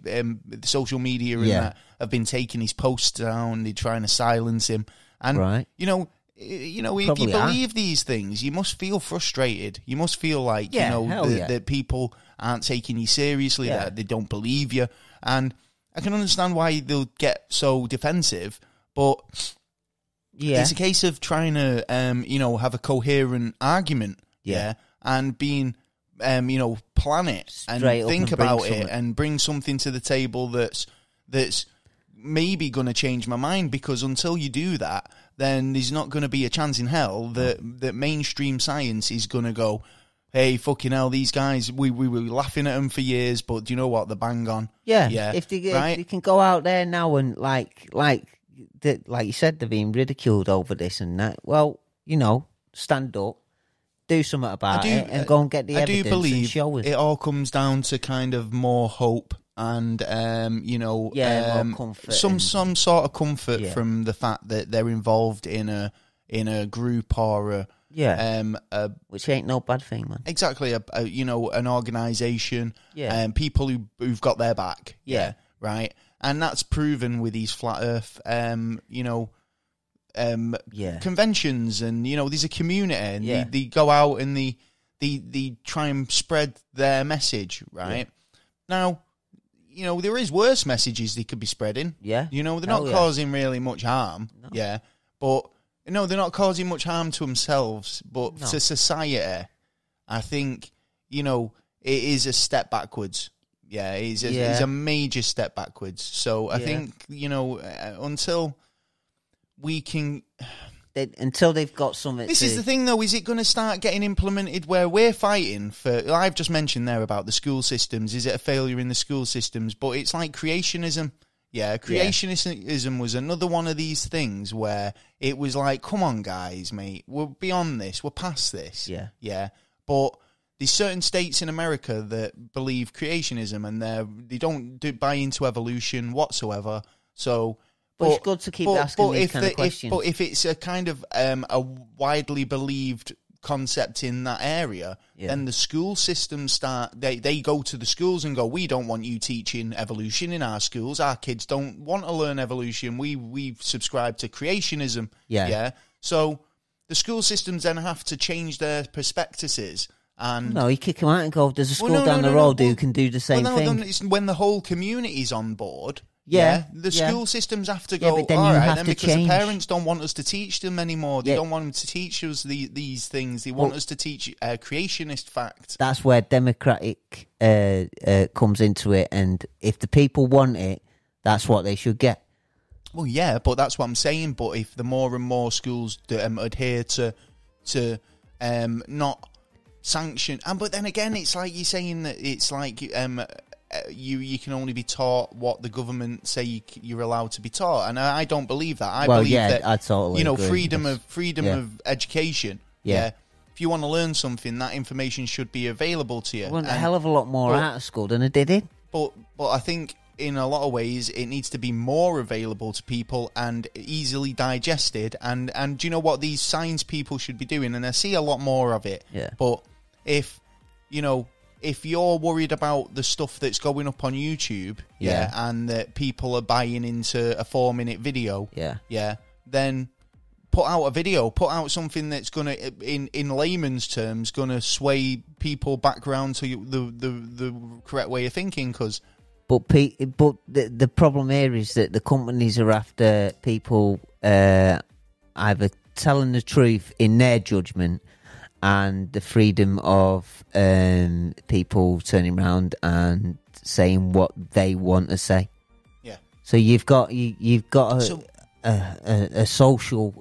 Speaker 1: social media and that have been taking his posts down. They're trying to silence him, and if you believe these things, you must feel frustrated. You must feel like that people aren't taking you seriously. That they don't believe you, and I can understand why they'll get so defensive, but. Yeah. It's a case of trying to, have a coherent argument, and being, plan it and think about it and bring something to the table that's maybe going to change my mind, because until you do that, then there's not going to be a chance in hell that mainstream science is going to go, hey, fucking hell, these guys, we were laughing at them for years, but do you know what? They're bang on.
Speaker 2: Yeah. If they can go out there now and like you said, they're being ridiculed over this and that. Well, stand up, do something about it, and go and get the evidence. I do believe and show us.
Speaker 1: It all comes down to kind of more hope and more comfort, some sort of comfort from the fact that they're involved in a group or
Speaker 2: which ain't no bad thing, man.
Speaker 1: Exactly, an organisation, people who've got their back, right. And that's proven with these flat Earth, conventions, and there's a community, and they go out and they try and spread their message, right? Now, there is worse messages they could be spreading.
Speaker 2: Yeah,
Speaker 1: they're not causing really much harm. No. But they're not causing much harm to themselves, but to society, I think it is a step backwards. Yeah, it's a major step backwards. So I think, until we can...
Speaker 2: Until they've got something
Speaker 1: This is the thing, though. Is it going to start getting implemented where we're fighting for... I've just mentioned there about the school systems. Is it a failure in the school systems? But it's like creationism. Yeah, creationism was another one of these things where it was like, come on, guys, mate. We're beyond this. We're past this. Yeah. But... There's certain states in America that believe creationism, and they don't buy into evolution whatsoever. So,
Speaker 2: but it's good to keep asking these kind of questions.
Speaker 1: But if it's a kind of a widely believed concept in that area, then the school systems they go to the schools and go, we don't want you teaching evolution in our schools. Our kids don't want to learn evolution. We subscribe to creationism. Yeah. So the school systems then have to change their perspectives. And
Speaker 2: no, you kick them out and go, there's a school down the road who can do the same thing.
Speaker 1: It's when the whole community's on board. The school systems have to go,
Speaker 2: but then all right, then
Speaker 1: because
Speaker 2: change.
Speaker 1: The parents don't want us to teach them anymore. They don't want them to teach us these things. They want us to teach creationist facts.
Speaker 2: That's where democratic comes into it, and if the people want it, that's what they should get.
Speaker 1: Well, yeah, but that's what I'm saying. But if the more and more schools adhere to not sanction, but then again, it's like you're saying that it's like you can only be taught what the government say you're allowed to be taught, and I don't believe that. I believe that
Speaker 2: I totally agree
Speaker 1: freedom of education. Yeah. If you want to learn something, that information should be available to you.
Speaker 2: I want a hell of a lot more out of school than I did it.
Speaker 1: But I think in a lot of ways it needs to be more available to people and easily digested. And do you know what these science people should be doing? And I see a lot more of it.
Speaker 2: Yeah.
Speaker 1: But if you're worried about the stuff that's going up on YouTube, and that people are buying into a 4-minute video, then put out a video, put out something that's gonna, in layman's terms, gonna sway people back around to the correct way of thinking.
Speaker 2: But the problem here is that the companies are after people either telling the truth in their judgment, and the freedom of people turning around and saying what they want to say.
Speaker 1: Yeah.
Speaker 2: So you've got a social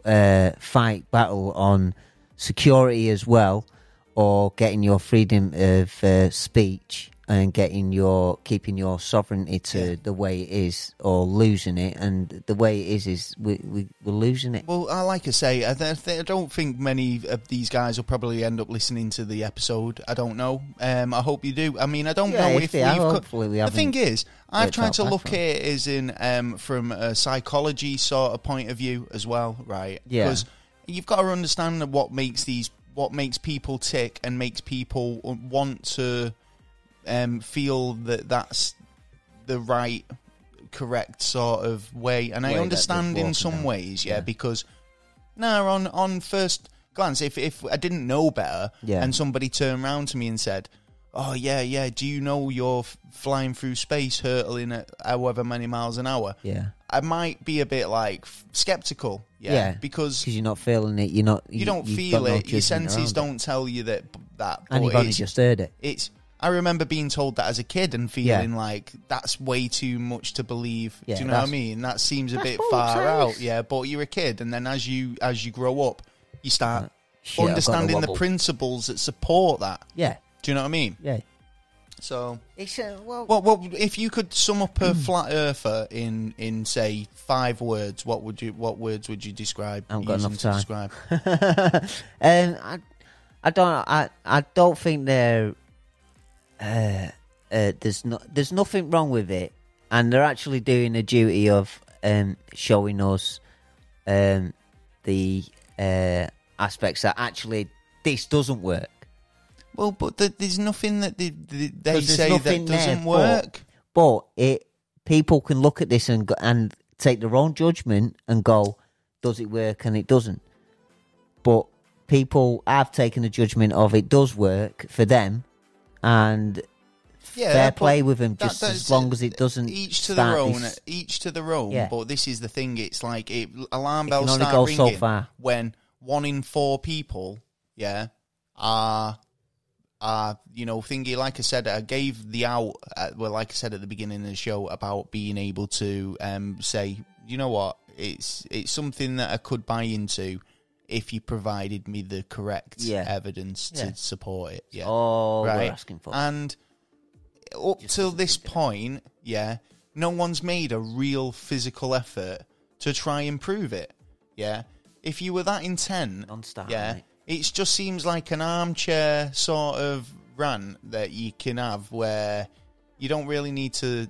Speaker 2: fight battle on security as well, or getting your freedom of speech and keeping your sovereignty to the way it is, or losing it. And the way it is we're losing it.
Speaker 1: Well, like I say, I don't think many of these guys will probably end up listening to the episode. I don't know. I hope you do. I mean, I don't know if
Speaker 2: they are, hopefully we
Speaker 1: the thing is, I've tried to look
Speaker 2: from.
Speaker 1: at it as in from a psychology sort of point of view as well, right?
Speaker 2: Yeah.
Speaker 1: Because you've got to understand what makes people tick and makes people want to feel that that's the right, correct sort of way. And I understand in some ways, because on first glance, if I didn't know better and somebody turned around to me and said, oh, yeah, do you know you're flying through space, hurtling at however many miles an hour?
Speaker 2: Yeah.
Speaker 1: I might be a bit like skeptical, because
Speaker 2: you're not feeling it. You
Speaker 1: don't feel it. Your senses don't tell you that.
Speaker 2: And you've only just heard it.
Speaker 1: I remember being told that as a kid and feeling like that's way too much to believe. Do you know what I mean? That seems a bit far out. Yeah, but you're a kid, and then as you grow up, you start understanding the principles that support that.
Speaker 2: Yeah.
Speaker 1: Do you know what I mean?
Speaker 2: Yeah.
Speaker 1: So,
Speaker 2: it's
Speaker 1: well, if you could sum up a flat earther in say 5 words, what words would you describe?
Speaker 2: I haven't got enough time.
Speaker 1: Describe?
Speaker 2: I don't think they're. There's nothing wrong with it, and they're actually doing a duty of showing us the aspects that actually this doesn't work.
Speaker 1: Well, but there's nothing that they say that doesn't work.
Speaker 2: But people can look at this and take their own judgment and go, does it work? And it doesn't. But people have taken a judgment of it does work for them, and fair play with them, just as long as it doesn't.
Speaker 1: Each to their own. Each to their own. Yeah. But this is the thing. It's like alarm bells start ringing
Speaker 2: so far.
Speaker 1: When 1 in 4 people, are thingy. Like I said, I gave the out. Like I said at the beginning of the show about being able to say, you know what, it's something that I could buy into if you provided me the correct evidence to support it. Yeah,
Speaker 2: we're asking for.
Speaker 1: And up till this point, no one's made a real physical effort to try and prove it. Yeah, if you were that intent,
Speaker 2: mate.
Speaker 1: It just seems like an armchair sort of rant that you can have where you don't really need to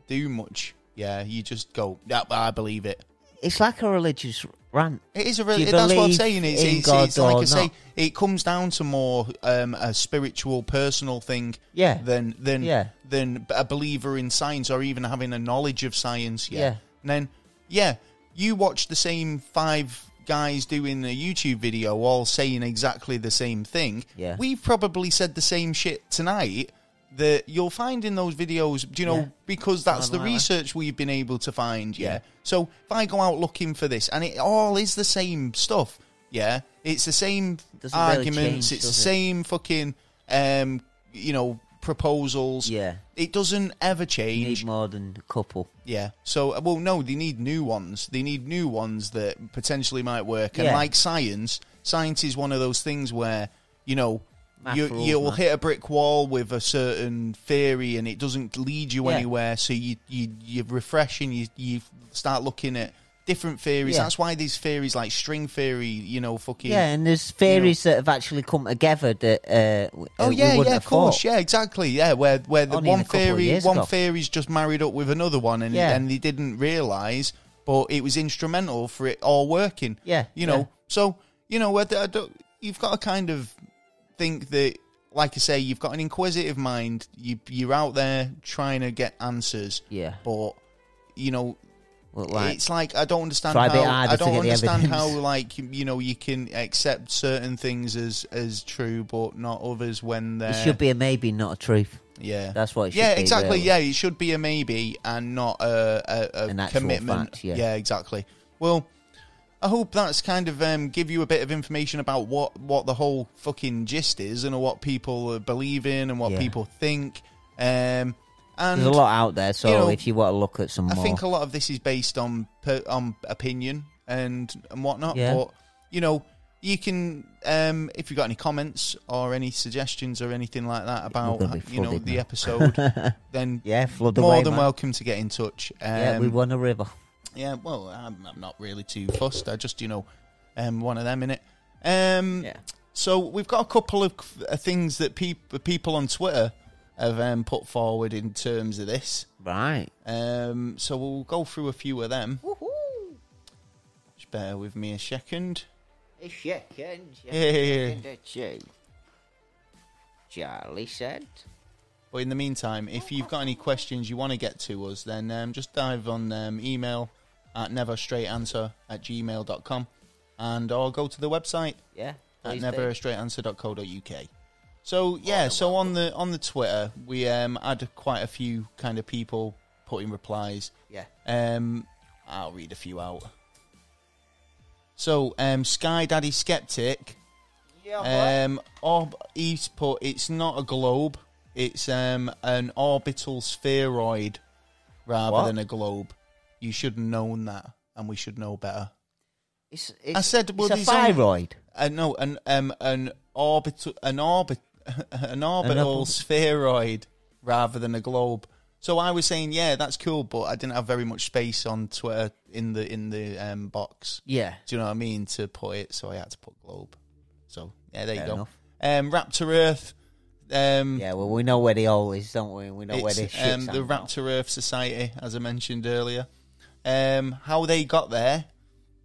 Speaker 1: do much. Yeah, you just go, I believe it.
Speaker 2: It's like a religious rant.
Speaker 1: It is that's what I'm saying. It's like I say, it comes down to more a spiritual, personal thing than a believer in science or even having a knowledge of science. Yeah. And then, you watch the same 5 guys doing a YouTube video all saying exactly the same thing. Yeah. We've probably said the same shit tonight that you'll find in those videos, because that's the research we've been able to find, So if I go out looking for this, and it all is the same stuff, it's the same arguments,
Speaker 2: really change,
Speaker 1: it's the same fucking, proposals.
Speaker 2: Yeah.
Speaker 1: It doesn't ever change.
Speaker 2: You need more than a couple.
Speaker 1: Yeah. So, no, they need new ones. They need new ones that potentially might work. And like science is one of those things where, you'll hit a brick wall with a certain theory and it doesn't lead you anywhere. So you refresh and you start looking at different theories. Yeah. That's why these theories like string theory, fucking...
Speaker 2: Yeah, and there's theories that have actually come together that
Speaker 1: of course, yeah, exactly, yeah, where the one theory's just married up with another one and they didn't realise, but it was instrumental for it all working.
Speaker 2: Yeah.
Speaker 1: So, you've got to kind of think that, like I say, you've got an inquisitive mind, you're out there trying to get answers.
Speaker 2: Yeah.
Speaker 1: But, it's like I don't understand how like you can accept certain things as true but not others when they're...
Speaker 2: It should be a maybe, not a truth.
Speaker 1: Yeah,
Speaker 2: that's what it should be.
Speaker 1: Yeah, exactly.
Speaker 2: Really.
Speaker 1: Yeah, it should be a maybe and not a commitment.
Speaker 2: Fact,
Speaker 1: yeah, exactly. Well, I hope that's kind of give you a bit of information about what the whole fucking gist is and what people believe in and what people think. And
Speaker 2: there's a lot out there, so if you want to look at some more...
Speaker 1: I think a lot of this is based on opinion and whatnot, but, you can, if you've got any comments or any suggestions or anything like that about, the episode, then more than welcome to get in touch.
Speaker 2: We won a river.
Speaker 1: Yeah, well, I'm not really too fussed. I just, one of them, innit? So we've got a couple of things that people on Twitter have put forward in terms of this.
Speaker 2: Right.
Speaker 1: So we'll go through a few of them.
Speaker 2: Woohoo!
Speaker 1: Just bear with me a second.
Speaker 2: A second. Charlie said.
Speaker 1: But in the meantime, if you've got any questions you want to get to us, then just dive on email at neverstraightanswer@gmail.com or go to the website at neverstraightanswer.co.uk. So on the Twitter we had quite a few kind of people putting replies. I'll read a few out. So Sky Daddy Skeptic, he's put, it's not a globe, it's an orbital spheroid rather than a globe. You should have known that, and we should know better. I said, well,
Speaker 2: it's a thyroid.
Speaker 1: No, an orbital spheroid rather than a globe. So I was saying, yeah, that's cool, but I didn't have very much space on Twitter in the box.
Speaker 2: Yeah,
Speaker 1: do you know what I mean, to put it? So I had to put globe. So yeah, there you go.
Speaker 2: Enough.
Speaker 1: Raptor Earth.
Speaker 2: Well, we know where the hole is, don't we? We know where the shit's
Speaker 1: the Raptor Earth Society, as I mentioned earlier. How they got there?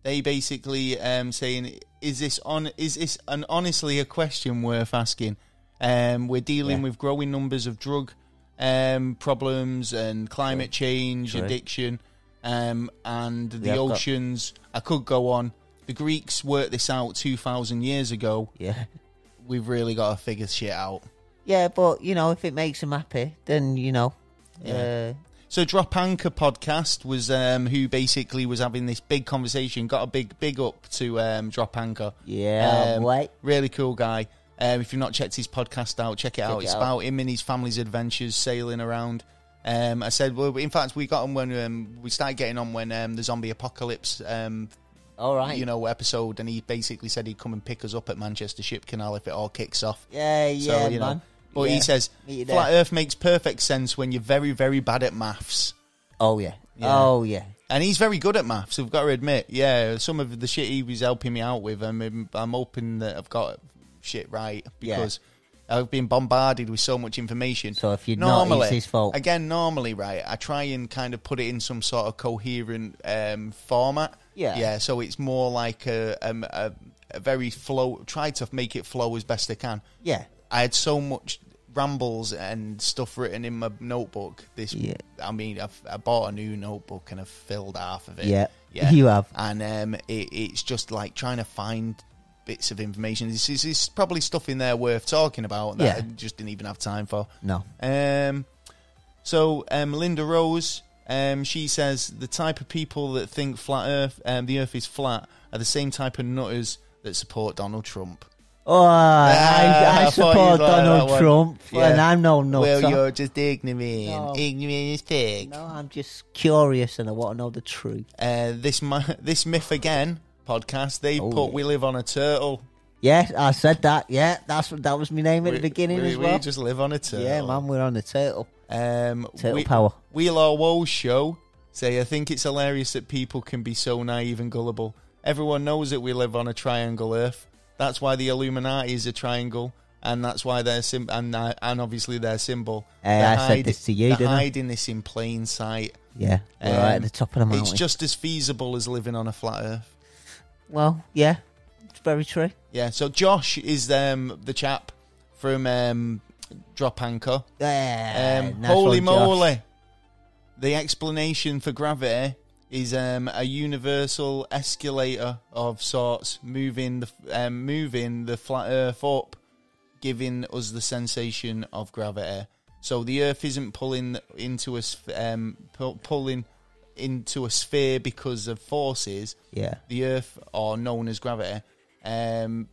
Speaker 1: They basically saying, is this honestly a question worth asking? We're dealing with growing numbers of drug problems and climate change, addiction, and the oceans. I could go on. The Greeks worked this out 2,000 years ago.
Speaker 2: Yeah,
Speaker 1: we've really got to figure shit out.
Speaker 2: Yeah, but if it makes them happy, then
Speaker 1: So Drop Anchor podcast was who basically was having this big conversation. Got a big up to Drop Anchor.
Speaker 2: Yeah,
Speaker 1: really cool guy. If you've not checked his podcast out, check it out. It's about him and his family's adventures sailing around. I said, well, in fact, we got him when we started getting on when the zombie apocalypse episode, and he basically said he'd come and pick us up at Manchester Ship Canal if it all kicks off.
Speaker 2: Man.
Speaker 1: But he says, Flat Earth makes perfect sense when you're very, very bad at maths.
Speaker 2: Oh, yeah. Oh, yeah.
Speaker 1: And he's very good at maths, I've got to admit. Yeah, some of the shit he was helping me out with, I'm hoping that I've got shit right, because I've been bombarded with so much information.
Speaker 2: So if you're not, it's his fault.
Speaker 1: Again, normally, right, I try and kind of put it in some sort of coherent format. Yeah, so it's more like a very flow, try to make it flow as best I can.
Speaker 2: Yeah.
Speaker 1: I had so much rambles and stuff written in my notebook. I mean, I bought a new notebook and I've filled half of it.
Speaker 2: Yeah, you have.
Speaker 1: And it's just like trying to find bits of information. There's probably stuff in there worth talking about that I just didn't even have time for.
Speaker 2: No.
Speaker 1: So Linda Rose, she says the type of people that think flat Earth, the Earth is flat, are the same type of nutters that support Donald Trump.
Speaker 2: Oh, I support Donald Trump, and I'm no nutter.
Speaker 1: Well, you're just ignorant. Ignorant as pig.
Speaker 2: No, I'm just curious, and I want to know the truth.
Speaker 1: This Myth Again podcast, they put We Live on a Turtle.
Speaker 2: Yeah, I said that. Yeah, that was my name at the beginning as well.
Speaker 1: We just live on a turtle.
Speaker 2: Yeah, man, we're on a turtle. Turtle power.
Speaker 1: Wheel or Woe Show say, I think it's hilarious that people can be so naive and gullible. Everyone knows that we live on a triangle Earth. That's why the Illuminati is a triangle, and that's why their and obviously their symbol.
Speaker 2: I said this to you, didn't I?
Speaker 1: Hiding this in plain sight.
Speaker 2: Yeah, right at the top of the mountain.
Speaker 1: It's just as feasible as living on a flat Earth.
Speaker 2: Well, yeah, it's very true.
Speaker 1: Yeah, so Josh is the chap from Drop Anchor.
Speaker 2: Nice
Speaker 1: holy
Speaker 2: one,
Speaker 1: moly!
Speaker 2: Josh.
Speaker 1: The explanation for gravity is a universal escalator of sorts, moving the flat Earth up, giving us the sensation of gravity. So the Earth isn't pulling into a sphere because of forces.
Speaker 2: Yeah.
Speaker 1: The Earth, or known as gravity,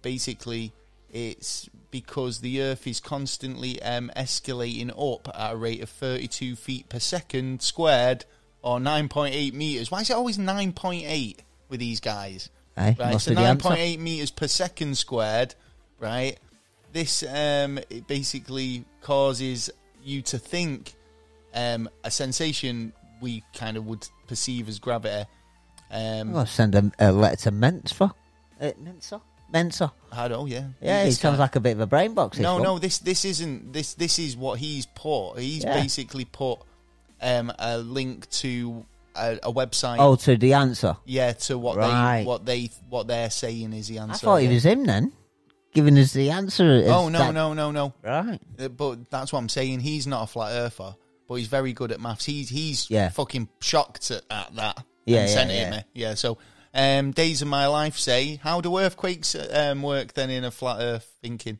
Speaker 1: basically it's because the Earth is constantly escalating up at a rate of 32 feet per second squared, or 9.8 meters. Why is it always 9.8 with these guys?
Speaker 2: Hey,
Speaker 1: right? So 9.8 meters per second squared, right? This it basically causes you to think a sensation we kind of would perceive as gravity.
Speaker 2: I'll send a letter to Mensa. Mensa.
Speaker 1: I don't know, yeah.
Speaker 2: Yeah, he sounds like a bit of a brain box.
Speaker 1: No, this isn't. This is what he's put. He's basically put a link to a website.
Speaker 2: Oh, to the answer.
Speaker 1: Yeah, to what they're saying is the answer.
Speaker 2: I thought it was him then, giving us the answer.
Speaker 1: Oh no.
Speaker 2: Right.
Speaker 1: But that's what I'm saying. He's not a flat earther, but he's very good at maths. He's fucking shocked at that.
Speaker 2: Yeah,
Speaker 1: and sent it me. Yeah. So, days of my life say, how do earthquakes work then in a flat Earth? Thinking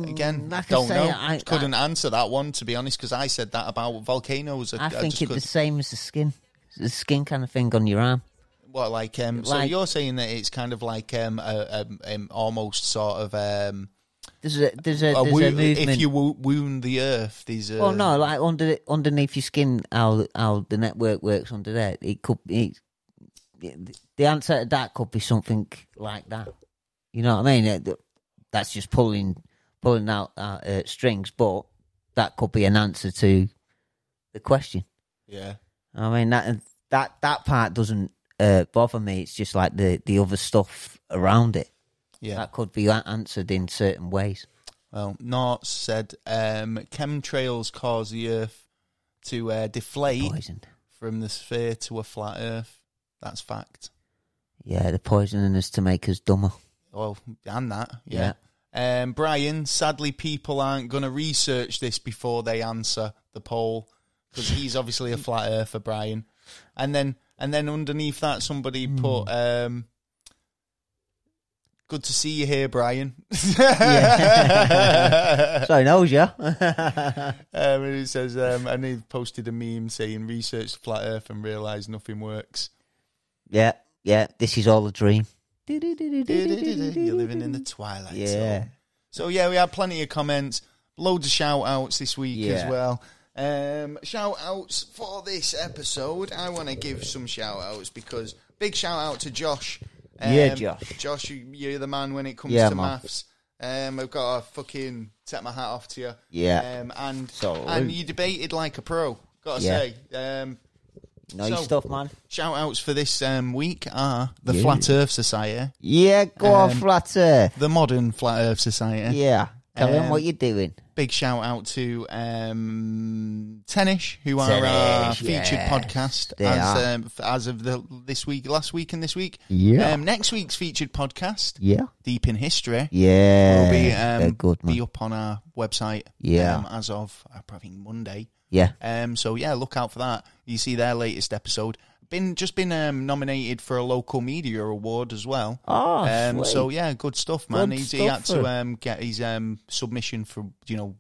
Speaker 1: again, don't know. I couldn't answer that one, to be honest, because I said that about volcanoes.
Speaker 2: I think it's the same as the skin. The skin kind of thing on your arm.
Speaker 1: What, like, so you're saying that it's kind of like almost sort of
Speaker 2: there's a movement.
Speaker 1: If you wound the earth, there's a...
Speaker 2: Well, no, like underneath your skin, how the network works under there. It could be the answer to that could be something like that. You know what I mean? That's just pulling out strings, but that could be an answer to the question.
Speaker 1: Yeah.
Speaker 2: I mean that part doesn't bother me. It's just like the other stuff around it.
Speaker 1: Yeah,
Speaker 2: that could be answered in certain ways.
Speaker 1: Well, Nort said chemtrails cause the Earth to deflate from the sphere to a flat Earth. That's fact.
Speaker 2: Yeah, they're poisoning us to make us dumber.
Speaker 1: Well, and that, yeah. Brian, sadly, people aren't going to research this before they answer the poll, because he's obviously a flat earther, Brian. And then underneath that, somebody put, good to see you here, Brian.
Speaker 2: Yeah. So he knows you.
Speaker 1: And he says, and he posted a meme saying, research the flat earth and realise nothing works.
Speaker 2: Yeah, this is all a dream.
Speaker 1: You're living in the twilight zone. So, we had plenty of comments, loads of shout-outs this week as well. Shout-outs for this episode. I want to give some shout-outs because big shout-out to Josh.
Speaker 2: Josh.
Speaker 1: Josh, you're the man when it comes to maths. I've got to fucking take my hat off to you.
Speaker 2: Yeah.
Speaker 1: And you debated like a pro, got to say.
Speaker 2: Nice stuff, man.
Speaker 1: Shout-outs for this week are the Flat Earth Society.
Speaker 2: Yeah, go on, Flat Earth.
Speaker 1: The modern Flat Earth Society.
Speaker 2: Yeah. Tell them what you're doing.
Speaker 1: Big shout-out to Tennish, who are our featured podcast as of last week and this week.
Speaker 2: Yeah.
Speaker 1: Next week's featured podcast, Deep in History,
Speaker 2: will
Speaker 1: be up on our website as of, I think, Monday.
Speaker 2: Yeah.
Speaker 1: So look out for that. You see their latest episode. Been nominated for a local media award as well.
Speaker 2: Oh,
Speaker 1: so good stuff, man. He had to get his submission for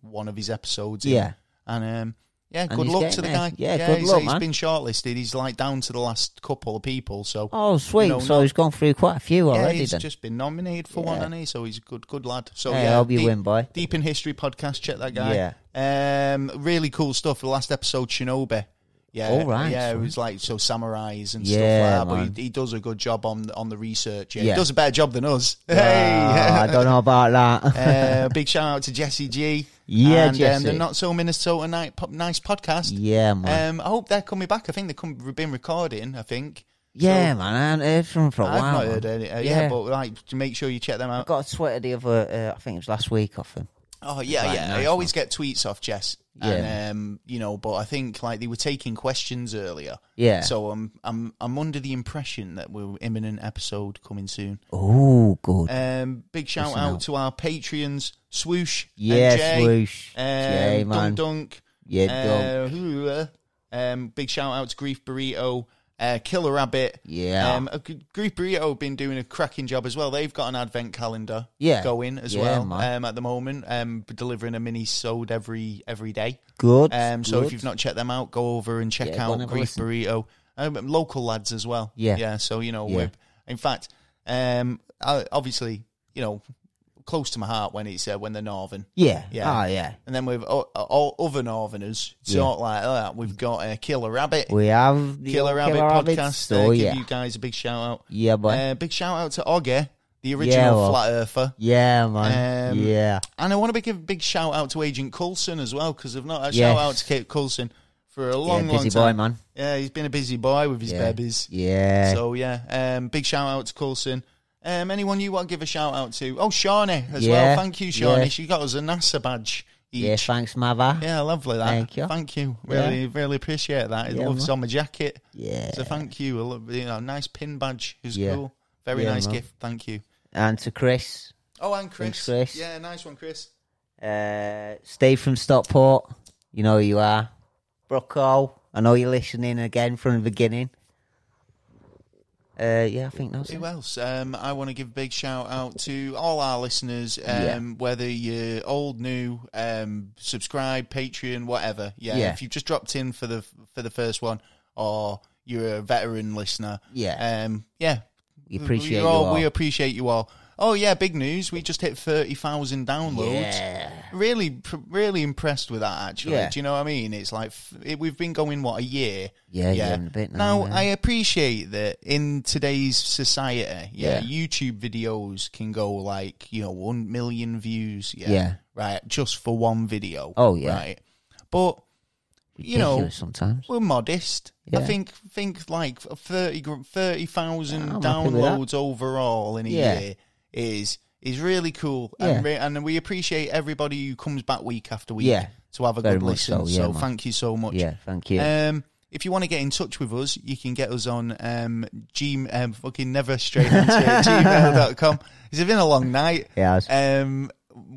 Speaker 1: one of his episodes.
Speaker 2: Yeah.
Speaker 1: And good luck to the guy.
Speaker 2: Good luck,
Speaker 1: he's been shortlisted. He's like down to the last couple of people. So
Speaker 2: sweet. So he's gone through quite a few already.
Speaker 1: He's just been nominated for one, hasn't he? So he's a good lad. So
Speaker 2: I hope you win, boy.
Speaker 1: Deep in History podcast. Check that guy. Yeah. Really cool stuff. The last episode, Shinobi. Yeah,
Speaker 2: all right.
Speaker 1: Yeah, it was like samurais and stuff like that. But he does a good job on the research. Yeah, he does a better job than us. Hey,
Speaker 2: I don't know about that.
Speaker 1: Big shout out to Jesse G.
Speaker 2: Yeah,
Speaker 1: and the Not So Minnesota Nice podcast.
Speaker 2: Yeah, man.
Speaker 1: I hope they're coming back. I think they've been recording. I think.
Speaker 2: Yeah, man. I haven't heard from them for a while.
Speaker 1: I've not heard any. But like, make sure you check them out.
Speaker 2: I got a Twitter the other. I think it was last week off them.
Speaker 1: Oh yeah. Nice, I always get tweets off Jess.
Speaker 2: Yeah.
Speaker 1: And but I think like they were taking questions earlier.
Speaker 2: Yeah.
Speaker 1: So I'm under the impression that we're imminent episode coming soon.
Speaker 2: Oh, good.
Speaker 1: Big shout out to our Patreons, Swoosh.
Speaker 2: Yeah,
Speaker 1: and Jay,
Speaker 2: Swoosh. Jay, man.
Speaker 1: Dunk.
Speaker 2: Yeah, Dunk.
Speaker 1: Big shout out to Grief Burrito. Killer Rabbit.
Speaker 2: Yeah.
Speaker 1: Grief Burrito have been doing a cracking job as well. They've got an advent calendar going as well at the moment, delivering a mini-sode every day.
Speaker 2: Good.
Speaker 1: So if you've not checked them out, go over and check out Grief Burrito. Local lads as well.
Speaker 2: Yeah.
Speaker 1: Yeah, so, in fact, obviously, close to my heart when it's when they're northern.
Speaker 2: Yeah.
Speaker 1: Yeah.
Speaker 2: Oh, yeah.
Speaker 1: And then with all other northerners, sort like that, we've got Killer Rabbit.
Speaker 2: We have the
Speaker 1: Killer Rabbit podcast. Give you guys a big shout out.
Speaker 2: Yeah, boy.
Speaker 1: Big shout out to Oggy, the original Flat Earther.
Speaker 2: Yeah, man. Yeah.
Speaker 1: And I want to give a big shout out to Agent Coulson as well, because I've not had a shout out to Kate Coulson for a long time.
Speaker 2: Busy boy, man.
Speaker 1: Yeah, he's been a busy boy with his babies.
Speaker 2: Yeah.
Speaker 1: So, big shout out to Coulson. Anyone you want to give a shout out to? Oh, Shawnee as well. Thank you, Shawnee. She got us a NASA badge each.
Speaker 2: Yeah, thanks, mother.
Speaker 1: Yeah, lovely that. Thank you. Really appreciate that. It loves on my jacket.
Speaker 2: Yeah.
Speaker 1: So thank you. Nice pin badge. It was cool. Very nice gift. Thank you.
Speaker 2: And to Chris.
Speaker 1: Oh, and Chris.
Speaker 2: Thanks, Chris.
Speaker 1: Yeah, nice one, Chris.
Speaker 2: Steve from Stockport. You know who you are. Brocco. I know you're listening again from the beginning. I think that's
Speaker 1: Who else? I want to give a big shout out to all our listeners, whether you're old, new, subscribe, Patreon, whatever. If you've just dropped in for the first one, or you're a veteran listener,
Speaker 2: we appreciate you
Speaker 1: all.
Speaker 2: all.
Speaker 1: We appreciate you all. Oh yeah, big news! We just hit 30,000 downloads.
Speaker 2: Yeah.
Speaker 1: Really impressed with that. Actually, do you know what I mean? It's like we've been going a year.
Speaker 2: Yeah. And a bit now.
Speaker 1: I appreciate that in today's society. YouTube videos can go 1 million views. Right, just for one video.
Speaker 2: Oh yeah.
Speaker 1: Right, but
Speaker 2: ridiculous sometimes.
Speaker 1: We're modest. I think 30,000 downloads overall in a year is really cool, and we appreciate everybody who comes back week after week to have a good listen. So thank you so much.
Speaker 2: Yeah, thank you.
Speaker 1: If you want to get in touch with us, you can get us on fucking never straight answer at gmail.com. It's been a long night.
Speaker 2: Yeah.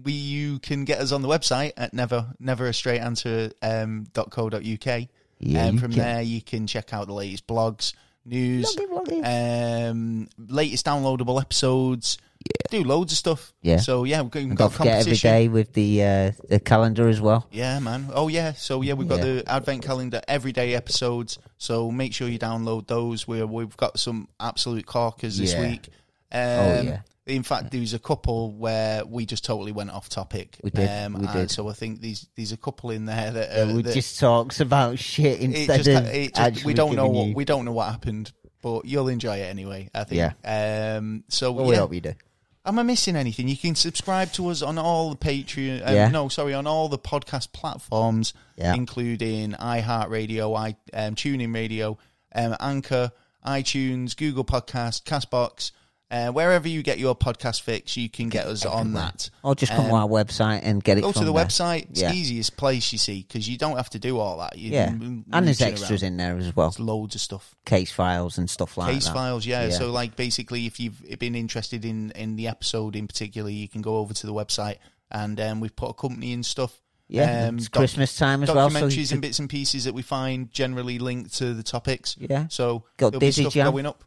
Speaker 1: You can get us on the website at neverastraightanswer.co.uk. And from there you can check out the latest blogs, news, latest downloadable episodes. Do loads of stuff. Yeah. So we've got competition
Speaker 2: every day with the calendar as well.
Speaker 1: Yeah, man. Oh yeah. So we've got the advent calendar, everyday episodes. So make sure you download those. We've got some absolute corkers this week. In fact, there's a couple where we just totally went off topic.
Speaker 2: We did.
Speaker 1: So I think there's a couple in there that
Speaker 2: just talks about shit instead of
Speaker 1: we don't know what happened, but you'll enjoy it anyway, I think.
Speaker 2: Yeah.
Speaker 1: We
Speaker 2: hope you do.
Speaker 1: Am I missing anything? You can subscribe to us on all the Patreon. On all the podcast platforms, including iHeartRadio, TuneIn Radio, Anchor, iTunes, Google Podcast, Castbox. Wherever you get your podcast fix, you can get us on that.
Speaker 2: Or just come to our website and get it from there.
Speaker 1: Go to the website. It's the easiest place, you see, because you don't have to do all that.
Speaker 2: And there's extras in there as well.
Speaker 1: There's loads of stuff.
Speaker 2: Case files and stuff like that.
Speaker 1: Case files, yeah. So, basically, if you've been interested in the episode in particular, you can go over to the website, and we've put accompanying stuff.
Speaker 2: Yeah, it's Christmas time as well.
Speaker 1: Documentaries and bits and pieces that we find generally linked to the topics.
Speaker 2: Yeah.
Speaker 1: So,
Speaker 2: got Dizzy Jam
Speaker 1: going up.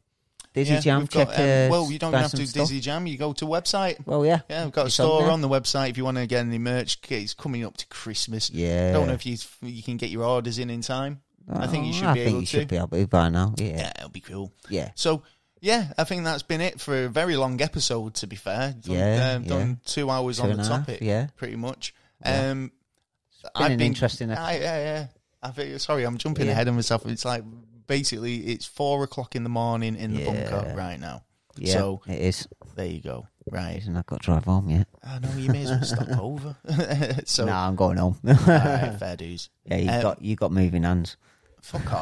Speaker 2: Dizzy Jam, check
Speaker 1: you don't have to do Dizzy Jam, you go to website.
Speaker 2: Well, yeah.
Speaker 1: Yeah, we've got a store on the website if you want to get any merch. It's coming up to Christmas.
Speaker 2: Yeah.
Speaker 1: I don't know if you can get your orders in time. I think you should be able to.
Speaker 2: You should be able to by now, yeah.
Speaker 1: It'll be cool.
Speaker 2: Yeah.
Speaker 1: So, I think that's been it for a very long episode, to be fair. Done 2 hours on the topic, pretty much.
Speaker 2: It's been an interesting episode.
Speaker 1: Yeah. Sorry, I'm jumping ahead of myself. It's like... Basically, it's 4:00 in the morning in the bunker right now.
Speaker 2: Yeah, so it is.
Speaker 1: There you go. Right.
Speaker 2: And I've got to drive home yet.
Speaker 1: I know, you may as well stop over.
Speaker 2: No, I'm going home.
Speaker 1: All right, fair dues.
Speaker 2: Yeah, you got moving hands.
Speaker 1: Fuck off.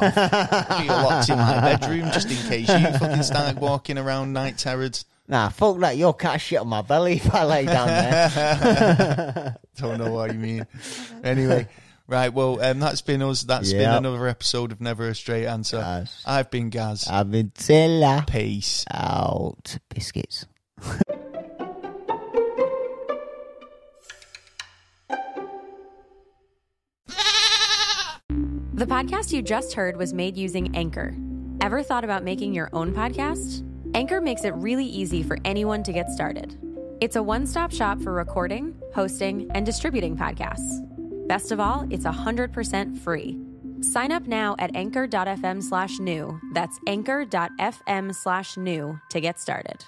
Speaker 1: You're locked in my bedroom just in case you fucking start walking around night terrors.
Speaker 2: Nah, fuck that. Your cat shit on my belly if I lay down there.
Speaker 1: Don't know what you mean. Anyway. Right, well, that's been us. That's been another episode of Never a Straight Answer.
Speaker 2: Yes.
Speaker 1: I've been Gaz.
Speaker 2: I've been Tilla.
Speaker 1: Peace.
Speaker 2: Out. Biscuits.
Speaker 3: The podcast you just heard was made using Anchor. Ever thought about making your own podcast? Anchor makes it really easy for anyone to get started. It's a one-stop shop for recording, hosting, and distributing podcasts. Best of all, it's 100% free. Sign up now at anchor.fm/new. That's anchor.fm/new to get started.